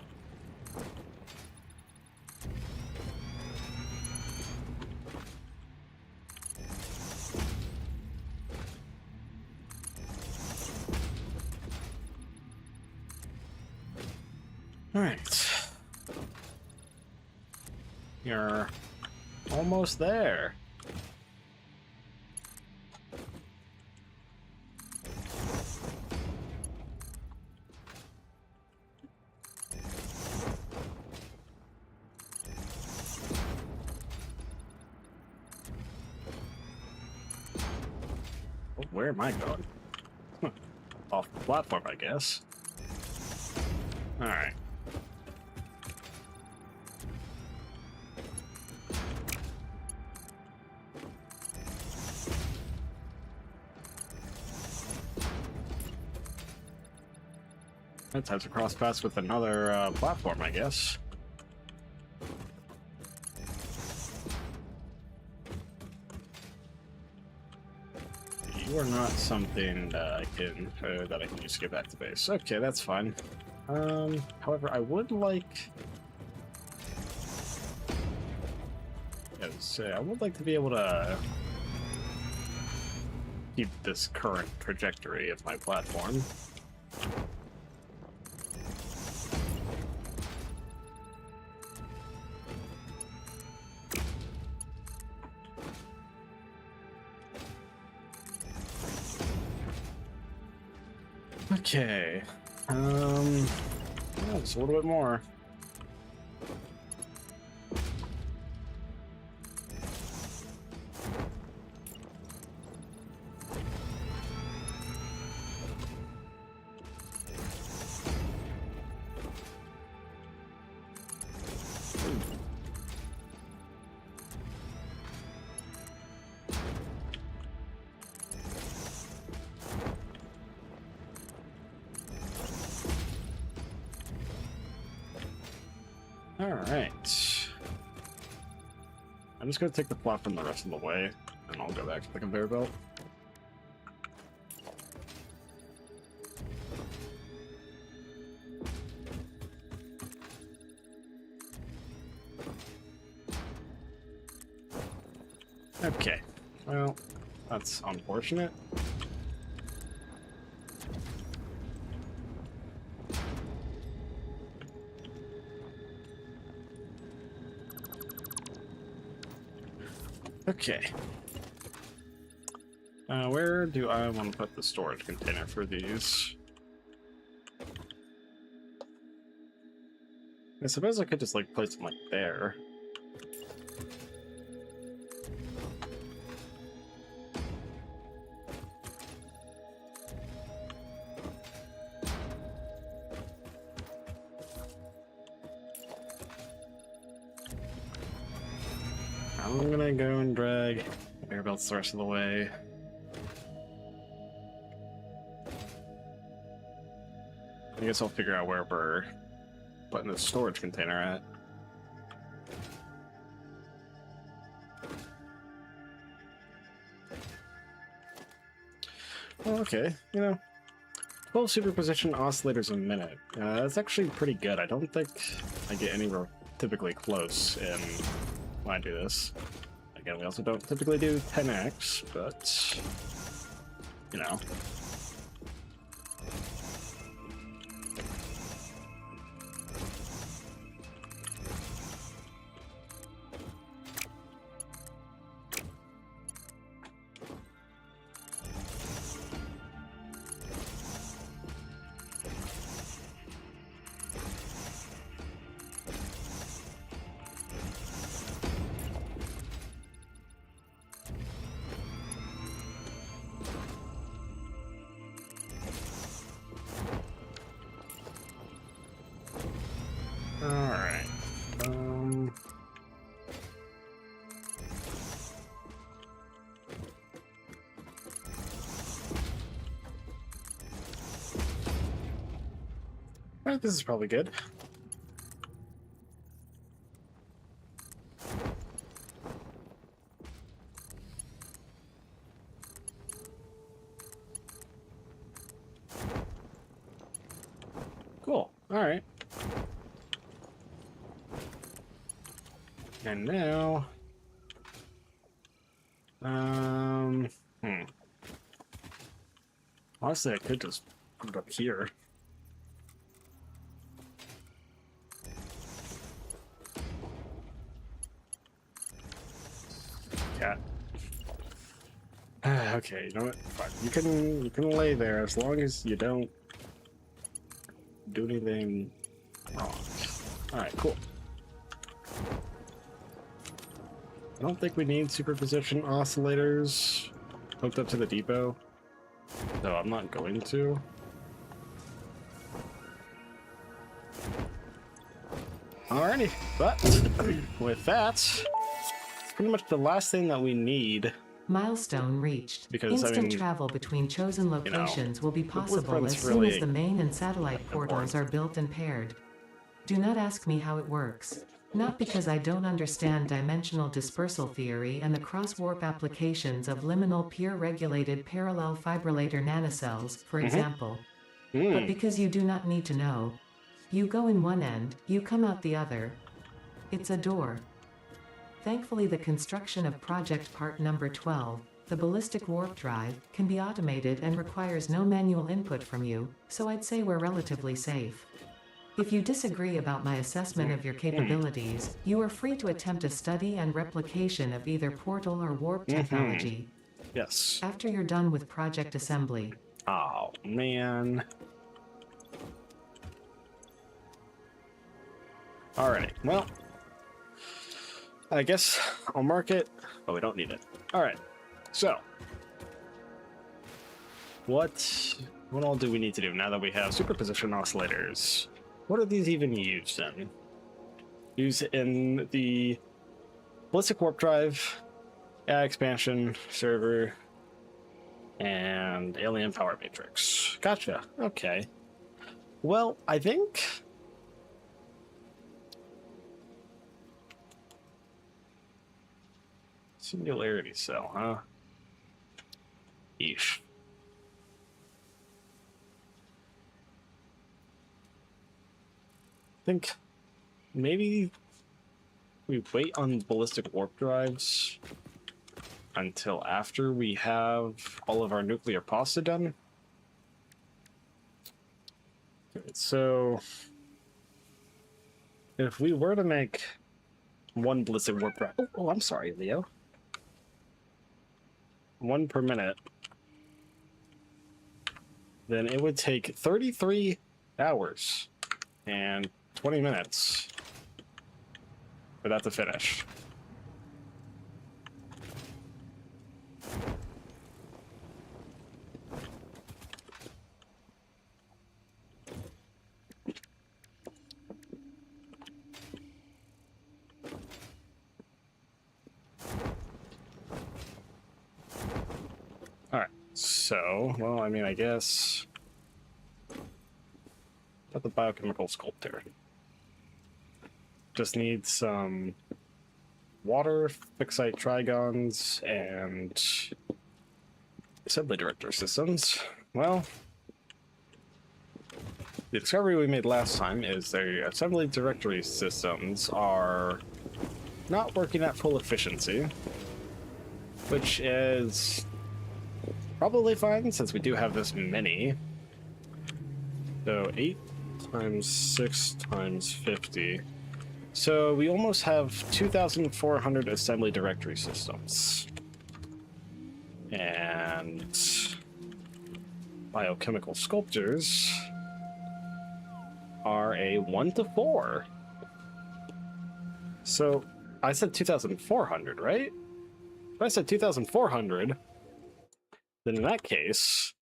All right. You're almost there. Where am I going? Off the platform, I guess. Alright. It's time to cross paths with another platform, I guess. You are not something that I can use to get back to base. Okay, that's fine. However, I would like. Yes, I would like to be able to keep this current trajectory of my platform. Okay. Yeah, just a little bit more. Alright. I'm just gonna take the platform the rest of the way, and I'll go back to the conveyor belt. Okay. Well, that's unfortunate. Okay. Where do I want to put the storage container for these? I suppose I could just like place them like there. I'm gonna go and drag air belts the rest of the way. I guess I'll figure out where we're putting the storage container at. Well, okay, 12 superposition oscillators a minute. That's actually pretty good. I don't think I get anywhere typically close when I do this. Again, we also don't typically do 10x, but, you know. Alright. Alright, this is probably good. Cool. Alright. And now, honestly, I could just put it up here. Cat. Okay, you know what? Fine. You can lay there as long as you don't do anything wrong. All right, cool. I don't think we need superposition oscillators hooked up to the depot, so I'm not going to. Alrighty, but with that, it's pretty much the last thing that we need. Milestone reached. Because, Instant travel between chosen locations will be possible as soon as the main and satellite portals are built and paired. Do not ask me how it works. Not because I don't understand dimensional dispersal theory and the cross-warp applications of liminal peer-regulated parallel fibrillator nanocells, for example, but because you do not need to know. You go in one end, you come out the other. It's a door. Thankfully, the construction of project part number 12, the ballistic warp drive, can be automated and requires no manual input from you, so I'd say we're relatively safe. If you disagree about my assessment of your capabilities, you are free to attempt a study and replication of either portal or warp technology. Yes. After you're done with project assembly. Oh, man. Alright, well, I guess I'll mark it, but we don't need it. Alright, so, what all do we need to do now that we have superposition oscillators? What are these even used in? Used in the ballistic warp drive, AI expansion server, and alien power matrix. Gotcha. Okay. Well, I think Singularity cell, huh? Eesh. I think maybe we wait on ballistic warp drives until after we have all of our nuclear pasta done. So if we were to make one ballistic warp drive, oh, I'm sorry, Leo. One per minute, then it would take 33 hours and 20 minutes for that to finish. Alright, so, well, I mean, I guess... Got the biochemical sculptor. Just need some water, fixite trigons, and assembly director systems. Well, the discovery we made last time is the assembly directory systems are not working at full efficiency, which is probably fine since we do have this many. So 8 times 6 times 50. So we almost have 2,400 assembly directory systems. And biochemical sculptors are a 1 to 4. So I said 2,400, right? If I said 2,400, then in that case,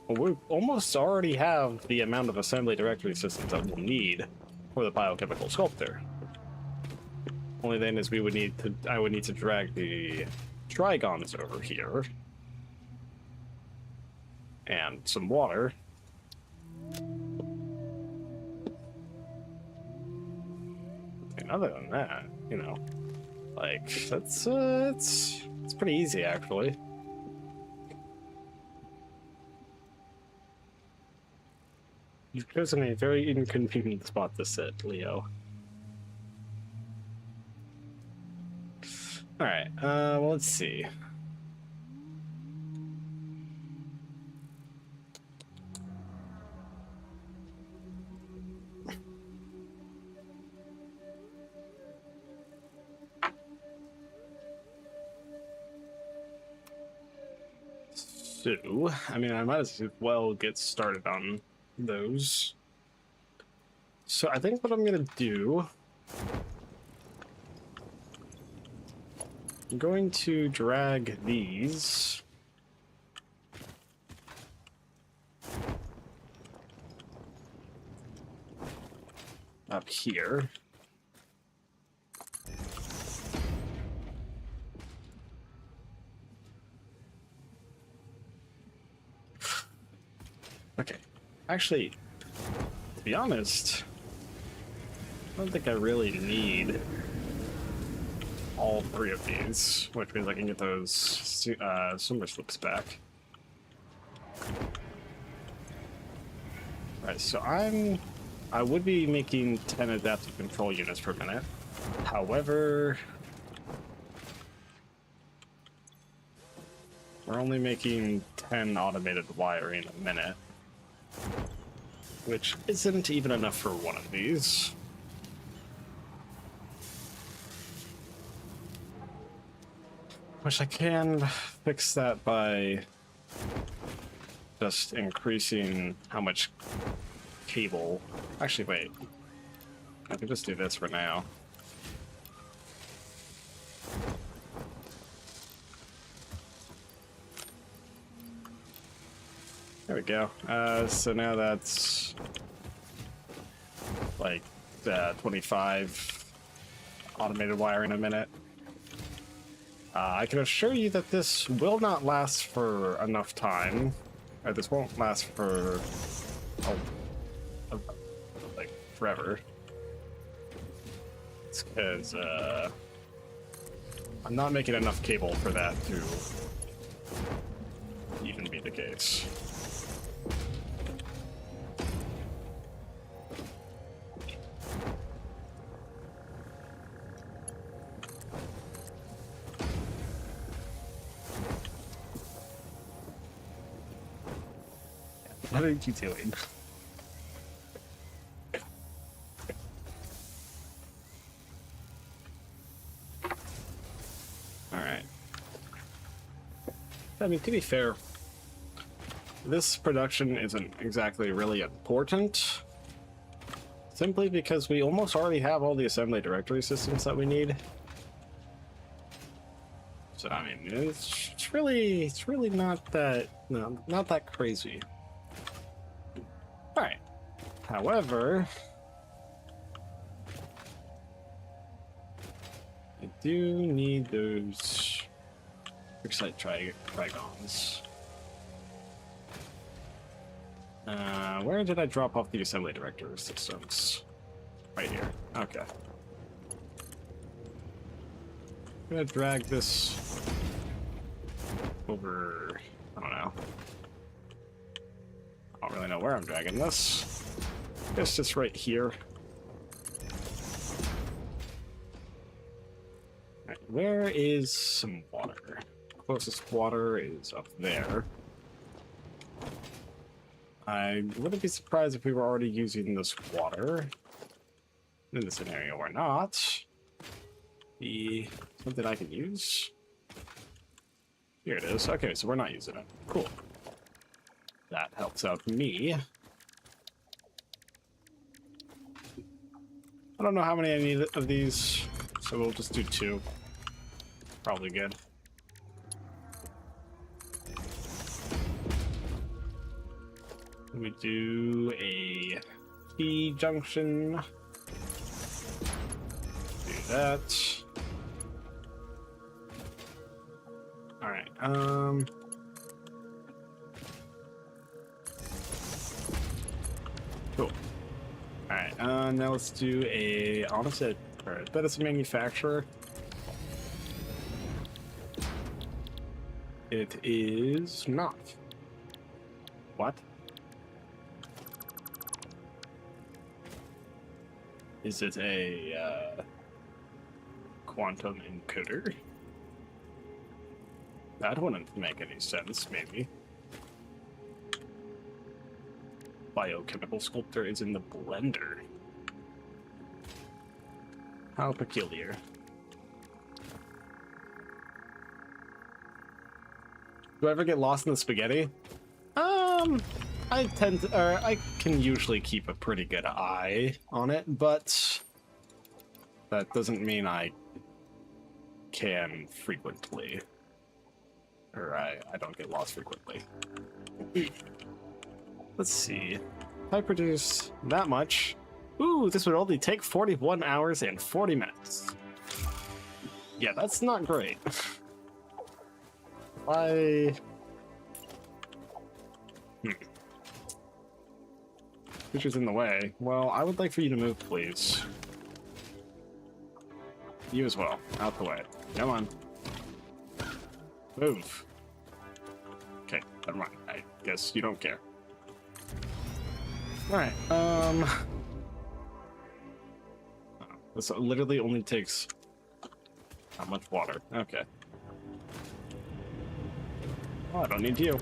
we almost already have the amount of assembly directory systems that we'll need for the biochemical sculptor. Only then is I would need to drag the trigons over here and some water. And other than that, you know, like that's it's pretty easy actually. You've chosen a very inconvenient spot to sit, Leo. Alright, well, let's see. So, I mean, I might as well get started on those. So I think what I'm gonna do, I'm going to drag these up here. Okay. Actually, to be honest, I don't think I really need all 3 of these, which means I can get those swimmer slips back. Right, so I would be making 10 adaptive control units per minute. However, we're only making 10 automated wiring a minute, which isn't even enough for one of these. Which I can fix that by just increasing how much cable. Actually, wait. I can just do this for now. There we go. So now that's like 25 automated wiring a minute. I can assure you that this will not last for enough time. Or this won't last for like forever. It's because I'm not making enough cable for that to even be the case. What are you doing? Alright. I mean, to be fair, this production isn't exactly really important, simply because we almost already have all the assembly directory systems that we need. So, I mean, it's really not that, no, not that crazy. Alright. However, I do need those Excite Trigons. Where did I drop off the assembly director systems? Right here. Okay. I'm gonna drag this over. I don't know. I don't really know where I'm dragging this. I guess just right here. Right, where is some water? Closest water is up there. I wouldn't be surprised if we were already using this water. In this scenario, or not. Something I can use. Here it is. Okay, so we're not using it. Cool. That helps out me. I don't know how many I need of these, so we'll just do 2. Probably good. We do a T junction. Do that. Alright, cool. Alright, now let's do a, honestly, alright, that is a manufacturer. It is not. What? Is it a, quantum encoder? That wouldn't make any sense, maybe. Biochemical sculptor is in the blender. How peculiar. Do I ever get lost in the spaghetti? I tend to, or I can usually keep a pretty good eye on it, but that doesn't mean I can frequently. Or I don't get lost frequently. Let's see. If I produce that much... Ooh, this would only take 41 hours and 40 minutes. Yeah, that's not great. Creature's in the way. Well, I would like for you to move, please. You as well. Out the way. Come on. Move. Okay, never mind. I guess you don't care. Alright, this literally only takes... How much water? Okay. Oh, I don't need you.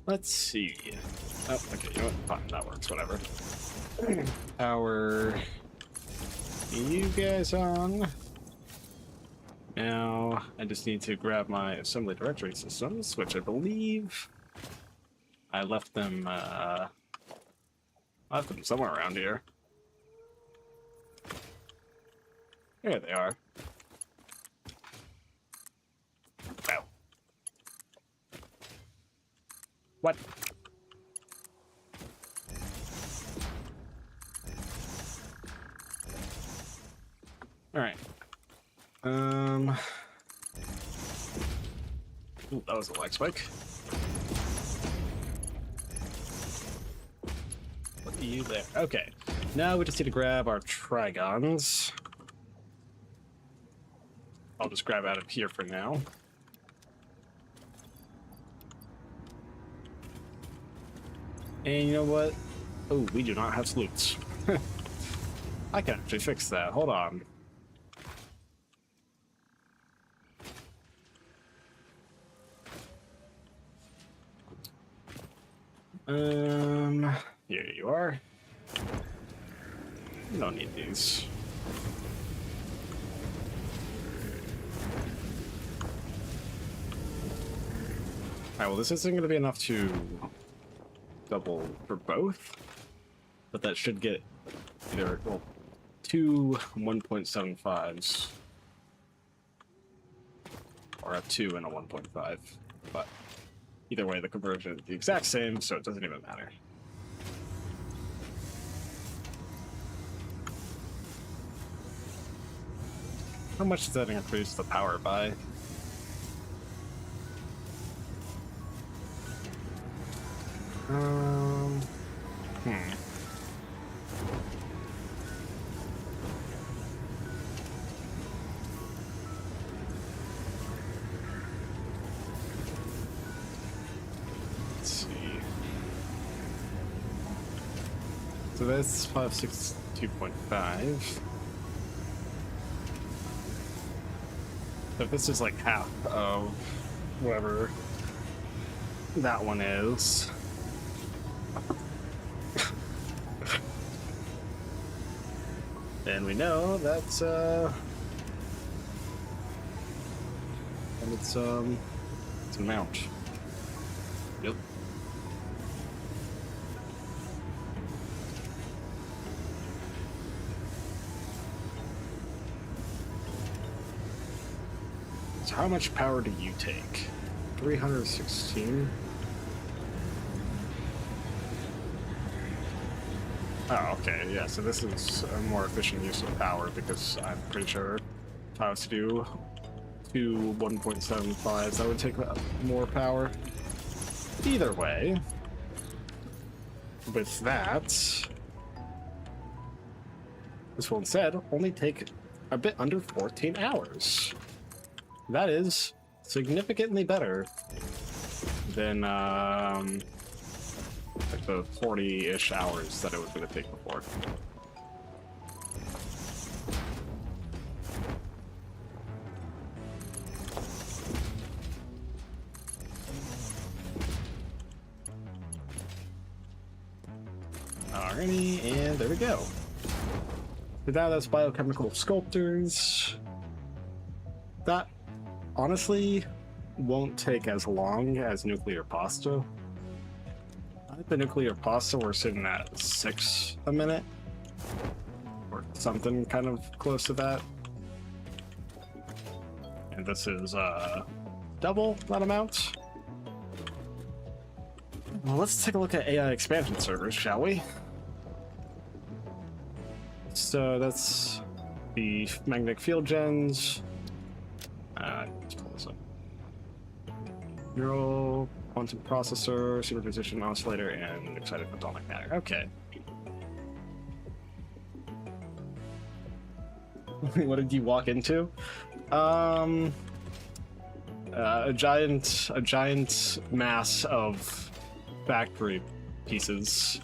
Let's see. Oh, okay, you know what? Fine, that works, whatever. Power you guys on. Now, I just need to grab my assembly directory systems, which I believe I left them somewhere around here. There they are. Wow. What? Alright. Ooh, that was a lag spike. you there. Okay, now we just need to grab our trigons. I'll just grab out of here for now. And you know what? Oh, we do not have salutes. I can actually fix that. Hold on. Here you are. You don't need these. Alright, well, this isn't going to be enough to double for both, but that should get either, well, two 1.75s, or a 2 and a 1.5, but either way, the conversion is the exact same, so it doesn't even matter. How much does that increase the power by? Let's see. So that's 562.5. So this is like half of whatever that one is. And we know that's and it's an amount. Yep. So how much power do you take? 316. Oh, okay, yeah, so this is a more efficient use of power because I'm pretty sure if I was to do two 1.75s, that would take more power. Either way, with that, this will instead only take a bit under 14 hours. That is significantly better than, like the 40-ish hours that it was going to take before. Alrighty, and there we go. So now that's biochemical sculptors. That honestly won't take as long as nuclear pasta. I think the nuclear pasta we're sitting at 6 a minute, or something kind of close to that. And this is double that amount. Well, let's take a look at AI expansion servers, shall we? So that's the magnetic field gens. Let's pull this up. Neural quantum processor, superposition oscillator, and excited photonic matter. Okay. What did you walk into? A giant mass of factory pieces.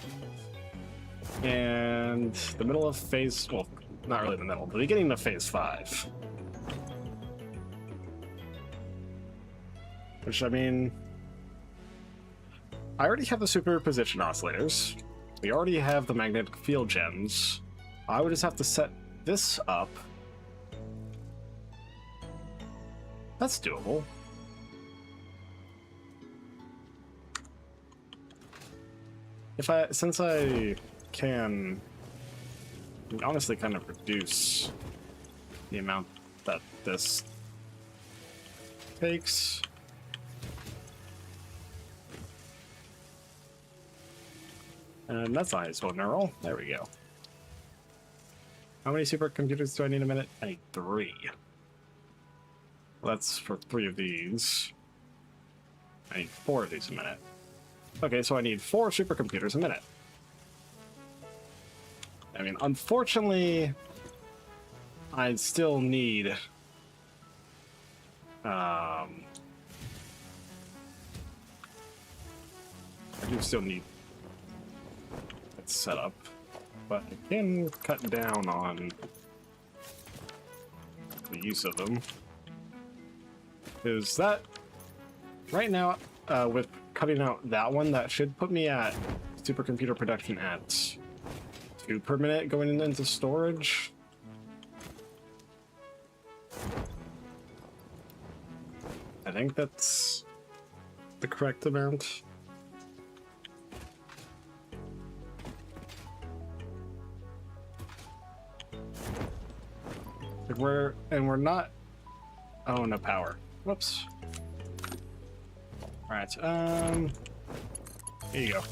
And the middle of phase, well, not really the middle, the beginning of phase 5. Which, I mean, I already have the superposition oscillators. We already have the magnetic field gens. I would just have to set this up. That's doable. Since I can honestly kind of reduce the amount that this takes. And that's ISO neural. There we go. How many supercomputers do I need a minute? I need 3. Well, that's for 3 of these. I need 4 of these a minute. Okay, so I need 4 supercomputers a minute. I mean, unfortunately, I still need I do still need it set up, but I can cut down on the use of them. Is that right now, with cutting out that one, that should put me at supercomputer production at 2 per minute going into storage. I think that's the correct amount. We're not. Oh, no power. Whoops. All right. Here you go.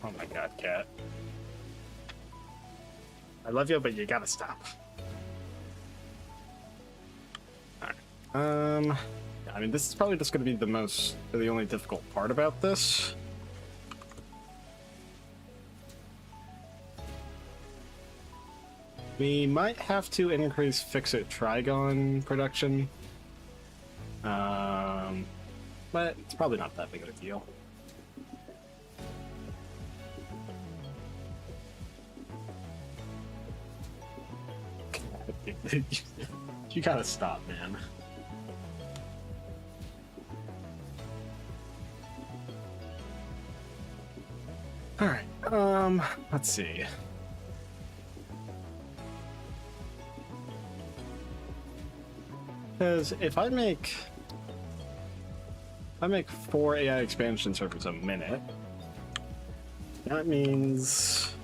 Oh my God, cat. I love you, but you gotta stop. All right. I mean, this is probably just gonna be the only difficult part about this. We might have to increase Fix-It Trigon production. But it's probably not that big of a deal. You gotta stop, man. Alright, let's see. Because if I make 4 AI expansion servers a minute, that means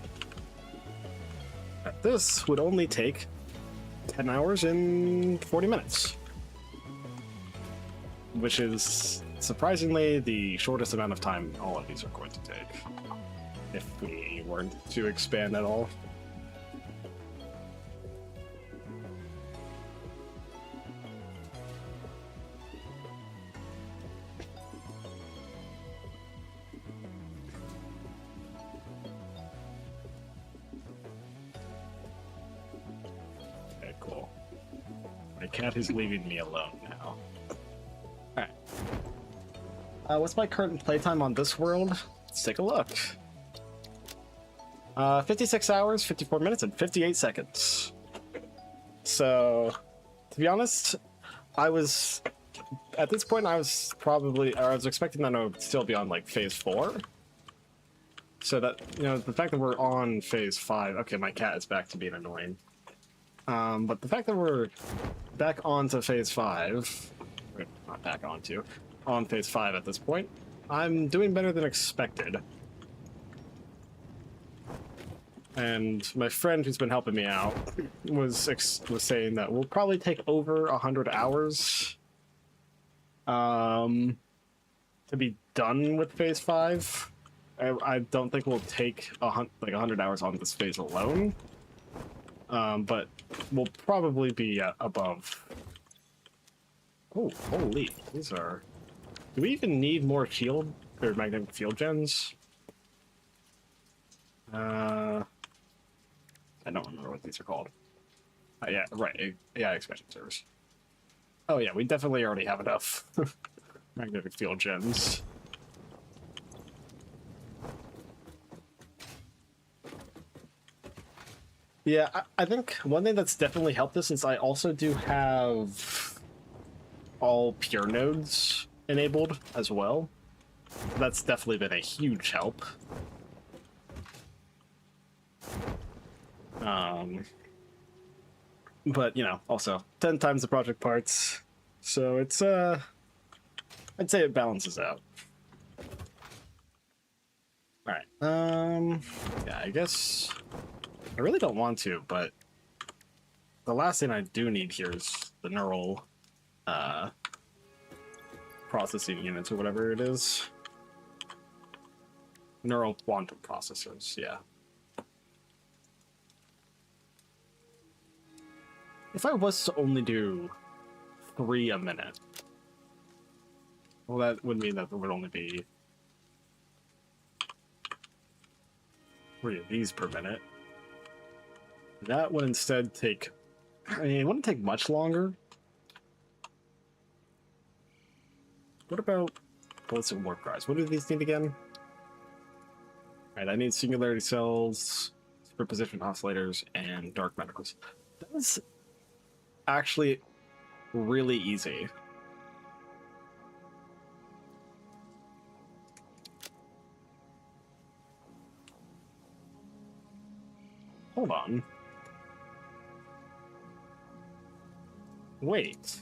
that this would only take 10 hours and 40 minutes. Which is surprisingly the shortest amount of time all of these are going to take. If we weren't to expand at all. Cat is leaving me alone now. Alright. What's my current playtime on this world? Let's take a look. 56 hours, 54 minutes, and 58 seconds. So, to be honest, at this point I was expecting that I would still be on like phase 4. So that, the fact that we're on phase 5, okay, my cat is back to being annoying. But the fact that we're back onto phase 5, not back onto, on phase 5 at this point, I'm doing better than expected. And my friend who's been helping me out was saying that we'll probably take over 100 hours to be done with phase 5. I don't think we'll take 100 hours on this phase alone. But we'll probably be above. Oh, holy! These are. Do we even need more shield or magnetic field gens? I don't remember what these are called. Yeah, right. AI expansion servers. Oh yeah, we definitely already have enough magnetic field gens. Yeah, I think one thing that's definitely helped us is I also do have all pure nodes enabled as well. That's definitely been a huge help. But, also 10 times the project parts. So it's, I'd say it balances out. Alright, yeah, I guess I really don't want to, but the last thing I do need here is the neural processing units or whatever it is. Neural quantum processors, yeah. If I was to only do 3 a minute, well, that would mean that there would only be 3 of these per minute. That would instead take... I mean, it wouldn't take much longer. What about ballistic warp drives? What do these need again? Alright, I need singularity cells, superposition oscillators, and dark metals. That is actually really easy. Hold on. Wait.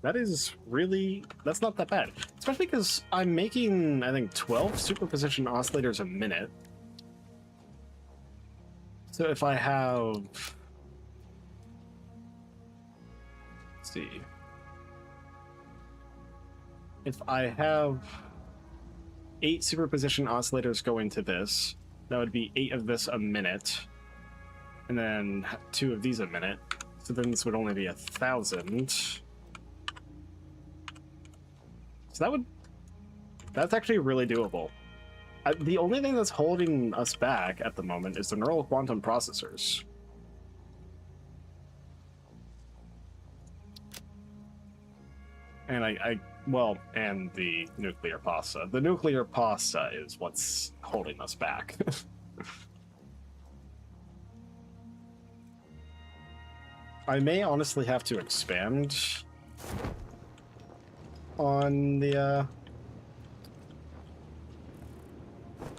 That is really... That's not that bad. Especially because I'm making, I think, 12 superposition oscillators a minute. So if I have... Let's see. If I have 8 superposition oscillators go into this, that would be 8 of this a minute. And then 2 of these a minute. So then this would only be 1,000. So that's actually really doable. The only thing that's holding us back at the moment is the neural quantum processors. And and the nuclear pasta. The nuclear pasta is what's holding us back. I may honestly have to expand on the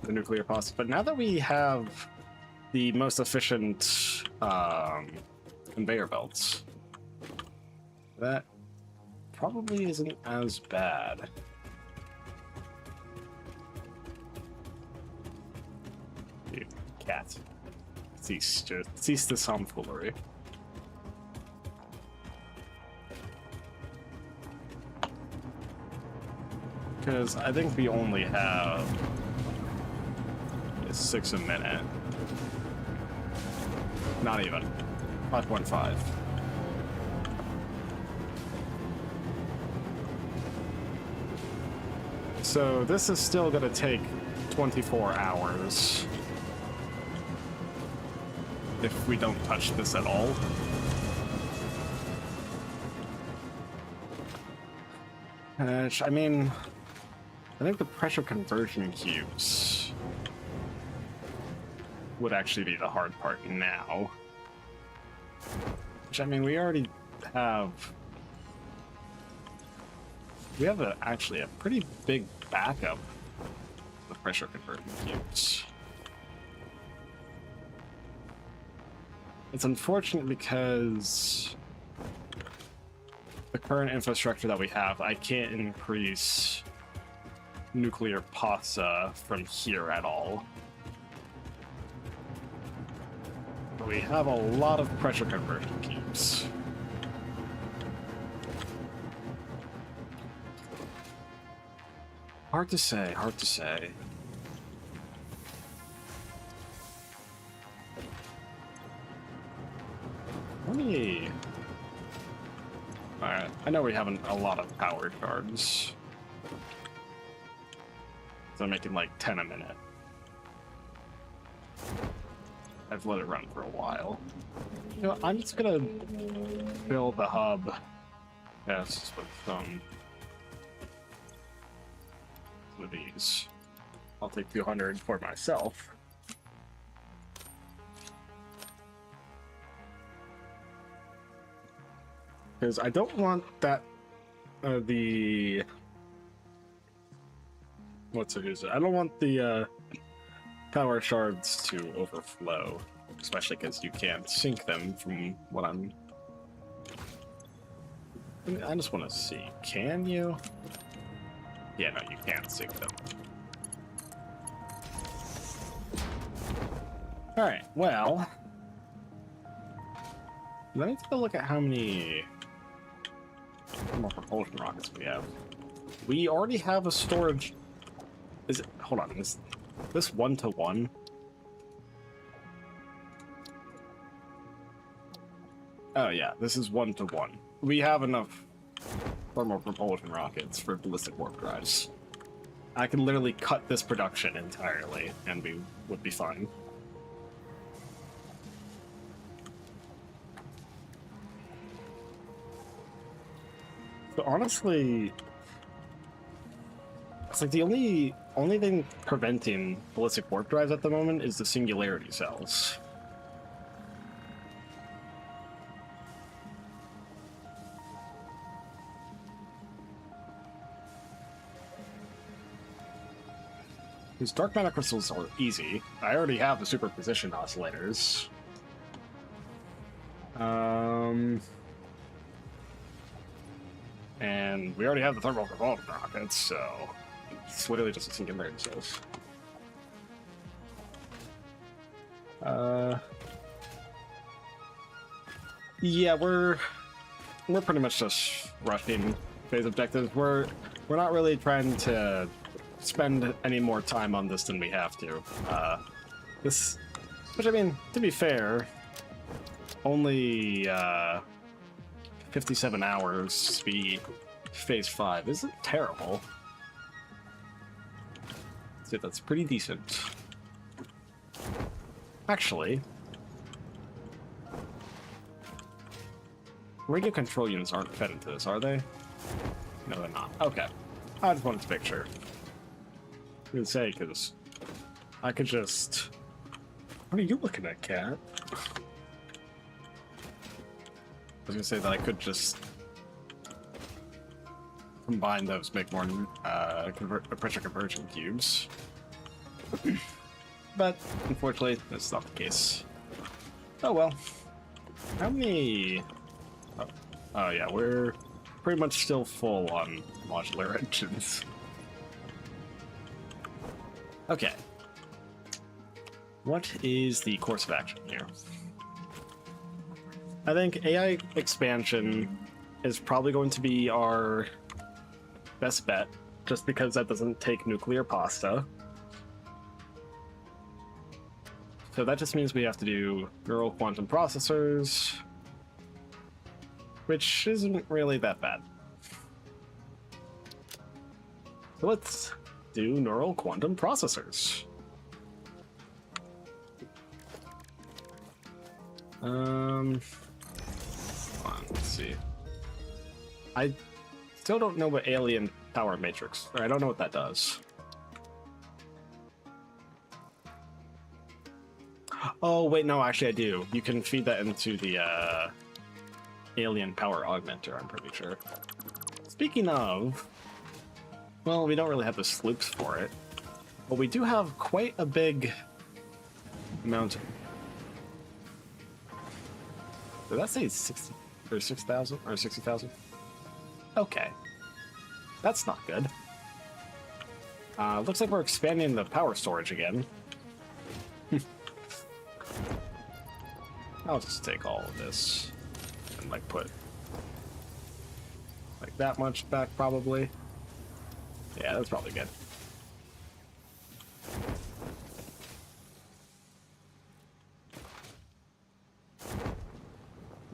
nuclear pasta, but now that we have the most efficient conveyor belts, that probably isn't as bad. Dude, cat. Cease this tomfoolery. Because I think we only have 6 a minute. Not even. 5.5. So this is still going to take 24 hours. If we don't touch this at all. I mean... I think the pressure conversion cubes would actually be the hard part now. Which, I mean, we already have... We have actually a pretty big backup of the pressure conversion cubes. It's unfortunate because the current infrastructure that we have, I can't increase nuclear pasta from here at all. But we have a lot of pressure conversion cubes. Hard to say, hard to say. Let me... Alright, I know we haven't a lot of power shards. So I'm making like 10 a minute. I've let it run for a while. You know, I'm just gonna fill the hub tests with some of these. I'll take 200 for myself. Because I don't want that, the... What's it use? I don't want the power shards to overflow, especially because you can't sync them from what I'm... I just want to see, can you? Yeah, no, you can't sync them. Alright, well... Let me take a look at how many more propulsion rockets we have. We already have a storage... Is it... Hold on, is this 1-to-1? Oh yeah, this is 1-to-1. We have enough thermal propulsion rockets for ballistic warp drives. I can literally cut this production entirely, and we would be fine. So honestly, it's like the only thing preventing ballistic warp drives at the moment is the singularity cells. These dark matter crystals are easy. I already have the superposition oscillators. And we already have the thermal revolving rockets, so it's literally just a singularity cells. Yeah, we're pretty much just rushing phase objectives. We're not really trying to spend any more time on this than we have to. Which I mean, to be fair, only 57 hours to be phase 5 isn't terrible. So that's pretty decent. Actually, radio control units aren't fed into this, are they? No, they're not. Okay. I just wanted to make sure. I was gonna say, because I could just... What are you looking at, cat? I was gonna say that I could just combine those, make more pressure conversion cubes. But unfortunately, that's not the case. Oh well. How many... Oh yeah, we're pretty much still full on modular engines. Okay. What is the course of action here? I think AI expansion is probably going to be our best bet, just because that doesn't take nuclear pasta. So that just means we have to do neural quantum processors, which isn't really that bad. So let's do neural quantum processors. Hold on, let's see. I still don't know what alien power matrix, or I don't know what that does. Oh, wait, no, actually I do. You can feed that into the alien power augmenter, I'm pretty sure. Speaking of, well, we don't really have the sloops for it, but we do have quite a big amount. Did that say 60 or 6,000 or 60,000? Okay, that's not good. Looks like we're expanding the power storage again. I'll just take all of this and like put like that much back probably. Yeah, that's probably good.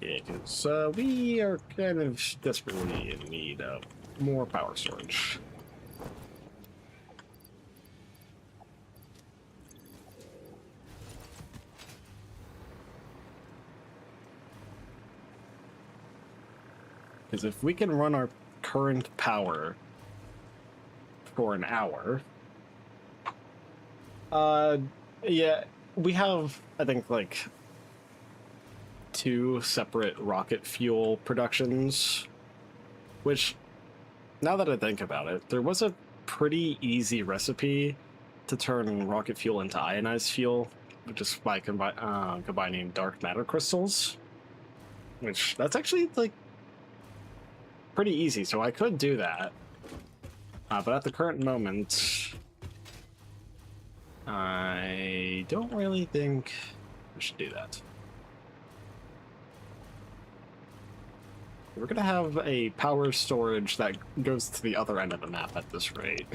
Yeah, because we are kind of desperately in need of more power storage. Because if we can run our current power for an hour, yeah, we have, I think, like 2 separate rocket fuel productions, which, now that I think about it, there was a pretty easy recipe to turn rocket fuel into ionized fuel, just by combining dark matter crystals, which that's actually like pretty easy, so I could do that. But at the current moment, I don't really think we should do that. We're gonna have a power storage that goes to the other end of the map at this rate.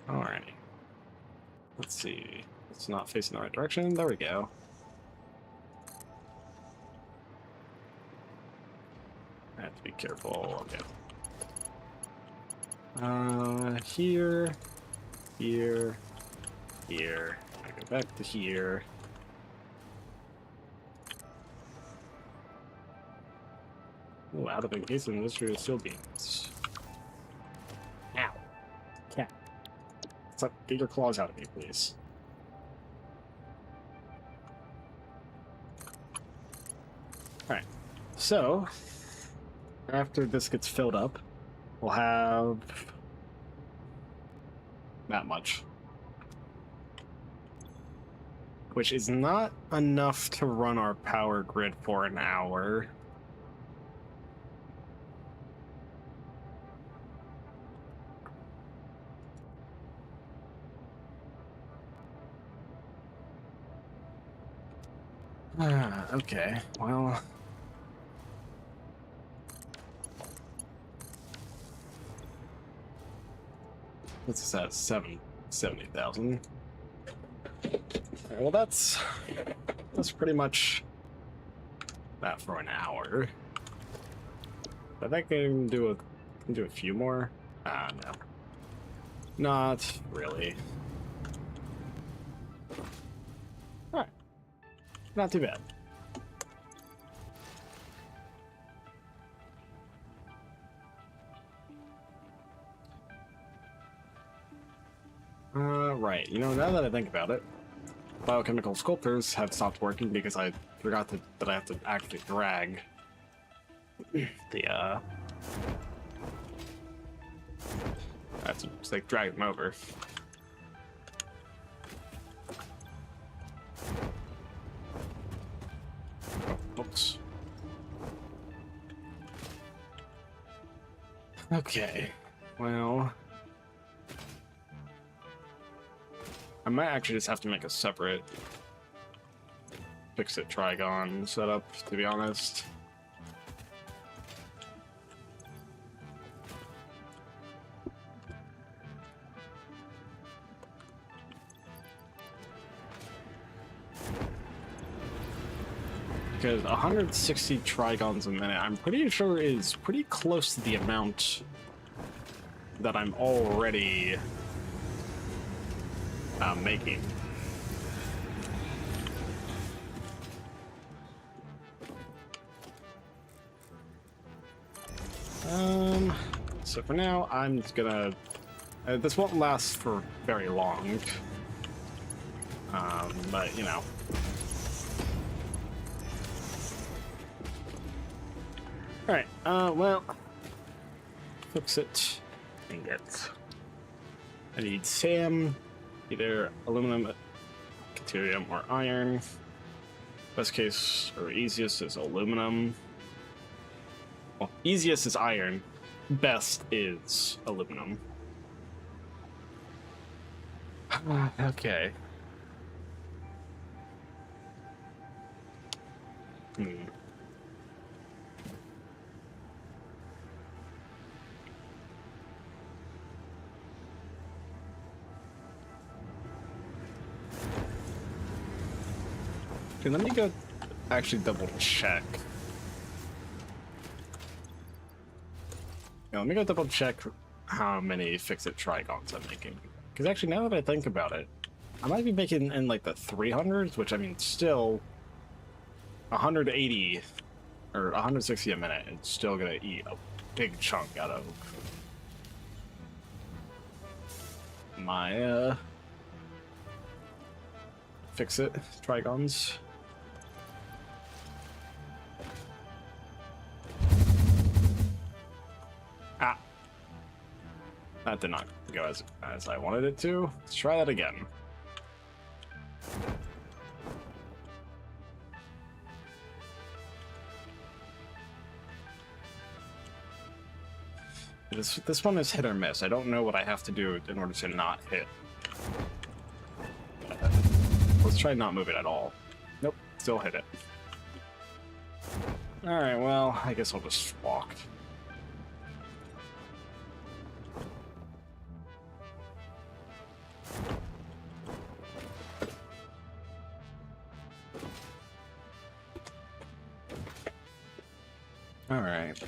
Alrighty. Let's see. It's not facing the right direction. There we go. have to be careful. Okay. Here, here, here. I go back to here. Oh, out of case of industry steel beams. Ow. Cat. Stop, get your claws out of me, please. Alright. So, after this gets filled up, we'll have that much. Which is not enough to run our power grid for an hour. Okay, well... What's this at? 70,000. Well, that's pretty much that for an hour. I think I can do a few more. No, not really. All right, not too bad. Right. You know, now that I think about it, biochemical sculptors have stopped working because I forgot that I have to actually drag the I have to just, like, drag them over. Oh, oops. Okay. Well, I might actually just have to make a separate fix-it Trigon setup, to be honest. Because 160 Trigons a minute, I'm pretty sure is pretty close to the amount that I'm already making. So for now, I'm just gonna... this won't last for very long. But, you know. Alright, well... Fix it. Ingot. I need SAM. Either aluminum, deuterium, or iron. Best case, or easiest, is aluminum. Well, easiest is iron. Best is aluminum. Okay. Okay, let me go actually double check. Yeah, let me go double check how many fix-it Trigons I'm making. Because actually, now that I think about it, I might be making in like the 300s, which I mean, still 180 or 160 a minute. It's still gonna eat a big chunk out of my fix-it Trigons. Ah. That did not go as I wanted it to. Let's try that again. This one is hit or miss. I don't know what I have to do in order to not hit. Let's try not move it at all. Nope, still hit it. Alright, well, I guess I'll just walk. Alright.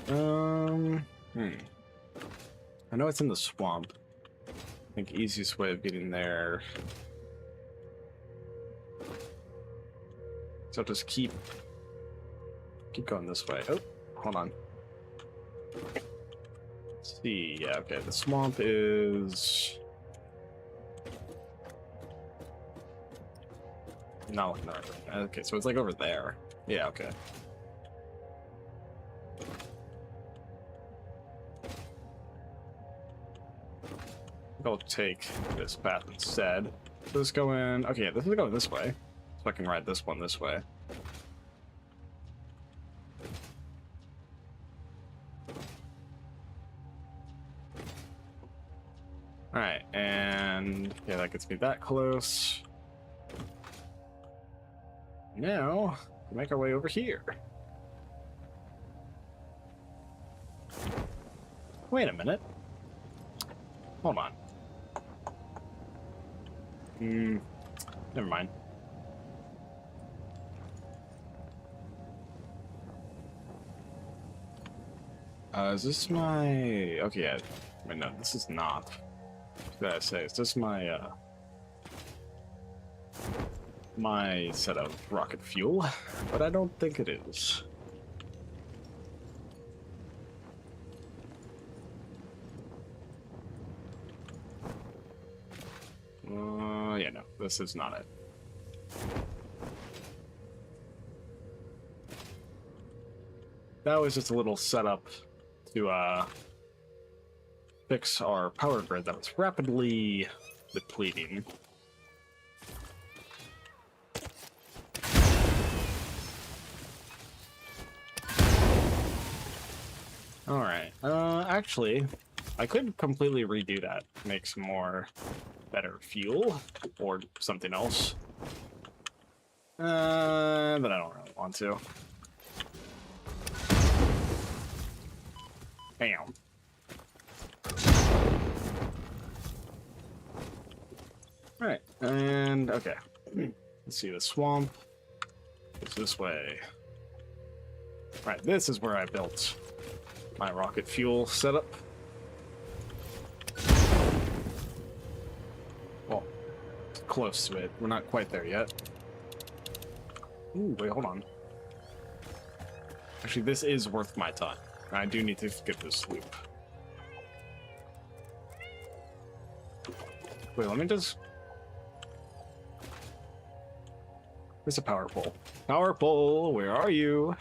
I know it's in the swamp. I think easiest way of getting there. So I'll just keep going this way. Oh, hold on. Let's see. Yeah, okay. The swamp is not looking over. Okay, so it's like over there. Yeah, okay. I'll take this path instead. This going. Okay, this is going this way. So I can ride this one this way. Alright, and yeah, that gets me that close. Now, make our way over here. Wait a minute. Hold on. Never mind. Is this my... Okay, yeah. Wait, no, this is not. What did I say? Is this my, my set of rocket fuel? But I don't think it is. Yeah, no, this is not it. That was just a little setup to, fix our power grid that was rapidly depleting. Alright, actually, I could completely redo that, make some more better fuel, or something else. But I don't really want to. Bam. Alright, and okay. Let's see, the swamp is this way. Right, this is where I built my rocket fuel setup. Well, close to it. We're not quite there yet. Ooh, wait, hold on. Actually, this is worth my time. I do need to skip this loop. Wait, let me just... Where's the power pole? Power pole, where are you?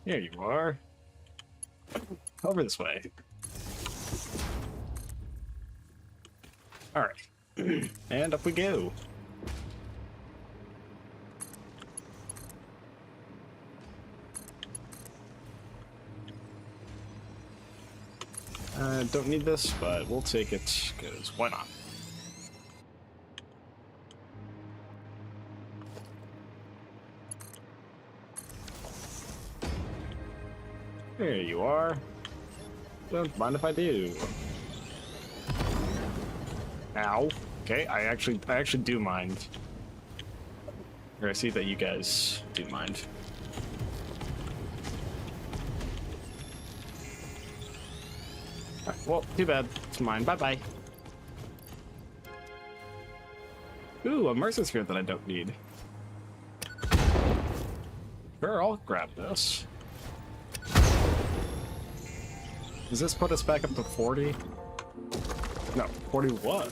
Here you are. Over this way. Alright. And up we go. Don't need this, but we'll take it, because why not? There you are. Don't mind if I do. Ow. Okay, I actually do mind. Or I see that you guys do mind. Right, well, too bad. It's mine. Bye-bye. Ooh, a Mercer Sphere that I don't need. Sure, I'll grab this. Does this put us back up to 40? No, 41.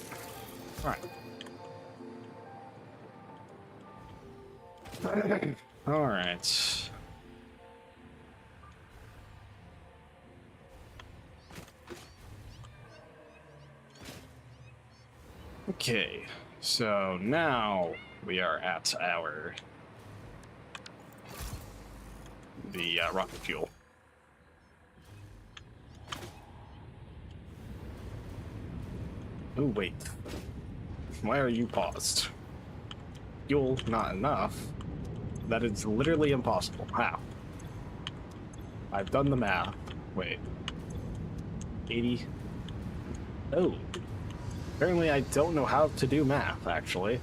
Alright. Alright. Okay, so now we are at our... the rocket fuel. Oh, wait. Why are you paused? Fuel, not enough. That is literally impossible. How? I've done the math. Wait. 80? Oh. Apparently I don't know how to do math, actually.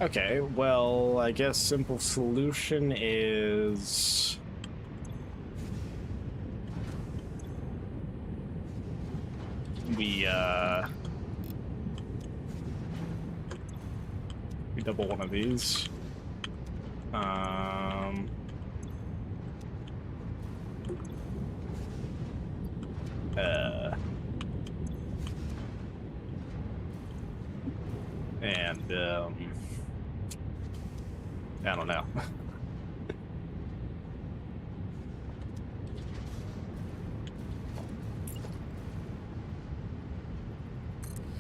Okay, well, I guess simple solution is... we double one of these. And, I don't know. I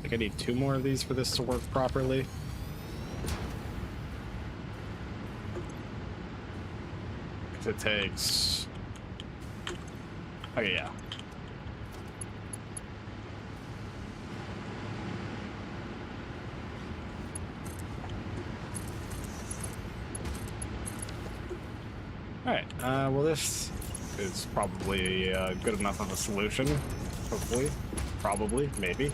think I need 2 more of these for this to work properly. It takes... Okay, yeah. Alright, well this is probably good enough of a solution. Hopefully. Probably. Maybe.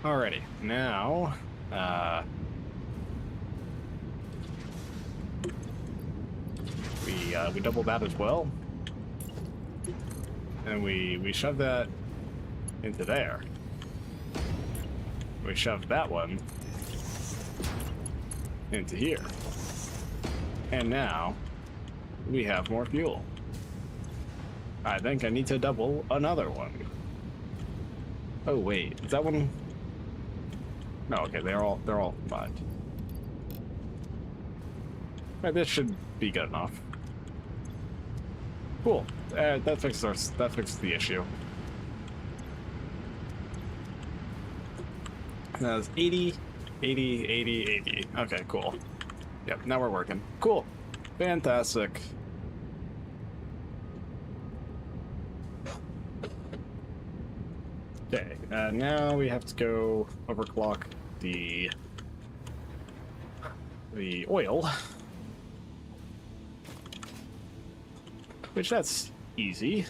Alrighty, now... we double that as well. And we shove that into there. We shove that one into here. And now we have more fuel. I think I need to double another one. Oh wait, is that one? No, okay, they're all combined. Right, this should be good enough. Cool. That fixes the issue. That was 80, 80, 80, 80. Okay, cool. Yep, now we're working. Cool. Fantastic. Okay, now we have to go overclock the oil. Which, that's easy.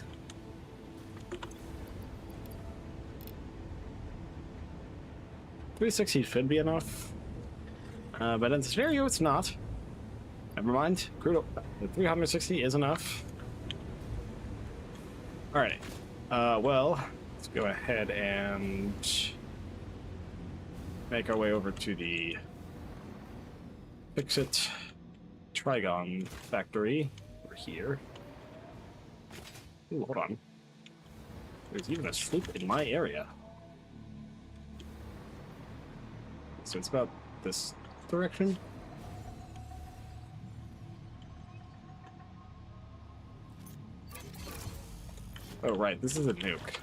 $360 should be enough. But in the scenario, it's not. Never mind. Crude the 360 is enough. Alright. Well, let's go ahead and make our way over to the Fix-It Trigon factory over here. Ooh, hold on. There's even a sloop in my area. So it's about this direction. Oh, right, this is a nuke.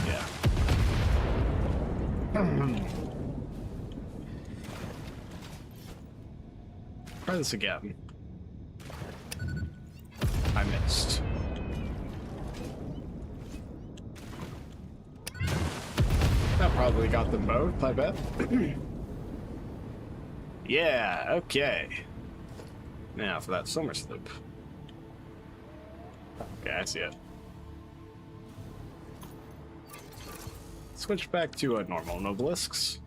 Yeah. Try this again. I missed. That probably got them both, I bet. Yeah, okay. Now for that summer sloop. Okay, I see it. Switch back to normal nobelisks.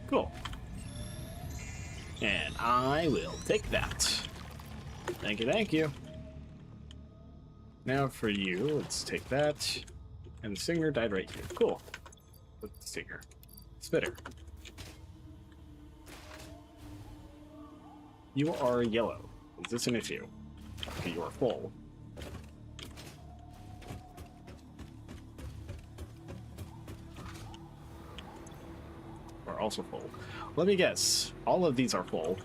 Cool. And I will take that. Thank you, thank you. Now for you, let's take that. And the singer died right here. Cool. What's the singer? Spitter. You are yellow. Is this an issue? Okay, you are full. Are also full. Let me guess. All of these are full.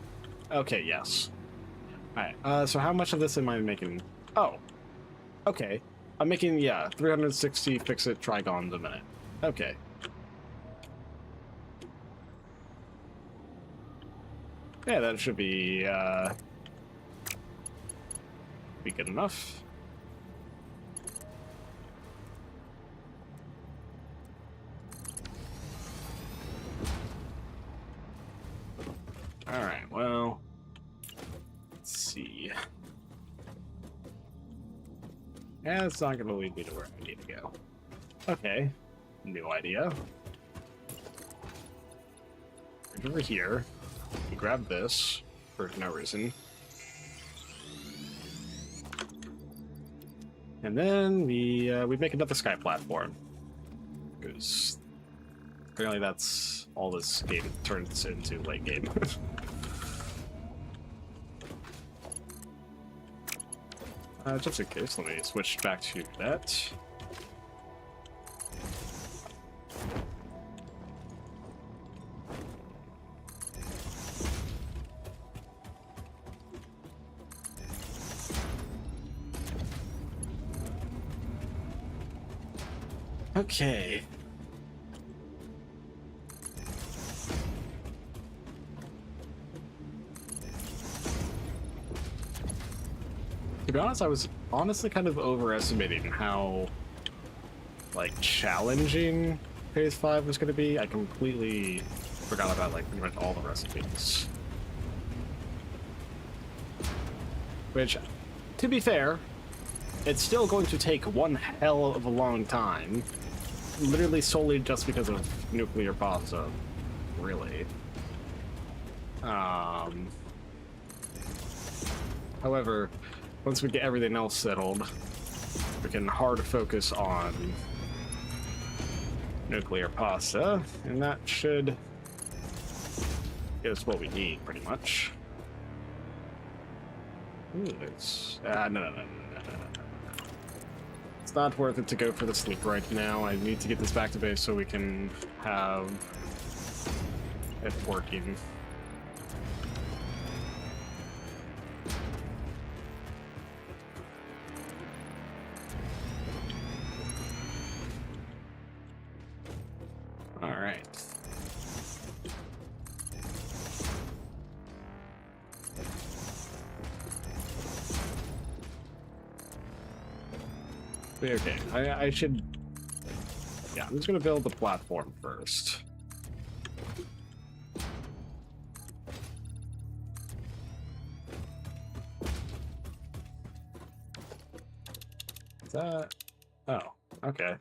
Okay, yes. Alright, so how much of this am I making? Oh. Okay. I'm making, yeah, 360 Fix-It Trigons a minute. Okay. Yeah, that should be good enough. Alright, well, let's see. And it's not going to lead me to where I need to go. Okay, new idea. Over here, we grab this for no reason. And then we make another sky platform. Because apparently that's all this game turns into late game. Just in case, let me switch back to that. Okay. To be honest, I was honestly kind of overestimating how, like, challenging Phase 5 was going to be. I completely forgot about, like, pretty much all the recipes. Which, to be fair, it's still going to take one hell of a long time. Literally solely just because of nuclear pasta. Really. However, once we get everything else settled, we can hard focus on nuclear pasta, and that should get us what we need, pretty much. Ooh, it's... no. It's not worth it to go for the sleep right now. I need to get this back to base so we can have it working. All right. Okay, I should... Yeah, I'm just gonna build the platform first. Is that... Oh, okay.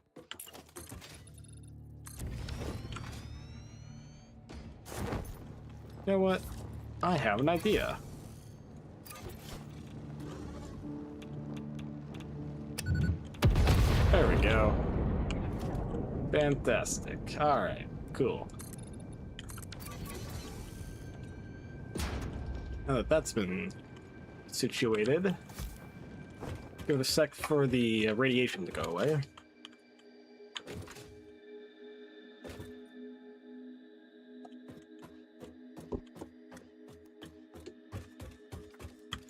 You know what? I have an idea. There we go. Fantastic. Alright, cool. Now that that's been situated, give it a sec for the radiation to go away.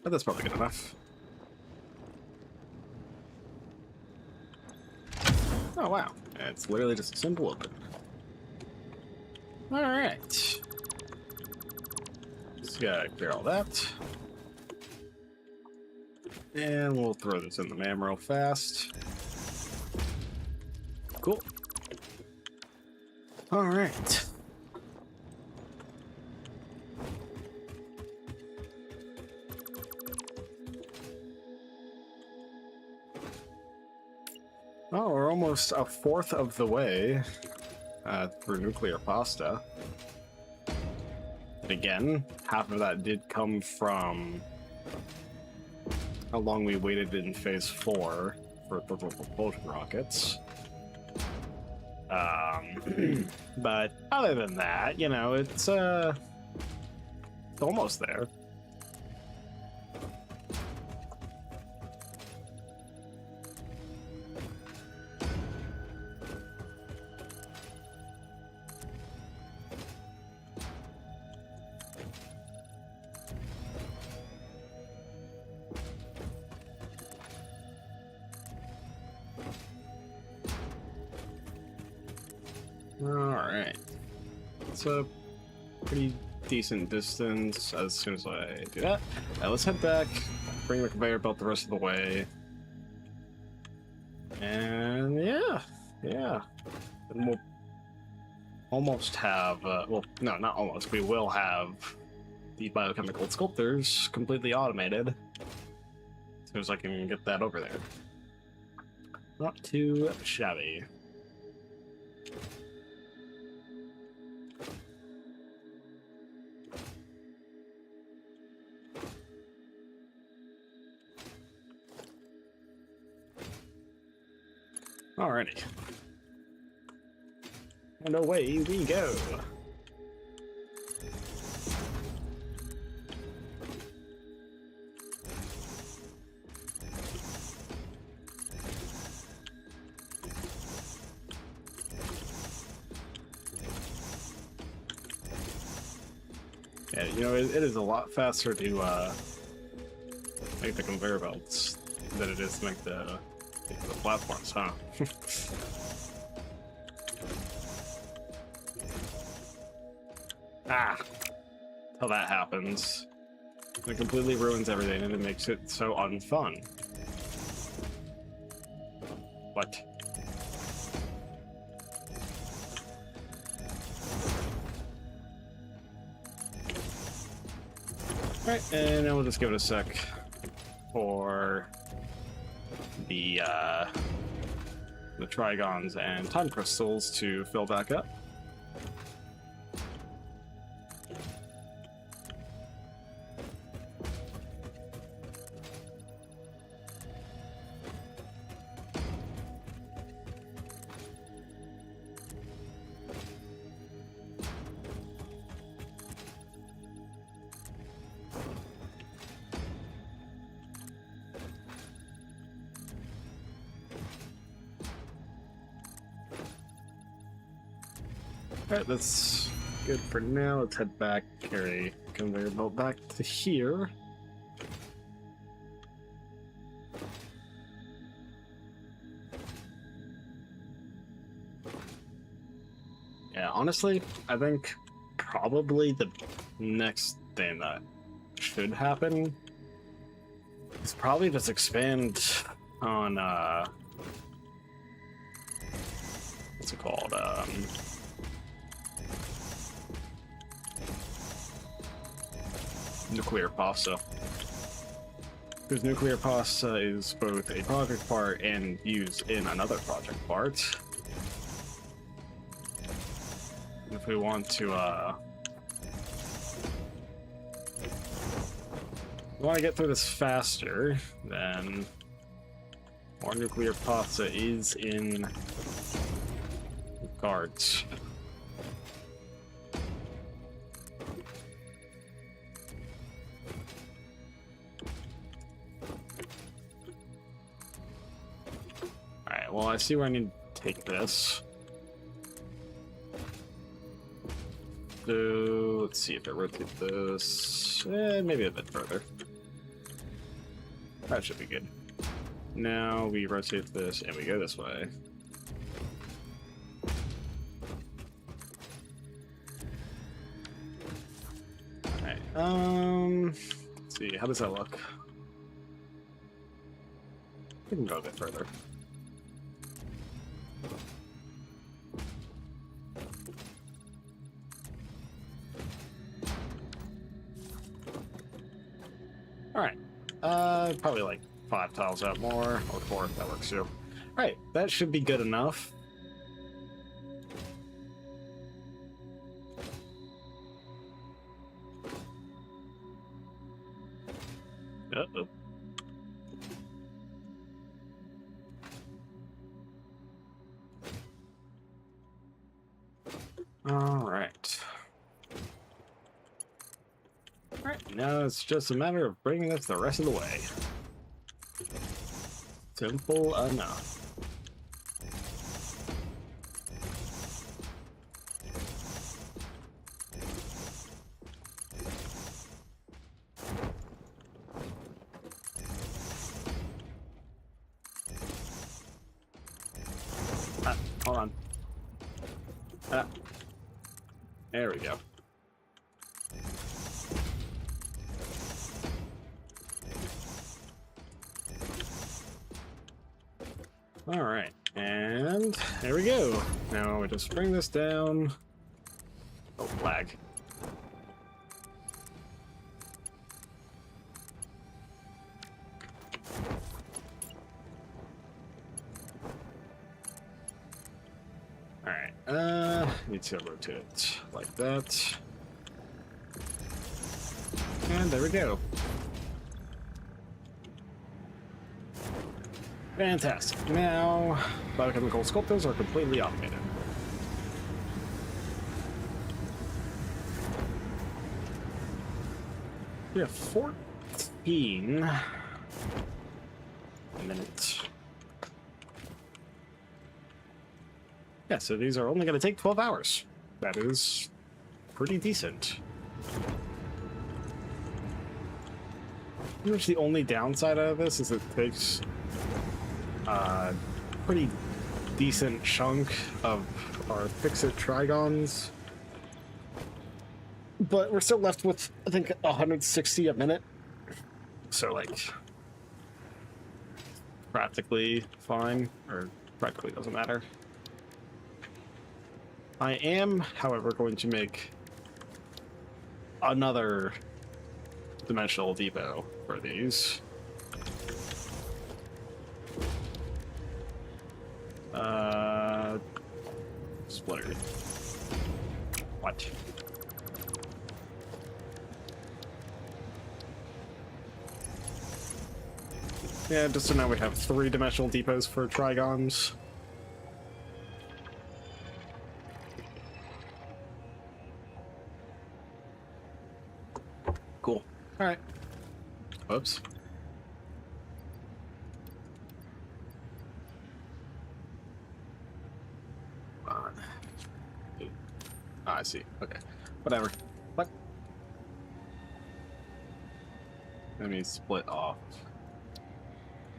But that's probably good enough. Oh wow, it's literally just a simple open. Alright. Just gotta clear all that. And we'll throw this in the MAM real fast. Cool. Alright. Oh, we're almost a fourth of the way through nuclear pasta. And again, half of that did come from how long we waited in Phase 4 for propulsion rockets. But other than that, you know, it's almost there. Alright. It's a pretty decent distance as soon as I do that. Now let's head back, bring the conveyor belt the rest of the way. And yeah. And we'll almost have, well, no, not almost. We will have the biochemical sculptors completely automated as soon as I can get that over there. Not too shabby. Alrighty. And away we go. Yeah, you know, it is a lot faster to make the conveyor belts than it is to make the platforms, huh? Ah! How that happens. It completely ruins everything and it makes it so unfun. What? Alright, and now we'll just give it a sec for the trigons and time crystals to fill back up. Alright, that's good for now. Let's head back, carry conveyor belt back to here. Yeah, honestly, I think probably the next thing that should happen is probably just expand on, what's it called? Nuclear pasta. Because nuclear pasta is both a project part and used in another project part. If we want to get through this faster, then more nuclear pasta is in cards. Alright, well, I see where I need to take this. So, let's see if I rotate this. Maybe a bit further. That should be good. Now we rotate this and we go this way. Alright, let's see, how does that look? We can go a bit further. Alright, probably like 5 tiles out more, or 4, that works too. Alright, that should be good enough. Uh-oh. Alright. Alright, now it's just a matter of bringing this the rest of the way. Simple enough. Hold on. There we go. Alright, and there we go. Now we just bring this down. Oh, lag. Need to rotate it like that. And there we go. Fantastic. Now, biochemical sculptors are completely automated. We have 14 minutes. Yeah, so these are only going to take 12 hours. That is pretty decent. Pretty much the only downside of this is it takes a pretty decent chunk of our fix-it trigons. But we're still left with, I think, 160 a minute. So, like, practically fine, or practically doesn't matter. I am, however, going to make another dimensional depot for these. Splitter. What? Yeah, just so now we have 3 dimensional depots for trigons. Cool. Alright. Oops. I see. Okay. Whatever. What? Let me split off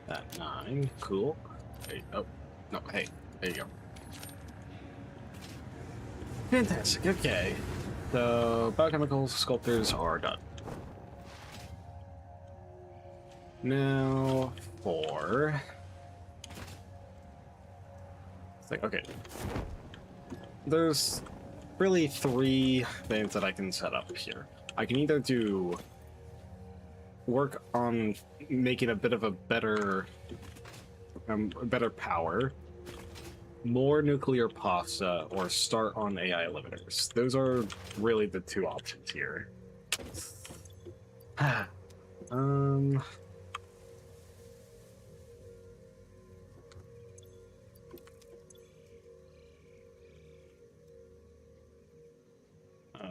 that 9. Cool. Hey, oh. No, hey. There you go. Fantastic. Okay. So, biochemical sculptors are done. Now, for... It's like, okay. There's really 3 things that I can set up here. I can either do work on making a bit of a better power, more nuclear pasta, or start on AI limiters. Those are really the 2 options here.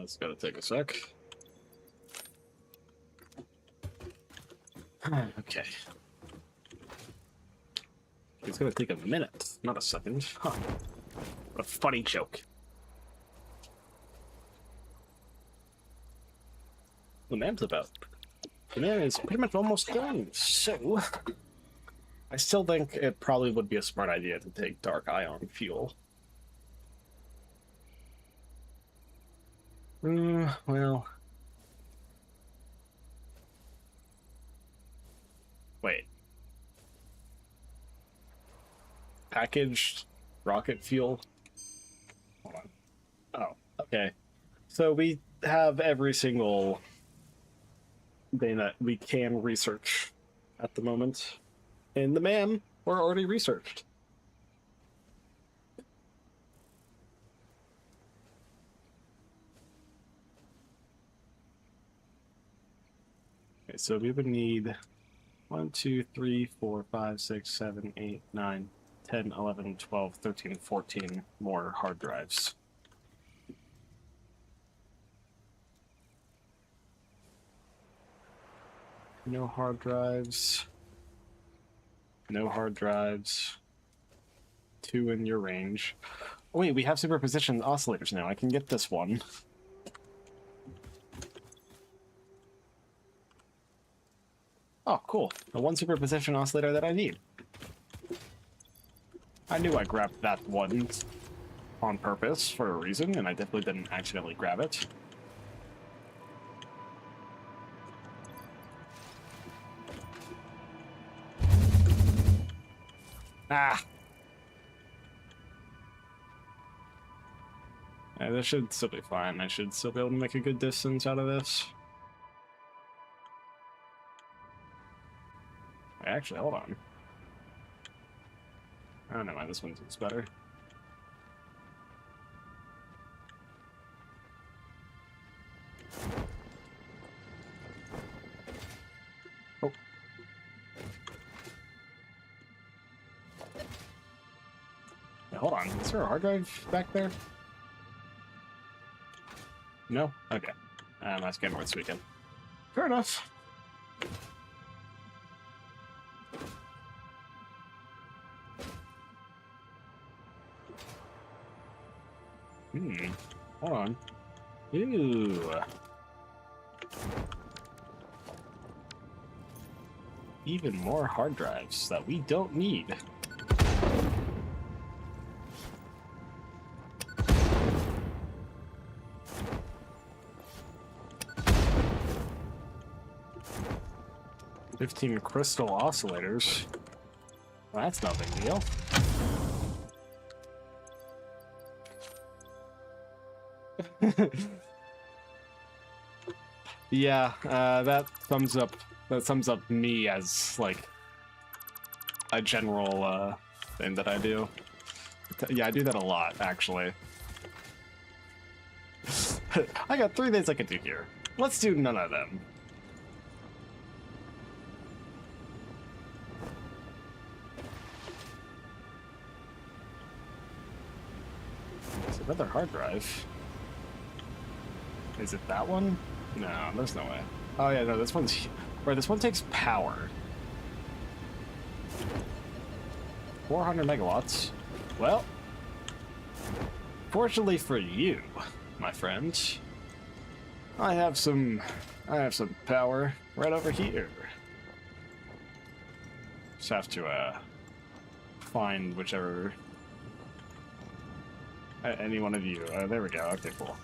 It's gotta take a sec. Okay. It's gonna take a minute, not a second. Huh. What a funny joke. The man's about. The man is pretty much almost done, so... I still think it probably would be a smart idea to take dark ion fuel. Well... Wait. Packaged rocket fuel? Hold on. Oh, okay. So we have every single thing that we can research at the moment. And the MAM were already researched. Okay, so we would need 1, 2, 3, 4, 5, 6, 7, 8, 9, 10, 11, 12, 13, 14 more hard drives. No hard drives. No hard drives. 2 in your range. Oh, wait, we have superposition oscillators now. I can get this one. Oh, cool. The 1 superposition oscillator that I need. I knew I grabbed that one on purpose for a reason, and I definitely didn't accidentally grab it. Ah! Yeah, this should still be fine. I should still be able to make a good distance out of this. Actually, hold on. Oh, never mind. This one looks better. Hey, hold on. Is there a hard drive back there? No? Okay. Nice getting this weekend. Fair enough. Hold on. Ew. Even more hard drives that we don't need. $15 crystal oscillators. Well, that's no big deal. Yeah, that sums up me as like a general thing that I do. Yeah, I do that a lot, actually. I got 3 things I could do here. Let's do none of them. It's another hard drive. Is it that one? No, there's no way. Oh yeah, no, this one's where this one takes power. 400 megawatts. Well, fortunately for you, my friend, I have some power right over here. Just have to find whichever any one of you. There we go. Okay, cool.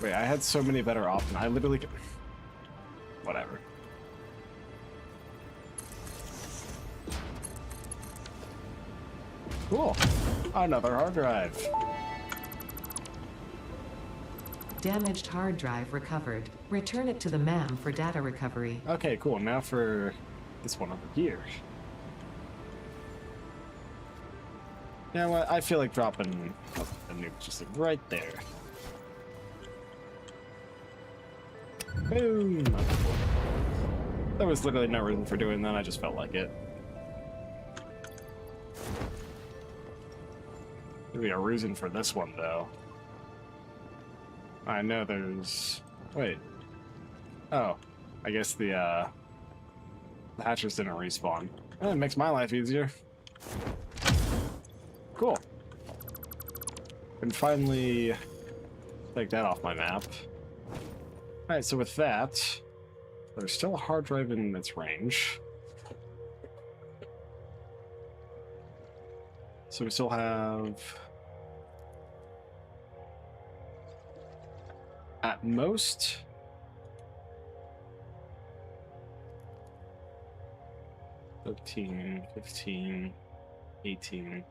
Wait, I had so many better options. I literally could... Whatever. Cool. Another hard drive. Damaged hard drive recovered. Return it to the MAM for data recovery. Okay, cool. Now for this one over here. You know what? I feel like dropping a nuke just like right there. Boom! There was literally no reason for doing that, I just felt like it. There'd be a reason for this one, though. I know there's... Wait. Oh. I guess the hatchers didn't respawn. It makes my life easier. Cool. Can finally take that off my map. Alright, so with that, there's still a hard drive in its range. So we still have... At most... 13, 15, 18,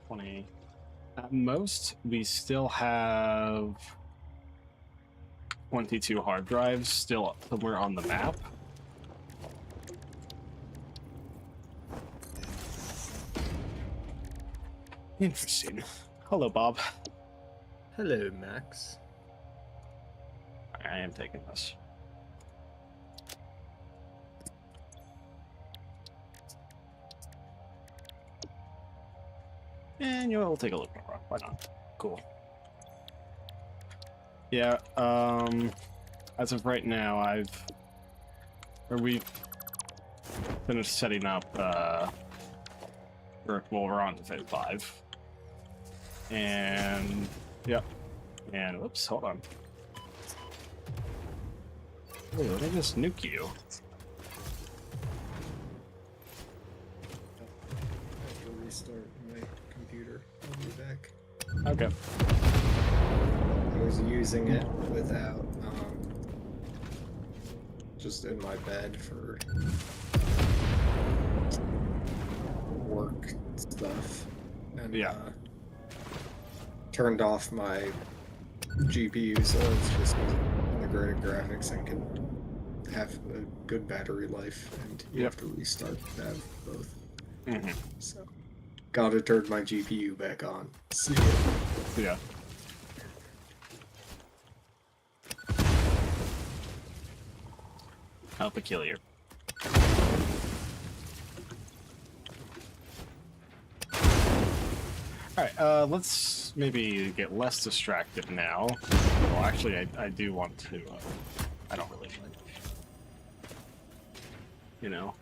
20... At most, we still have... 22 hard drives still somewhere on the map. Interesting. Hello, Bob. Hello, Max. I am taking this. And you know, we'll take a look more. Why not? Cool. Yeah, as of right now, we've finished setting up, well, we're on to phase 5. And, yep. And, whoops, hold on. Wait, let me just nuke you. I have to restart my computer. I'll be back. Okay. I was using it without, just in my bed for work stuff, and Yeah. turned off my GPU so it's just integrated graphics and can have a good battery life, and you have to restart to have both. So, gotta turn my GPU back on. See ya. Yeah. How peculiar. Alright, let's maybe get less distracted now. Well, actually, I do want to, I don't really like, you know.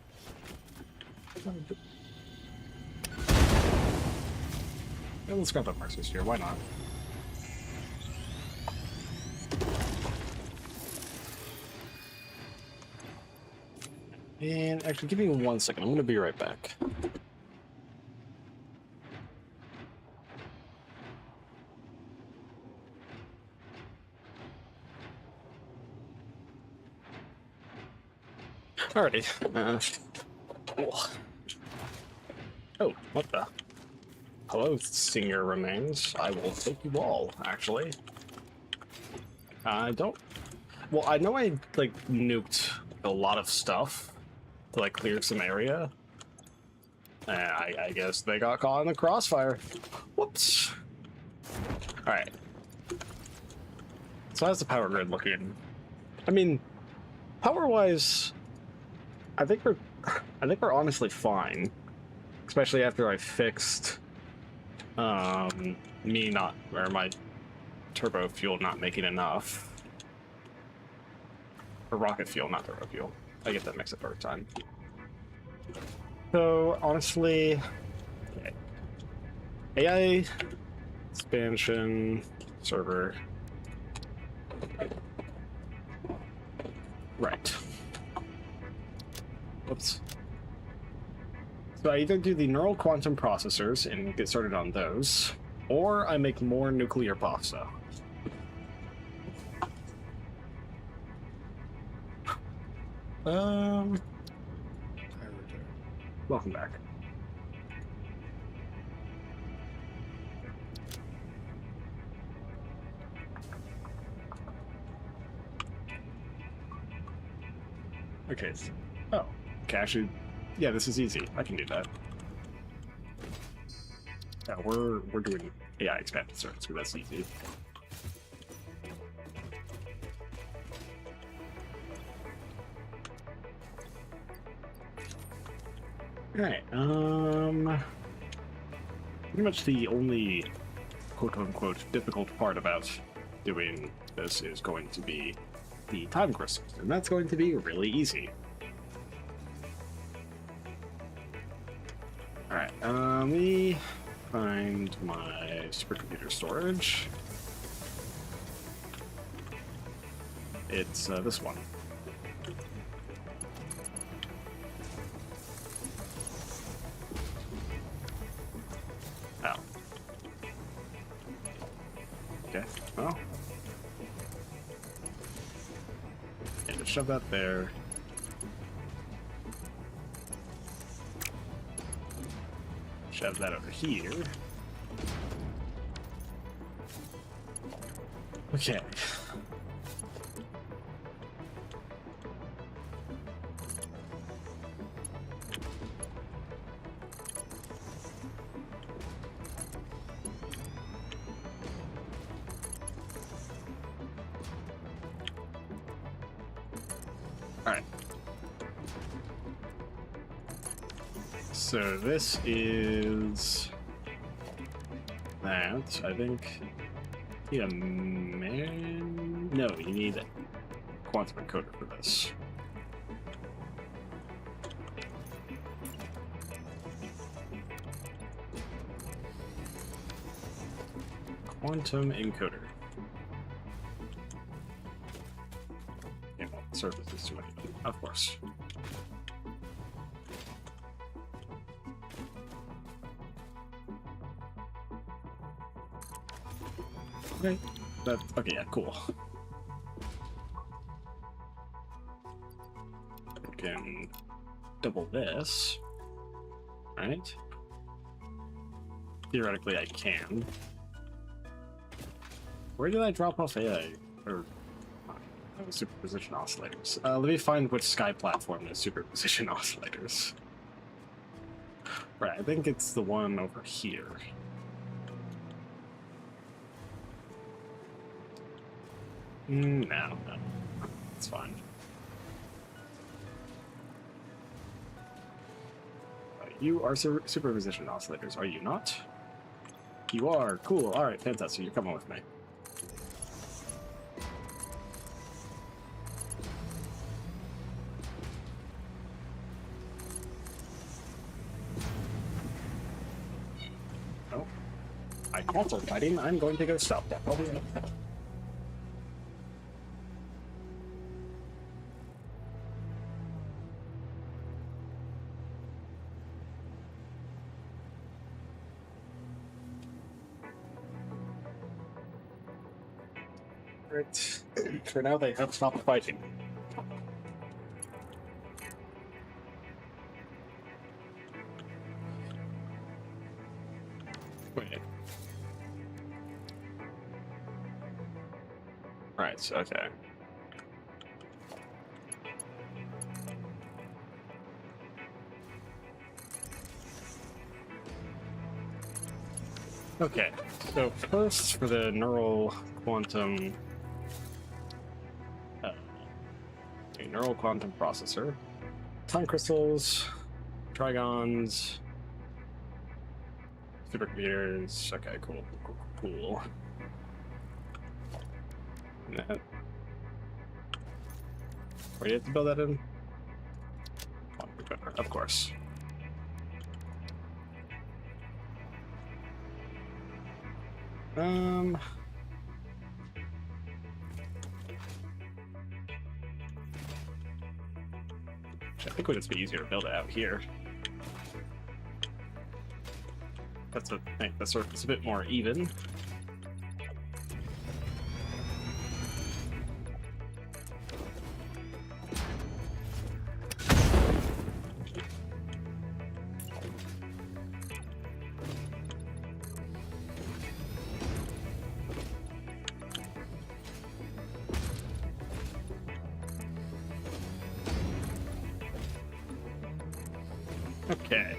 Yeah, let's grab that Marxist here, why not? And actually, give me 1 second, I'm gonna be right back. Alrighty. Oh, what the? Hello, senior remains. I will take you all, actually. I don't... Well, I know I, like, nuked a lot of stuff to, like, clear some area. I guess they got caught in the crossfire. Whoops. Alright. So how's the power grid looking? I mean, power-wise, I think we're honestly fine. Especially after I fixed my turbo fuel not making enough. Or rocket fuel, not turbo fuel. I get that mixed up every time. So honestly, okay. AI expansion server. Right. Whoops. So I either do the neural quantum processors and get started on those, or I make more nuclear pasta. Welcome back. Okay. Oh, okay. Actually, yeah, this is easy. I can do that. Yeah, we're doing AI expanded circuits, so that's easy. Alright, pretty much the only quote-unquote difficult part about doing this is going to be the time crystals, and that's going to be really easy. Alright, let me find my supercomputer storage. It's this one. Oh. Okay, well. Yeah, just shove that there. Shove that over here. Okay. Alright. So this is that, I think. You need a man. No, you need a quantum encoder for this. Quantum encoder. Yeah, well, services too many. Of course. Okay. Okay, yeah, cool. I can double this. Right? Theoretically, I can. Where did I drop off AI? Or superposition oscillators? Let me find which sky platform is superposition oscillators. Right, I think it's the one over here. No, it's fine. You are superposition oscillators, are you not? You are. Cool. All right, fantastic. You're coming with me. Oh, my cats are fighting. I'm going to go stop that. I'll be right back. Right. For now, they have stopped fighting. Wait. Right, okay. Okay, so first for the neural quantum processor, time crystals, trigons, supercomputers. Okay, cool. That. Where do you have to build that in? Of course. I think it would just be easier to build it out here. That's a thing. The surface a bit more even. Okay,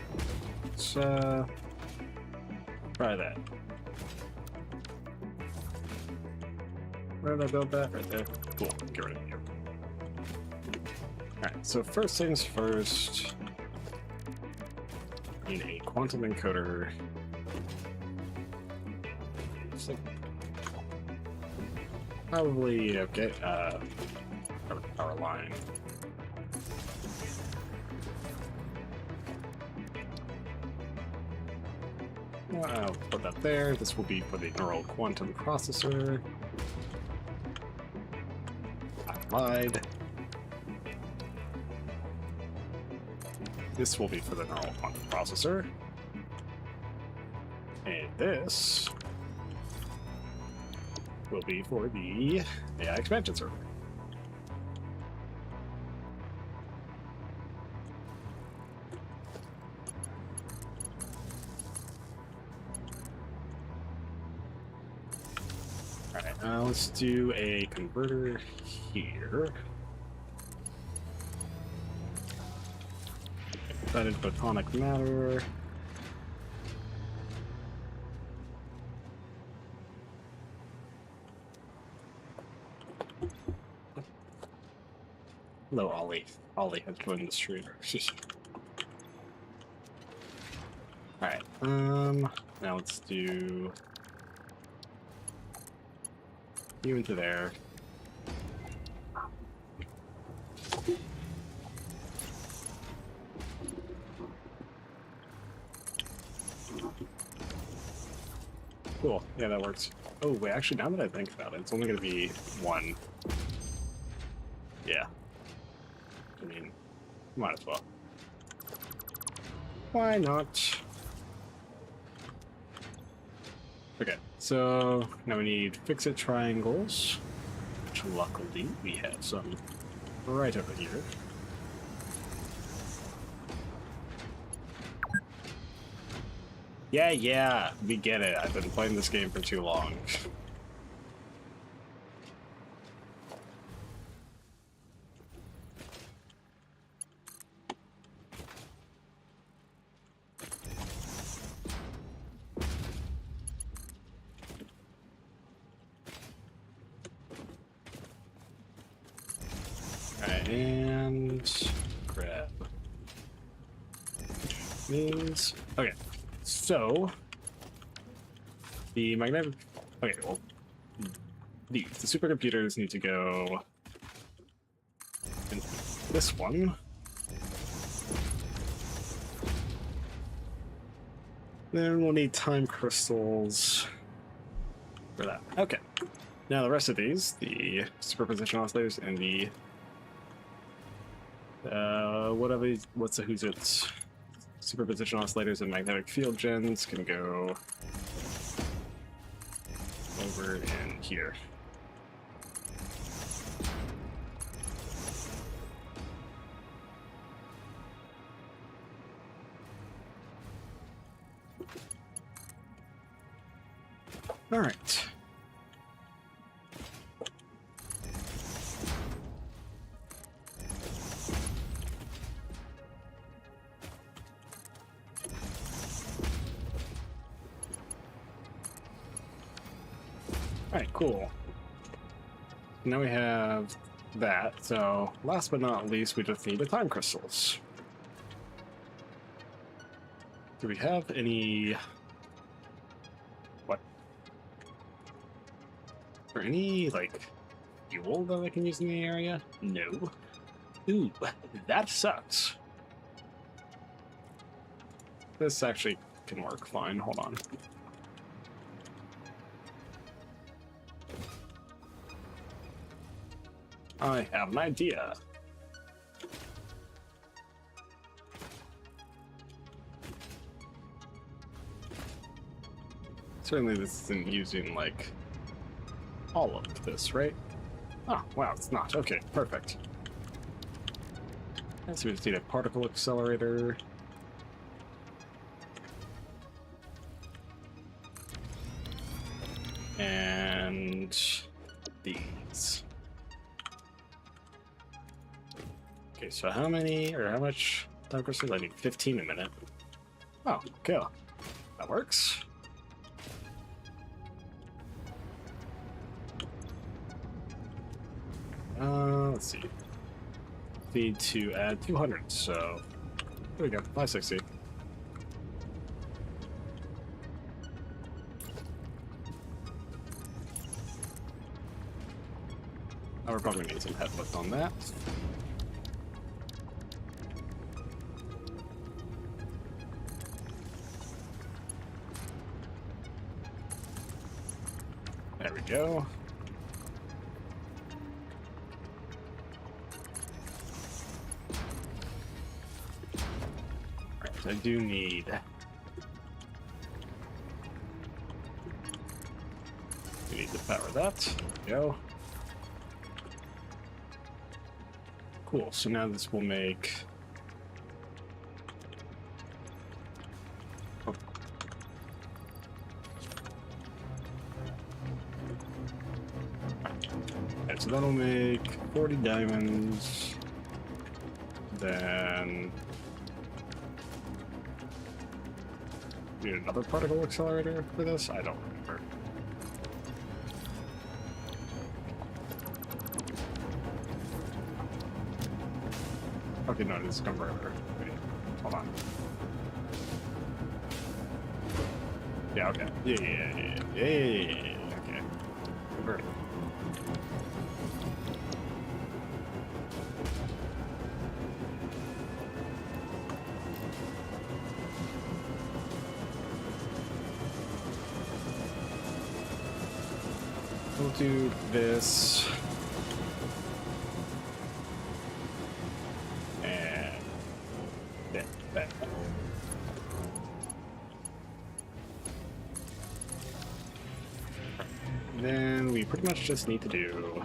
let's try that. Where did I build that? Right there. Cool. Get rid of you. Alright, so first things first. I need a quantum encoder. So probably okay. Power line. I'll put that there. This will be for the neural quantum processor. I lied. This will be for the neural quantum processor. And this will be for the AI expansion server. Alright, let's do a converter here. Excited photonic matter. Hello, Ollie. Ollie has joined the stream. Alright, now let's do you into there. Cool, yeah, that works. Oh, wait, actually, now that I think about it, it's only going to be one. Yeah. I mean, might as well. Why not? Okay, so now we need fix-it triangles, which luckily we have some right over here. Yeah, we get it. I've been playing this game for too long. Alright, and grab means... Okay, so... The magnetic... Okay, well... The supercomputers need to go... in this one. Then we'll need time crystals for that. Okay. Now the rest of these, the superposition oscillators and the what's the who's it's superposition oscillators and magnetic field gens can go over in here. All right. Alright, cool. Now we have that, so last but not least, we just need the time crystals. Do we have any... What? Is there any, like, fuel that I can use in the area? No. Ooh, that sucks. This actually can work fine, hold on. I have an idea. Certainly this isn't using, like, all of this, right? Oh, wow, it's not. Okay, perfect. So we just need a particle accelerator. And these. Okay, so how many, or how much time crystals? I need 15 a minute. Oh, okay. That works. Let's see. Need to add 200, so there we go, 560. Now we're probably gonna need some headlift on that. There we go. Alright, I do need... We need to power that. There we go. Cool, so now this will make... Oh. Okay, so that'll make 40 diamonds, then need another particle accelerator for this? I don't remember. Okay, no, it is a converter. Wait, hold on. Yeah, okay. Yeah. Okay. Converter. We'll do this. And that. Then we pretty much just need to do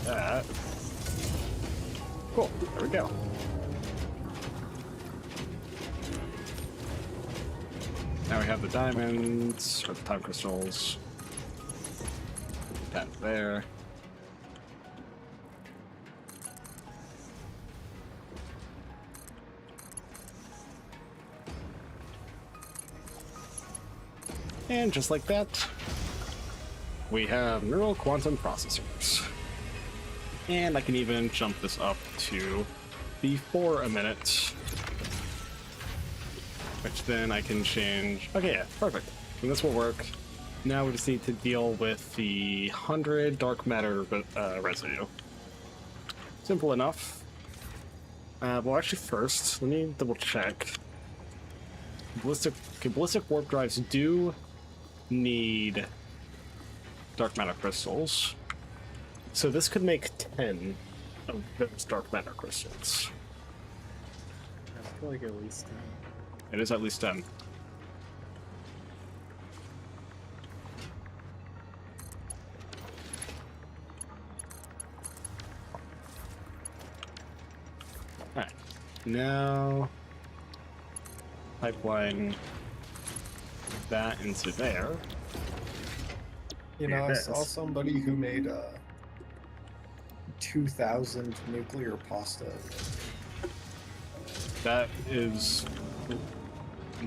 that. Cool, there we go. Now we have the diamonds, or the time crystals. That there. And just like that, we have neural quantum processors. And I can even jump this up to the 4 a minute which then I can change. Okay, yeah, perfect. And this will work. Now we just need to deal with the 100 dark matter residue. Simple enough. Well, actually, first, let me double check. Ballistic warp drives do need dark matter crystals. So this could make 10 of those dark matter crystals. I feel like at least 10. It is at least 10. Alright. Now pipeline that into there. You know, I saw somebody who made 2,000 nuclear pasta. That is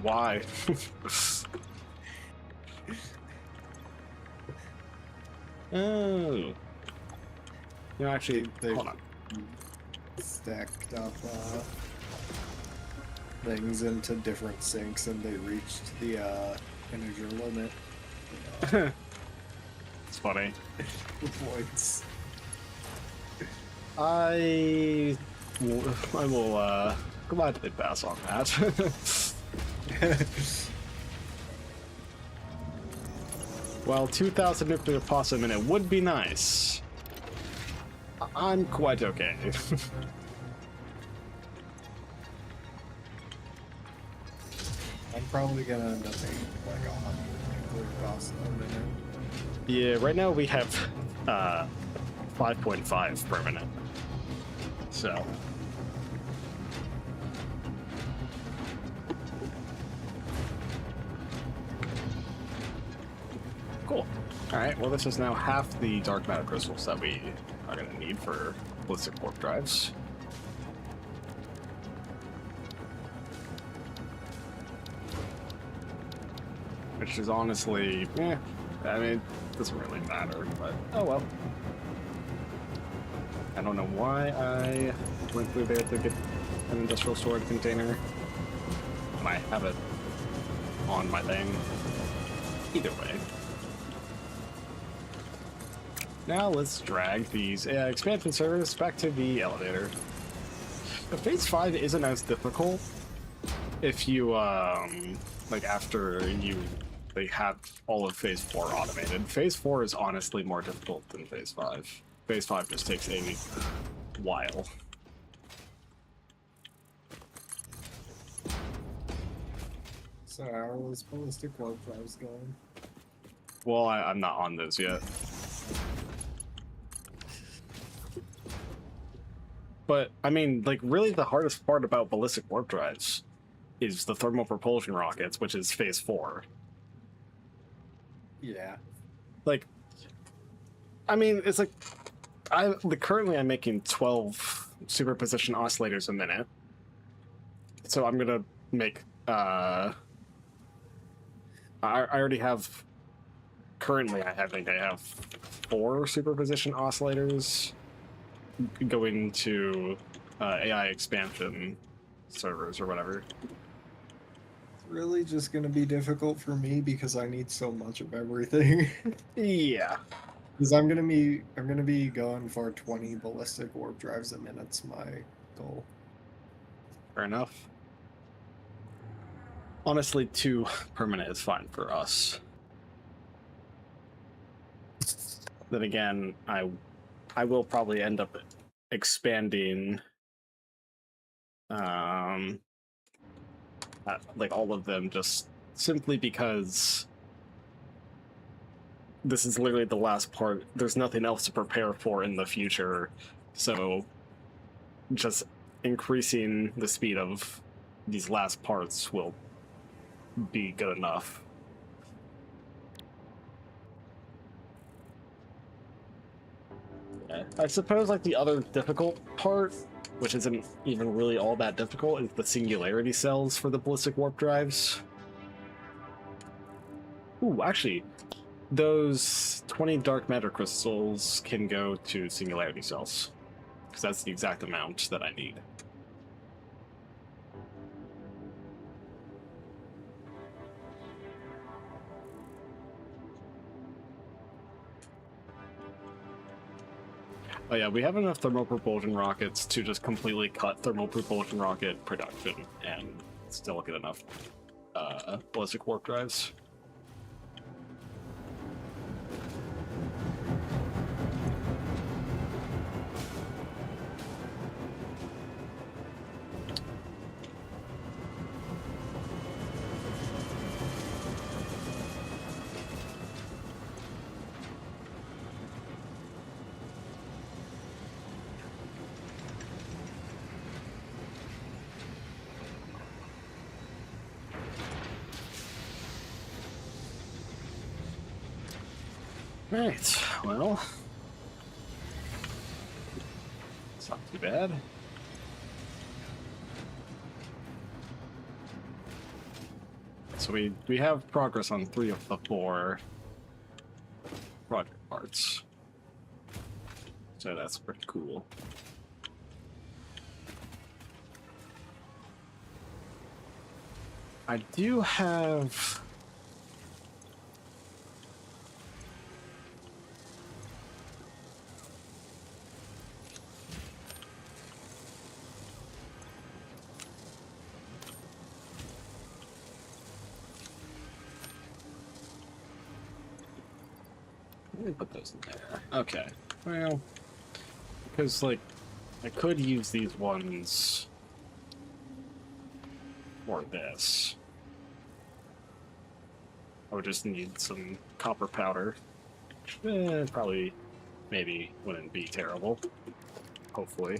why. Oh. You know, actually, hold on. Stacked up things into different sinks, and they reached the integer limit. It's funny. Points. I will gladly pass on that. Well, 2,000 nuclear pasta a minute would be nice. I'm quite okay. I'm probably gonna end up making like 100 nuclear pasta a minute. Yeah, right now we have 5.5 per minute. So. Cool. Alright, well this is now half the dark matter crystals that we are going to need for ballistic warp drives. Which is honestly, I mean, it doesn't really matter, but oh well. I don't know why I went through there to get an industrial storage container. I have it on my thing. Either way. Now let's drag these expansion servers back to the elevator. Phase 5 isn't as difficult if you, like after you have all of Phase 4 automated. Phase 4 is honestly more difficult than Phase 5. Phase 5 just takes a while. So how are those ballistic warp drives going? Well, I'm not on those yet. But, I mean, like, really the hardest part about ballistic warp drives is the thermal propulsion rockets, which is Phase 4. Yeah. Like, I mean, it's like, currently I'm making 12 superposition oscillators a minute. So I'm gonna make, I already have, currently I think I have 4 superposition oscillators going to AI expansion servers or whatever. It's really just gonna be difficult for me because I need so much of everything. Yeah. Because I'm gonna be going for 20 ballistic warp drives a minute's my goal. Fair enough. Honestly, 2 per minute is fine for us. Then again, I will probably end up expanding like all of them just simply because this is literally the last part. There's nothing else to prepare for in the future, so just increasing the speed of these last parts will be good enough. I suppose like the other difficult part, which isn't even really all that difficult, is the singularity cells for the ballistic warp drives. Ooh, actually, those 20 dark matter crystals can go to singularity cells, because that's the exact amount that I need. Oh yeah, we have enough thermal propulsion rockets to just completely cut thermal propulsion rocket production and still get enough ballistic warp drives. Right, well, it's not too bad. So we have progress on 3 of the 4 project parts. So that's pretty cool. I do have... Let me put those in there. Okay. Well, because, like, I could use these ones for this. I would just need some copper powder. Probably, maybe wouldn't be terrible. Hopefully.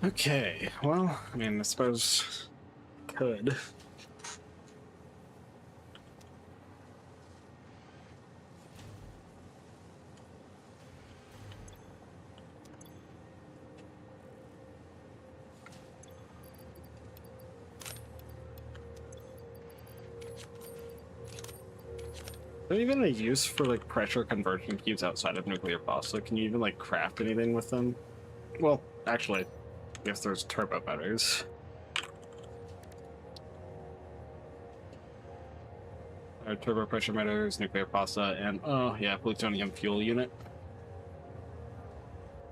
Okay, well, I mean, I suppose could. Is there even a use for, like, pressure conversion cubes outside of nuclear pasta? Can you even, like, craft anything with them? Well, actually, I guess there's turbo motors. Turbo pressure motors, nuclear pasta, and, oh, yeah, plutonium fuel unit.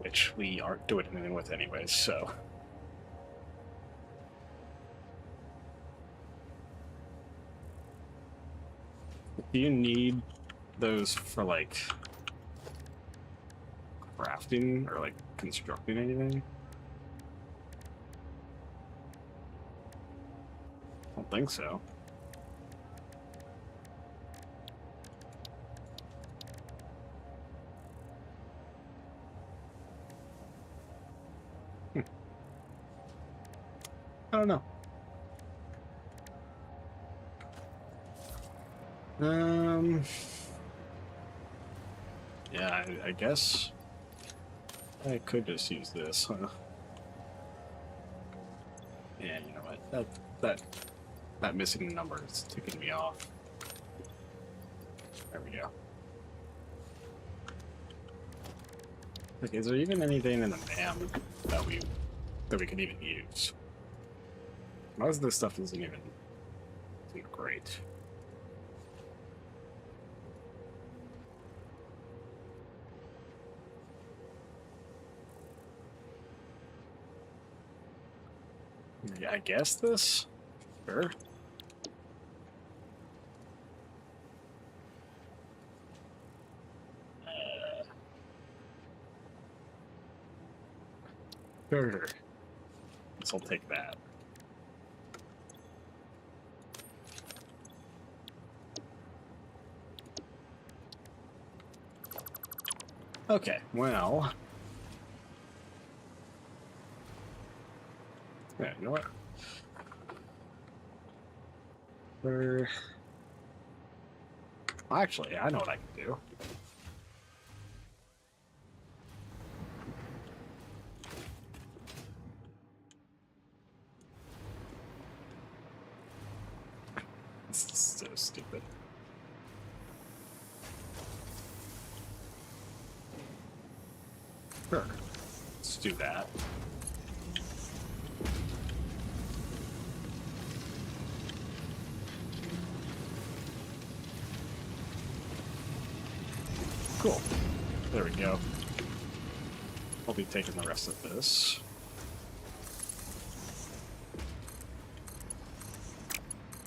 Which we aren't doing anything with anyways, so... Do you need those for, like, crafting or, like, constructing anything? I don't think so. I don't know. Yeah, I guess I could just use this, huh? Yeah, you know what? That missing number is ticking me off. There we go. Like, is there even anything in the MAM that we could even use? Most of this stuff isn't great. Yeah, I guess this? Sure. Sure. Guess I'll take that. Okay, well... Yeah, you know what? Actually, I know what I can do. This is so stupid. Sure. Let's do that. Cool. There we go. I'll be taking the rest of this.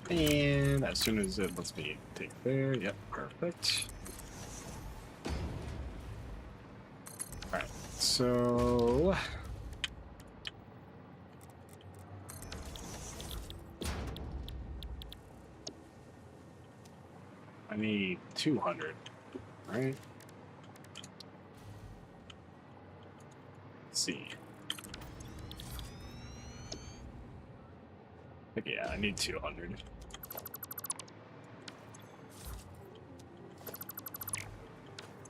And as soon as it lets me take there, yep, perfect. Alright, so... I need 200, right? Let's see. Yeah, I need 200.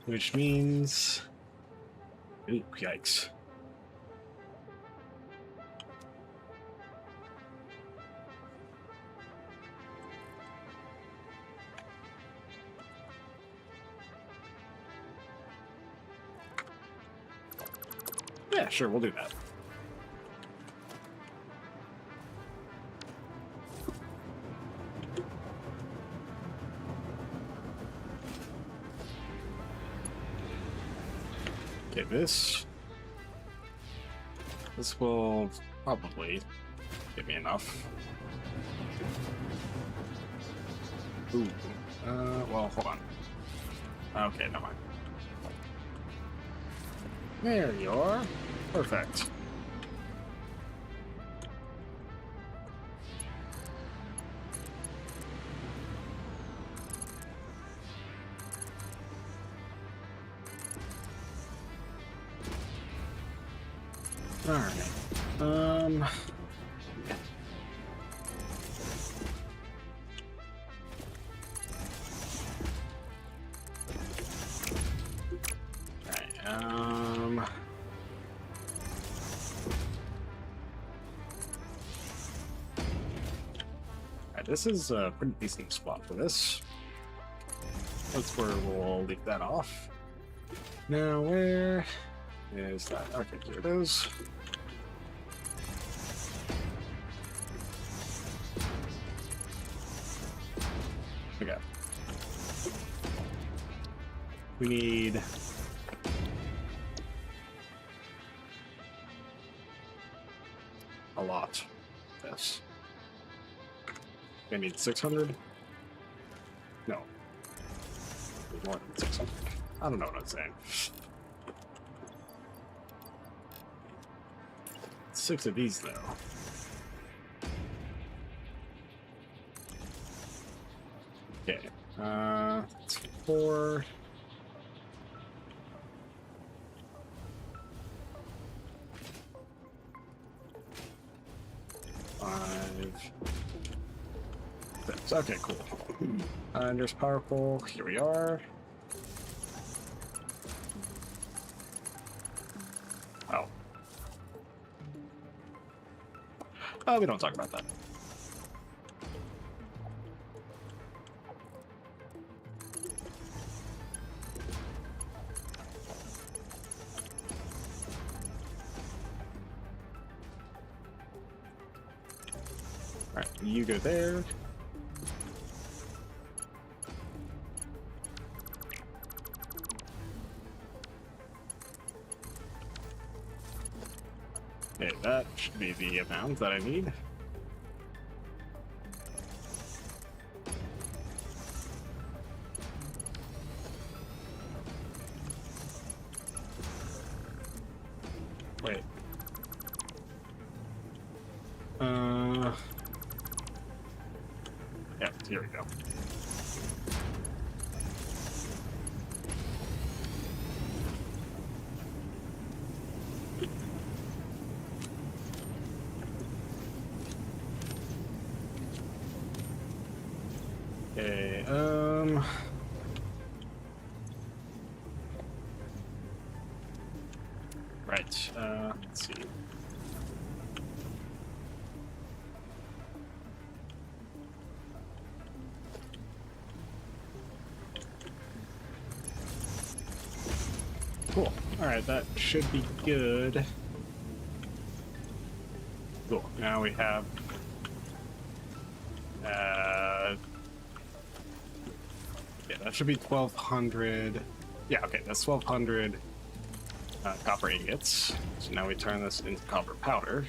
Which means... Ooh, yikes. Yeah, sure, we'll do that. Okay, this will probably give me enough. Ooh, well, hold on. Okay, never mind. There you are. Perfect. All right. This is a pretty decent spot for this. That's where we'll leave that off. Now, where is that? Okay, here it is. Okay. We need... a lot. Yes. I need 600? No. More than 600. I don't know what I'm saying. 6 of these, though. Okay. It's 4. 5. 6. Okay, cool. And there's powerful. Here we are. Oh. Oh, we don't talk about that. Alright, you go there. Okay, that should be the amount that I need. Wait. Yeah, here we go. Okay, right, let's see. Cool. Alright, that should be good. Cool. Now we have yeah, that should be 1200. Yeah, okay, that's 1,200 copper ingots. So now we turn this into copper powder.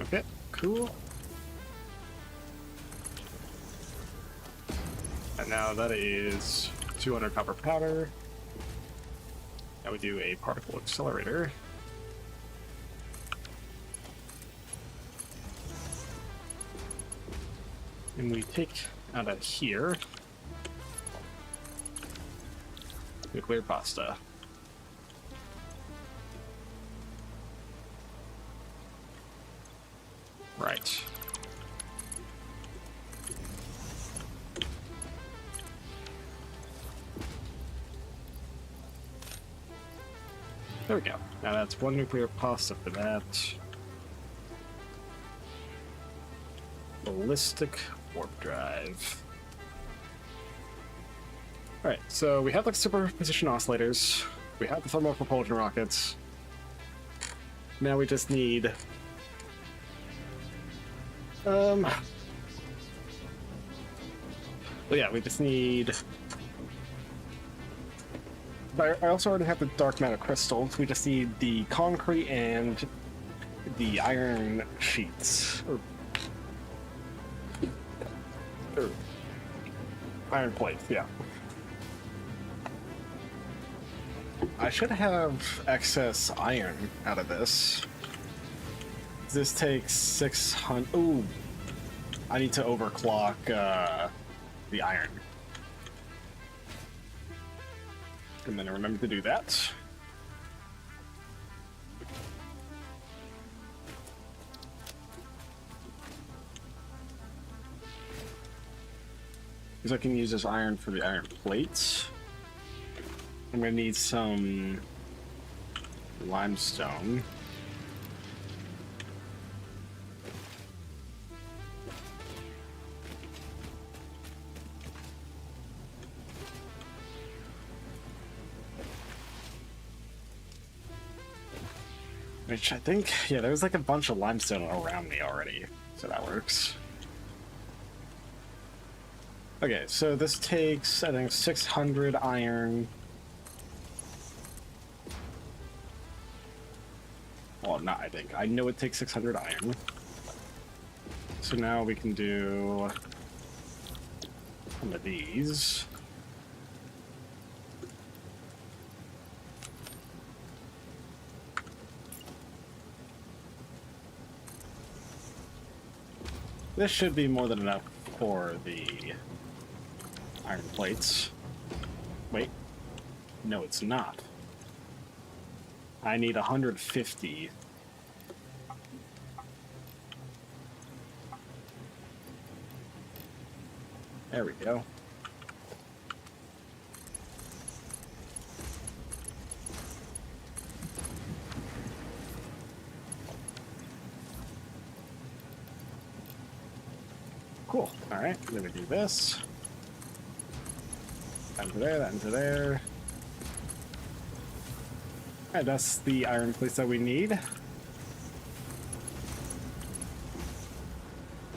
Okay, cool. And now that is 200 copper powder. Now we do a particle accelerator. And we take out of here nuclear pasta. Right. There we go. Now that's one nuclear pasta for that. Ballistic warp drive. Alright, so we have the superposition oscillators. We have the thermal propulsion rockets. Now we just need well, yeah, we just need... I also already have the dark matter crystals. We just need the concrete and the iron sheets. Or iron plates, yeah. I should have excess iron out of this. This takes 600... Ooh! I need to overclock the iron. And then I remember to do that. Because I can use this iron for the iron plates. I'm gonna need some limestone. Which I think, yeah, there's like a bunch of limestone around me already, so that works. Okay, so this takes, I think, 600 iron. Well, not I think. I know it takes 600 iron. So now we can do some of these. This should be more than enough for the iron plates. Wait. No, it's not. I need 150. There we go. Cool. Alright, then we do this. That into there, that into there. Alright, that's the iron plates that we need.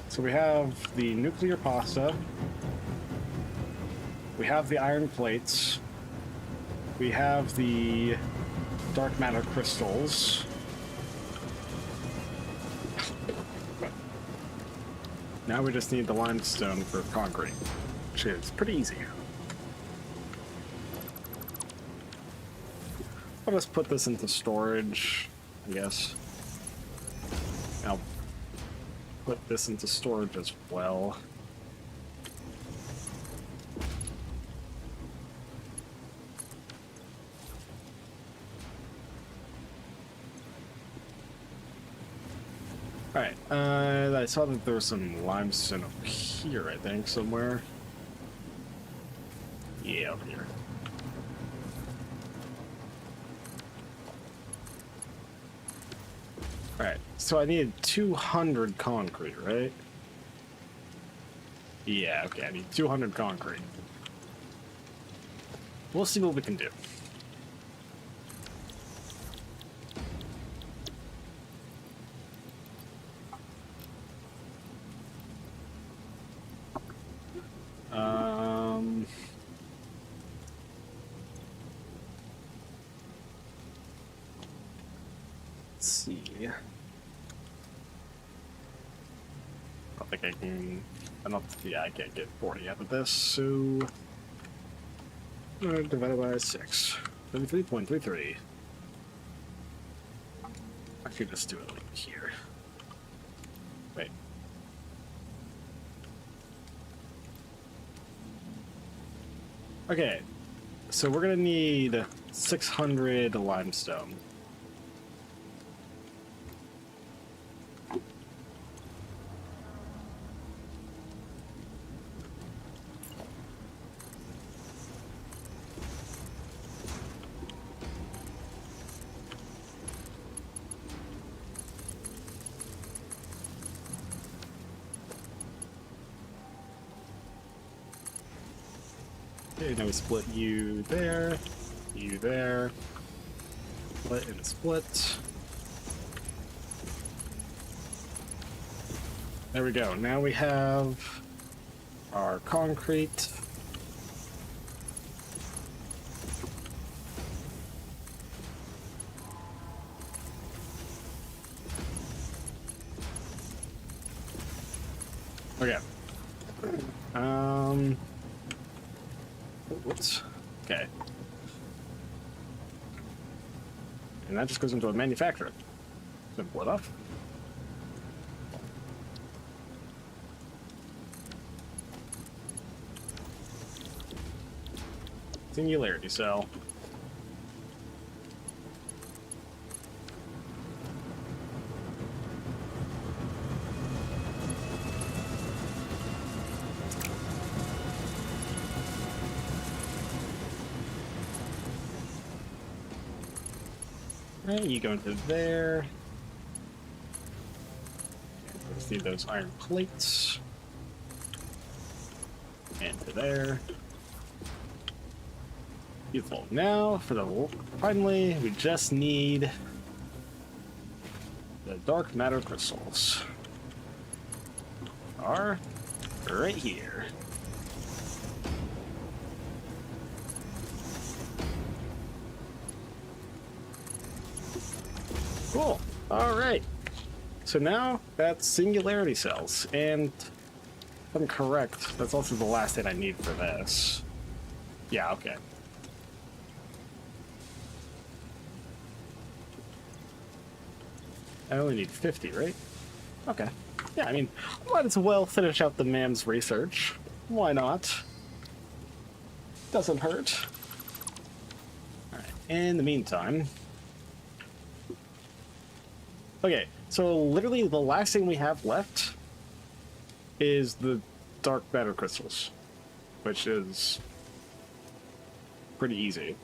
So we have the nuclear pasta. We have the iron plates. We have the dark matter crystals. Now we just need the limestone for concrete, which is pretty easy. I'll just put this into storage, I guess. I'll put this into storage as well. Alright, I saw that there was some limestone up here, I think, somewhere. Yeah, up here. Alright, so I needed 200 concrete, right? Yeah, okay, I need 200 concrete. We'll see what we can do. Let's see. I don't think I can. I don't. Yeah, I can't get 40 out of this. So divided by 6, 33.33. I could just do it like here. Wait. Okay, so we're gonna need 600 limestone. Okay, now we split you there, split and split. There we go. Now we have our concrete. Okay. Whoops. Okay. And that just goes into a manufacturer. Simple enough. Singularity cell. Right, you go into there. Let's need those iron plates. And to there. Beautiful. Now, for the finally, we just need the dark matter crystals. Are right here. Cool. All right. So now that's singularity cells, and if I'm correct, that's also the last thing I need for this. Yeah. Okay. I only need 50, right? Okay. Yeah, I mean, might as well finish out the man's research. Why not? Doesn't hurt. Alright, in the meantime... Okay, so literally the last thing we have left is the dark matter crystals, which is pretty easy.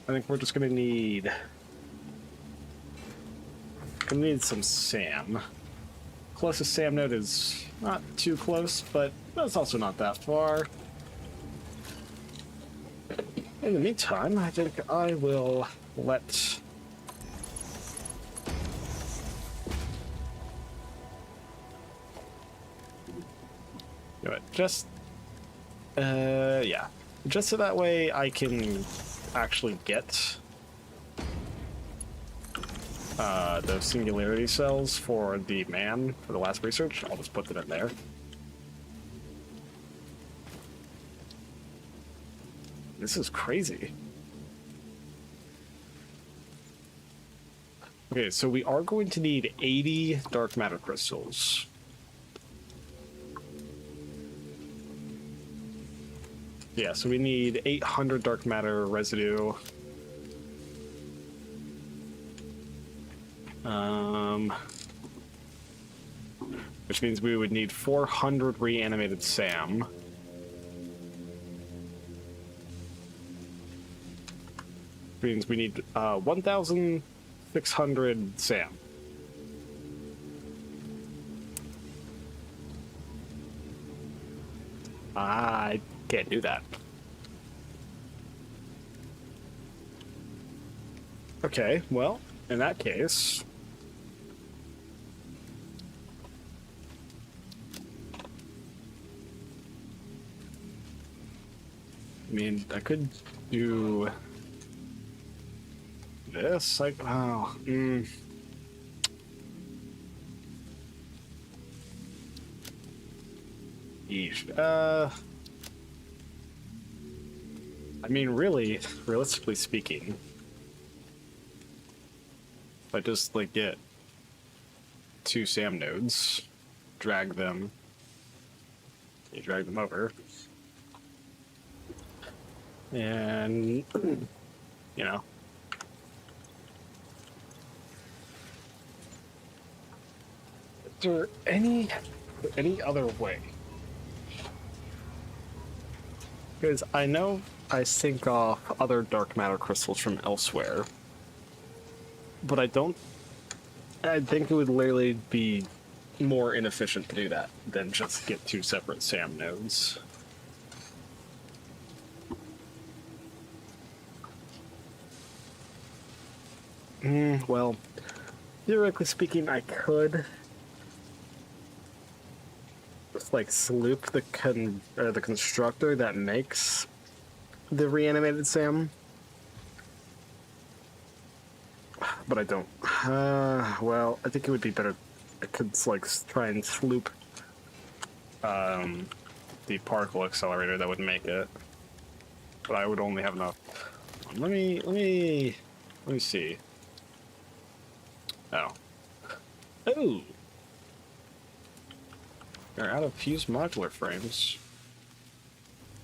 I think we're just gonna need... I need some SAM. Closest SAM node is not too close, but it's also not that far. In the meantime, I think I will let... Do it. Just... yeah. Just so that way I can actually get... those singularity cells for the man for the last research. I'll just put them in there. This is crazy. Okay, so we are going to need 80 dark matter crystals. Yeah, so we need 800 dark matter residue. Which means we would need 400 reanimated SAM. Which means we need 1,000 600 SAM. I can't do that. Okay, well, in that case... I mean, I could do... this, like, oh, Yeesh. I mean, really, realistically speaking, if I just, like, get 2 SAM nodes, drag them over, and, you know, is there any other way? Because I know I sink off other dark matter crystals from elsewhere, but I think it would literally be more inefficient to do that than just get 2 separate SAM nodes. Well, theoretically speaking, I could just like sloop the constructor that makes the reanimated SAM, but I don't. Well, I think it would be better. I could like try and sloop the particle accelerator that would make it, but I would only have enough. Let me see. Oh. They're out of fused modular frames.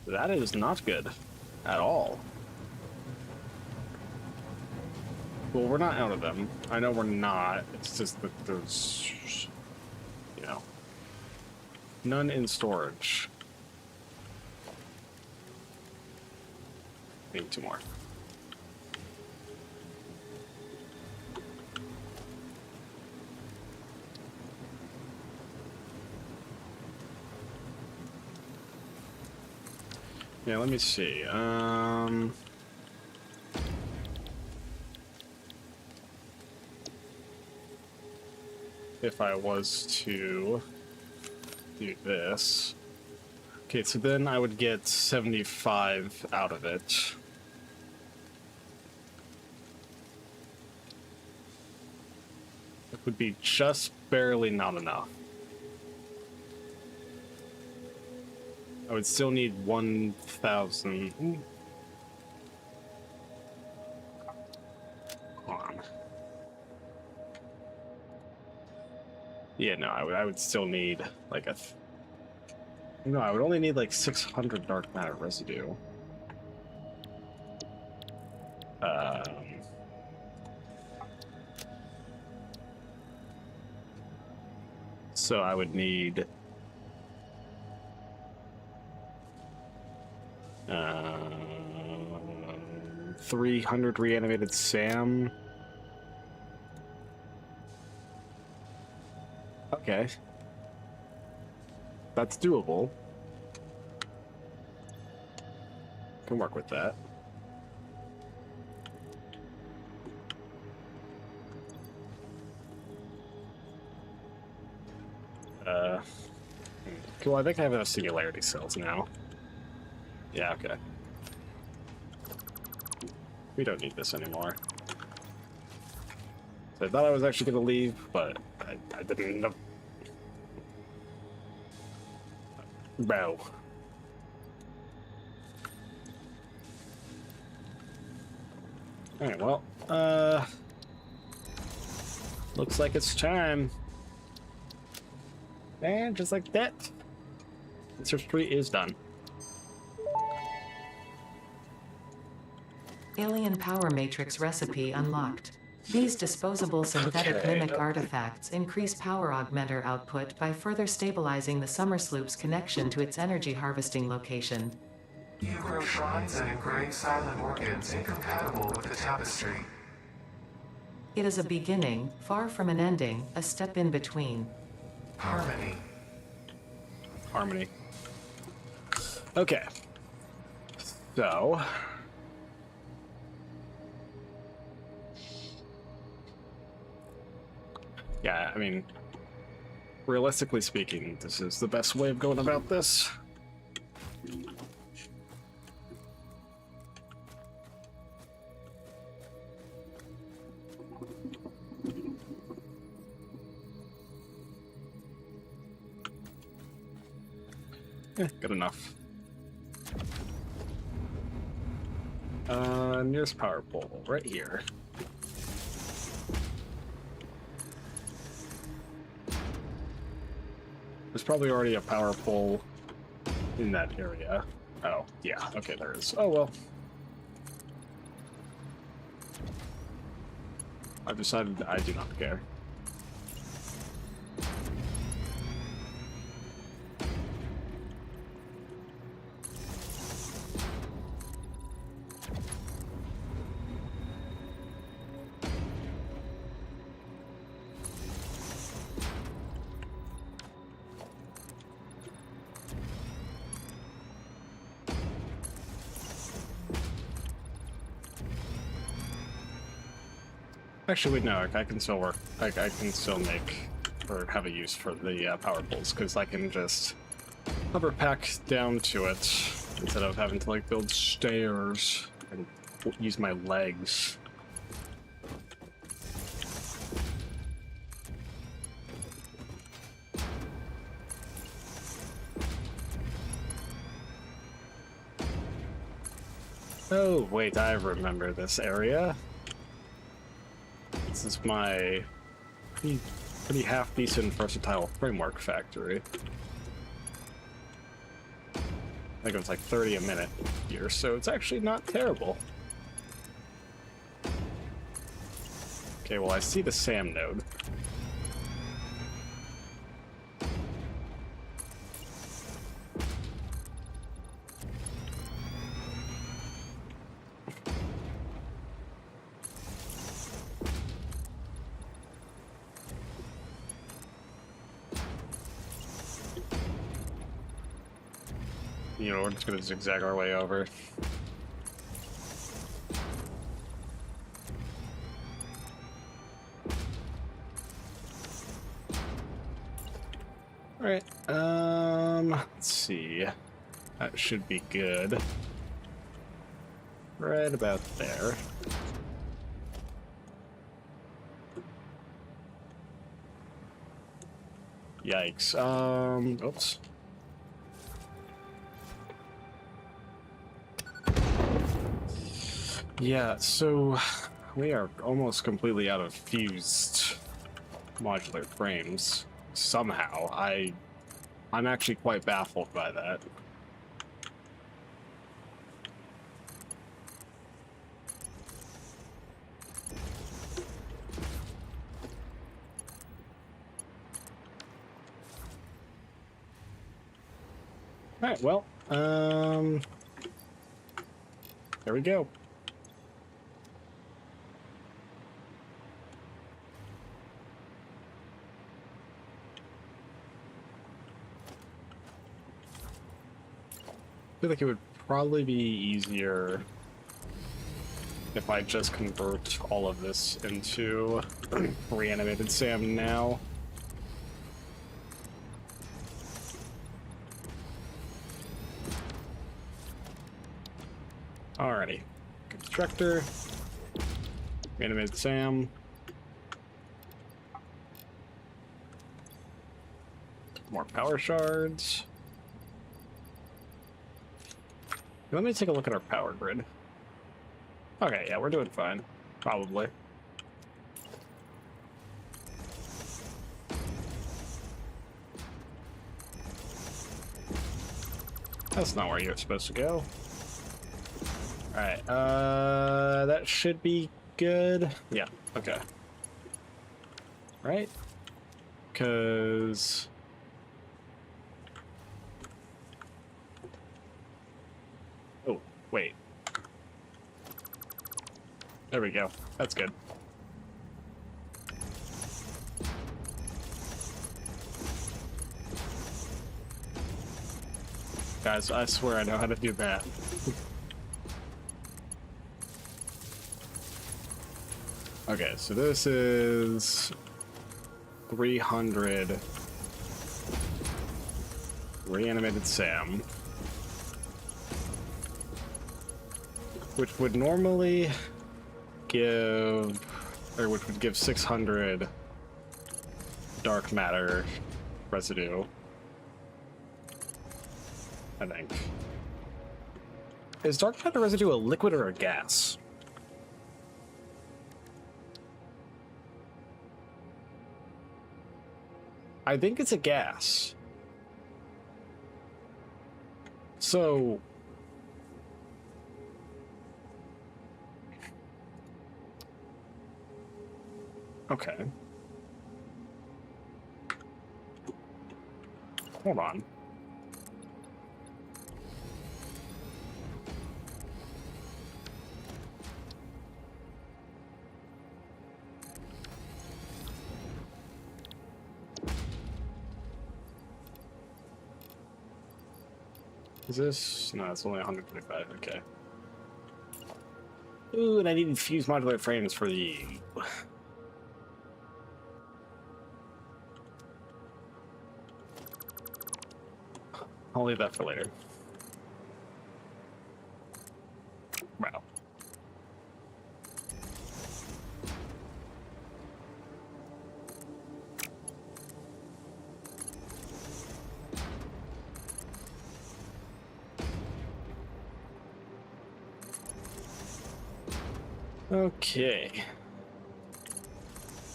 That is not good at all. Well, we're not out of them. I know we're not. It's just that there's, you know, none in storage. Maybe 2 more. Yeah, let me see. If I was to do this. Okay, so then I would get 75 out of it. It would be just barely not enough. I would still need 1,000. Hold on. Yeah, no, I would still need like no, I would only need like 600 dark matter residue. So I would need 300 reanimated SAM. Okay. That's doable. Can work with that. Cool, I think I have enough singularity cells now. Yeah, okay. We don't need this anymore. So I thought I was actually going to leave, but I didn't end up. Bro. Alright, well, looks like it's time. And just like that, Search 3 is done. Alien power matrix recipe unlocked. These disposable synthetic mimic artifacts increase power augmenter output by further stabilizing the summer sloop's connection to its energy harvesting location. You grow shrines and engrave silent organs incompatible with the tapestry. It is a beginning, far from an ending, a step in between. Harmony. Harmony. Okay. So... yeah, I mean... realistically speaking, this is the best way of going about this. Good enough. Nearest power pole, right here. There's probably already a power pole in that area. Oh, yeah, okay, there is. Oh, well. I've decided I do not care. Actually, wait, no, I can still work. I can still make or have a use for the power poles because I can just hover pack down to it instead of having to like build stairs and use my legs. Oh, wait, I remember this area. This is my pretty half-decent versatile framework factory. I think it was like 30 a minute here, so it's actually not terrible. Okay, well, I see the SAM node. You know, we're just gonna zigzag our way over. Alright, let's see. That should be good. Right about there. Yikes. Oops. Yeah, so we are almost completely out of fused modular frames. Somehow. I'm actually quite baffled by that. Alright, well, there we go. I feel like it would probably be easier if I just convert all of this into reanimated SAM now. Alrighty. Constructor. Reanimated SAM. More power shards. Let me take a look at our power grid. Okay, yeah, we're doing fine. Probably. That's not where you're supposed to go. Alright, that should be good. Yeah, okay. Right? Because... oh, wait. There we go. That's good. guys. I swear I know how to do that. Okay, so this is 300 reanimated Sam, which would normally give, or which would give 600 dark matter residue, I think. Is dark matter residue a liquid or a gas? I think it's a gas. So okay. Hold on. Is this? No, it's only 125. Okay. Ooh, and I need fused modular frames for the. I'll leave that for later. Wow. Okay.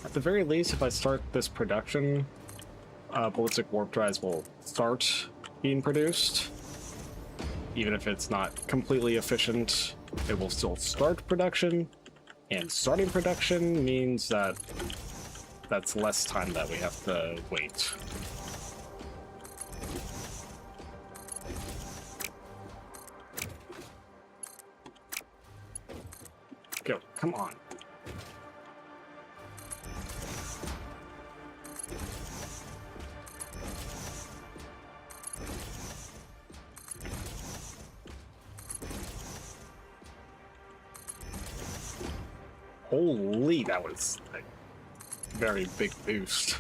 At the very least, if I start this production, ballistic warp drives will start being produced. Even if it's not completely efficient, it will still start production. And starting production means that that's less time that we have to wait. Go, come on. Holy, that was a very big boost.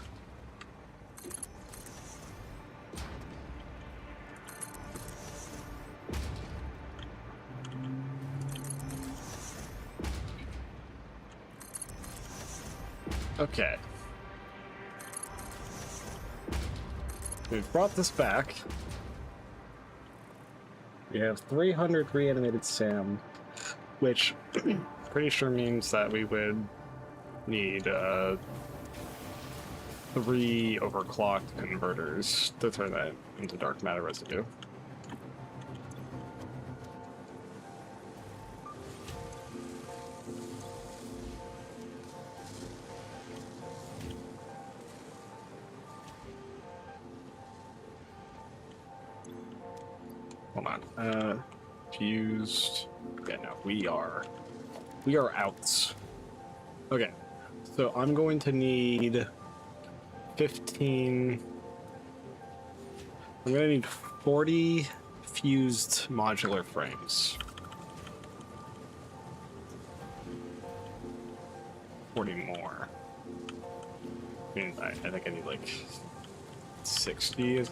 Okay. We've brought this back. We have 300 reanimated Sam, which pretty sure means that we would need 3 overclocked converters to turn that into dark matter residue. Hold on. Fused. Yeah, no, we are out. Okay, so I'm going to need 15. I'm going to need 40 fused modular frames. 40 more. I mean, I think I need like 60.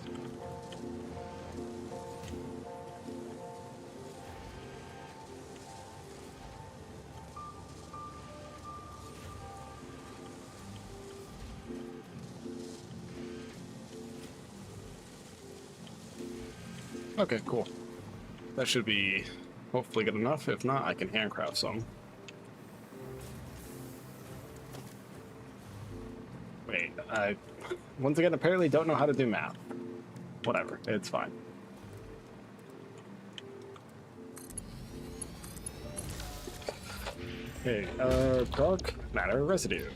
Okay, cool. That should be hopefully good enough. If not, I can handcraft some. Wait, I once again apparently don't know how to do math. Whatever, it's fine. Okay, dark matter residue.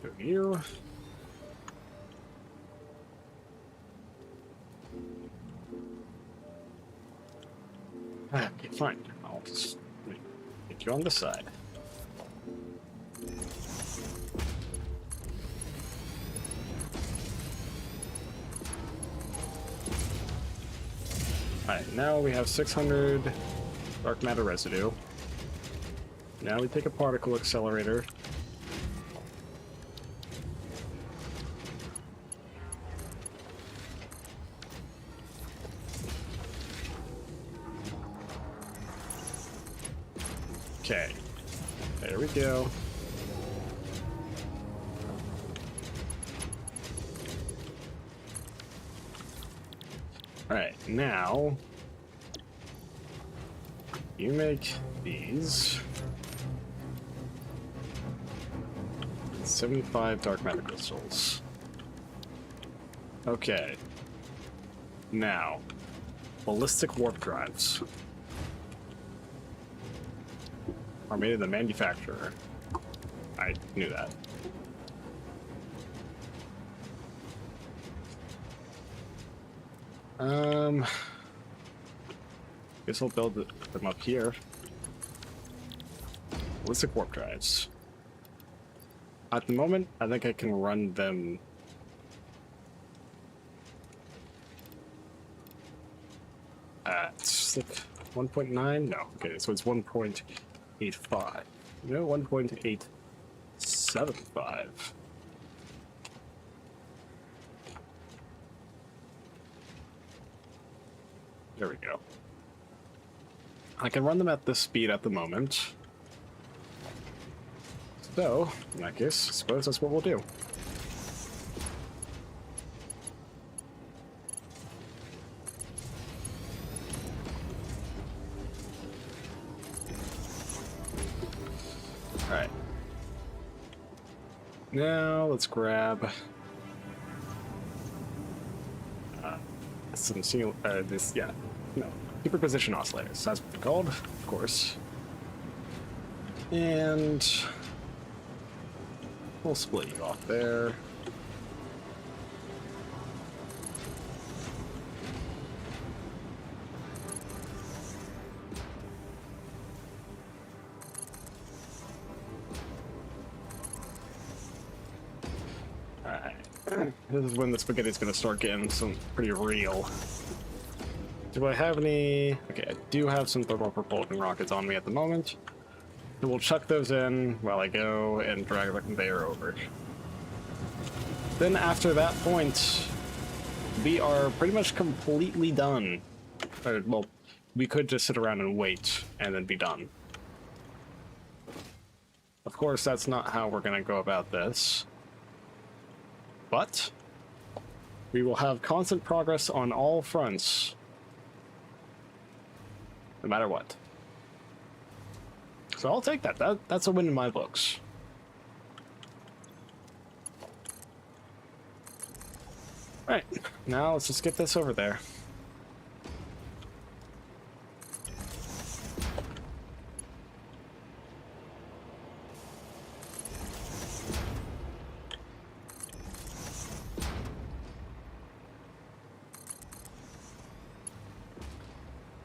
So you. Okay, fine. I'll just get you on this side. Alright, now we have 600 dark matter residue. Now we take a particle accelerator. Okay, there we go. Alright, now you make these 75 dark matter crystals. Okay, now ballistic warp drives are made in the manufacturer. I knew that. Guess I'll build them up here. Ballistic warp drives. At the moment, I think I can run them at 1.9? No, okay, so it's 1.85. No, 1.875. There we go. I can run them at this speed at the moment. So, in that case, I suppose that's what we'll do. Alright. Now, let's grab some single, superposition oscillators. That's what they're called, of course. And we'll split you off there. Alright. This is when the spaghetti's gonna start getting some pretty real. Do I have any? Okay, I do have some thermal propulsion rockets on me at the moment. So we'll chuck those in while I go and drag the conveyor over. Then after that point, we are pretty much completely done. Well, we could just sit around and wait and then be done. Of course, that's not how we're going to go about this. But we will have constant progress on all fronts. No matter what. So I'll take that. That's a win in my books. Right, now let's just get this over there.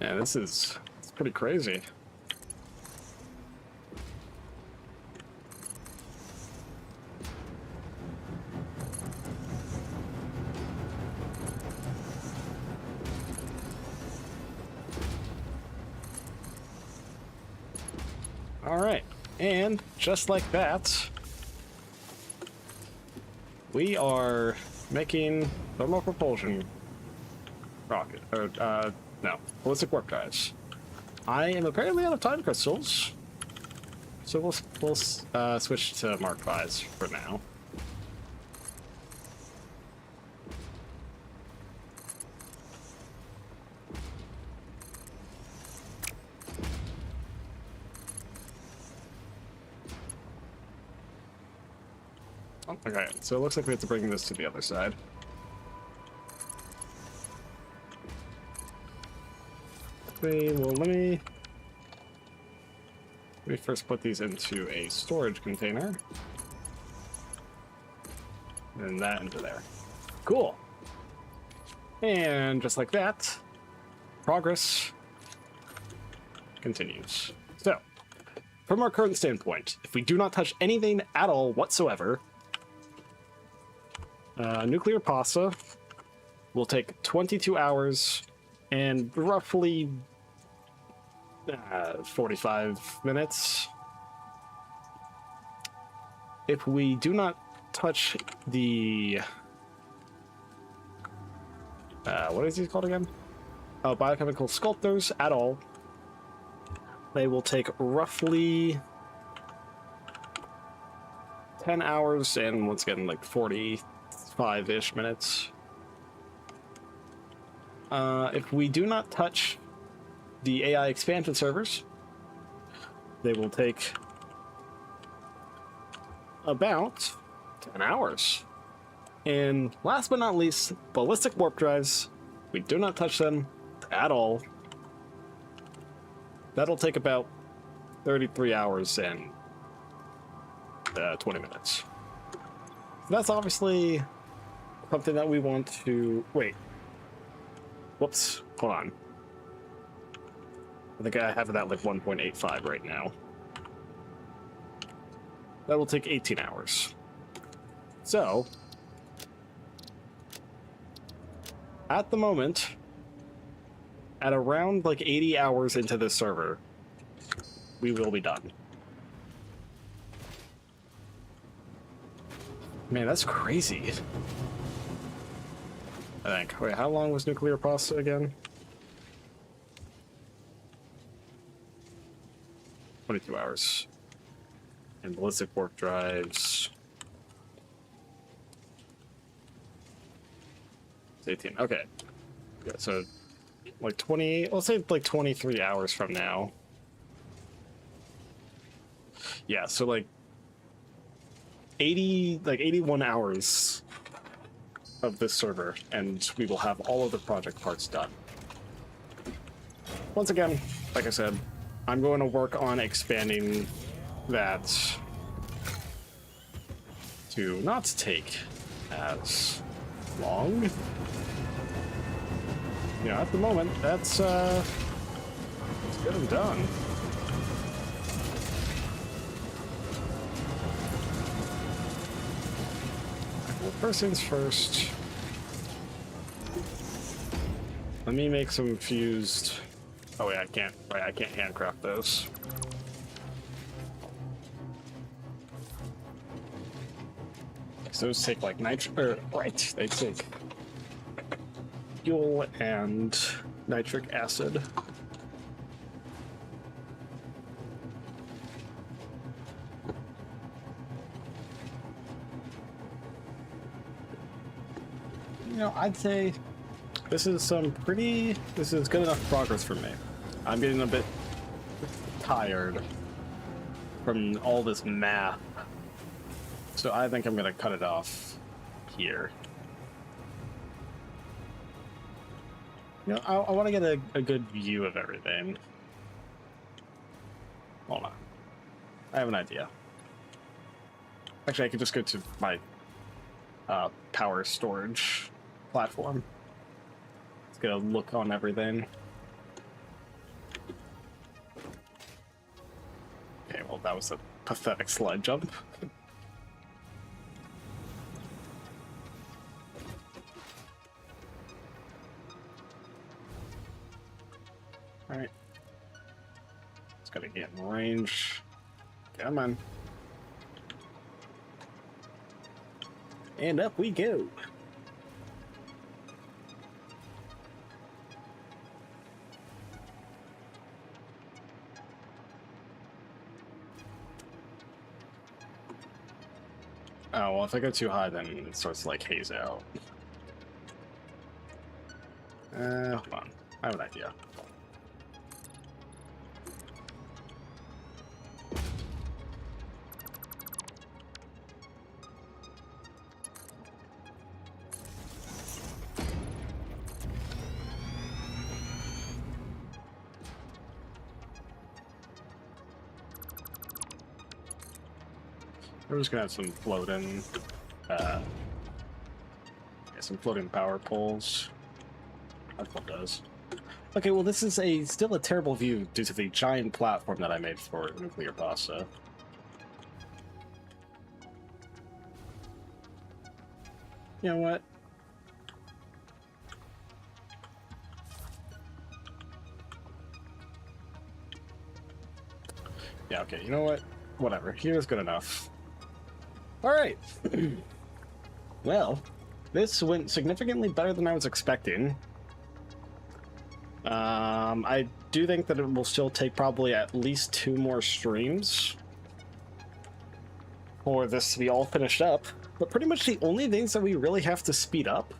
Yeah, it's pretty crazy. Alright, and just like that, we are making thermal propulsion rocket, ballistic warp drives. I am apparently out of time crystals, so we'll switch to Mark V's for now. Okay, so it looks like we have to bring this to the other side. Let me first put these into a storage container. And that into there. Cool. And just like that, progress continues. So, from our current standpoint, if we do not touch anything at all whatsoever, nuclear pasta will take 22 hours And roughly 45 minutes. If we do not touch the... what is he called again? Oh, biochemical sculptors at all. They will take roughly 10 hours and once again like 45-ish minutes. If we do not touch the AI expansion servers, they will take about 10 hours. And last but not least, ballistic warp drives. We do not touch them at all. That'll take about 33 hours and 20 minutes. So that's obviously something that we want to... Wait. Whoops. Hold on. I think I have it at like 1.85 right now. That will take 18 hours. So, at the moment, at around like 80 hours into this server, we will be done. Man, that's crazy. I think. Wait, how long was nuclear pasta again? 22 hours. And ballistic warp drives. It's 18. Okay. Yeah, so like 20, let's say like 23 hours from now. Yeah, so like 81 hours of this server, and we will have all of the project parts done. Once again, like I said, I'm going to work on expanding that to not take as long. You know, at the moment, that's good and done. Well, first things first. Let me make some fused. Oh wait, I can't. Right, I can't handcraft those. So those take like right? They take fuel and nitric acid. You know, I'd say this is good enough progress for me. I'm getting a bit tired from all this math. So I think I'm gonna cut it off here. You know, I want to get a good view of everything. Hold on. I have an idea. Actually, I could just go to my power storage platform. Let's get a look on everything. Okay, well, that was a pathetic slide jump. Alright. Just gotta get in range. Come on. And up we go. Oh, well, if I go too high, then it starts to, like, haze out. Hold on. I have an idea. We're just gonna have some floating, some floating power poles. That's what it does. Okay, well, this is still a terrible view due to the giant platform that I made for nuclear pasta. You know what? Yeah, okay, you know what? Whatever. Here's good enough. Alright. Well, this went significantly better than I was expecting. I do think that it will still take probably at least 2 more streams for this to be all finished up. But pretty much the only things that we really have to speed up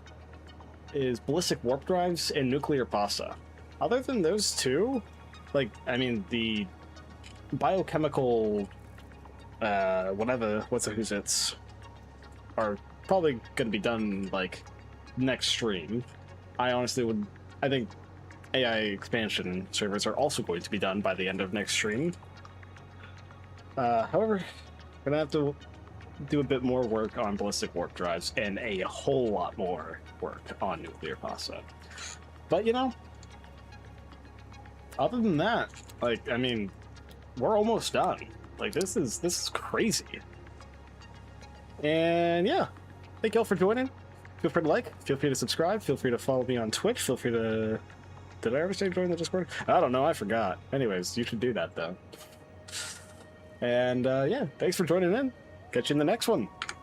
is ballistic warp drives and nuclear pasta. Other than those two, like, I mean, the biochemical, who's it's, are probably going to be done, like, next stream. I think AI expansion servers are also going to be done by the end of next stream. However, we're gonna have to do a bit more work on ballistic warp drives and a whole lot more work on nuclear pasta. But, you know, other than that, like, I mean, we're almost done. Like, this is crazy. And yeah, thank you all for joining. Feel free to like, feel free to subscribe, feel free to follow me on Twitch, feel free to... Did I ever say join the Discord? I don't know, I forgot. Anyways, you should do that, though. And, yeah, thanks for joining in. Catch you in the next one.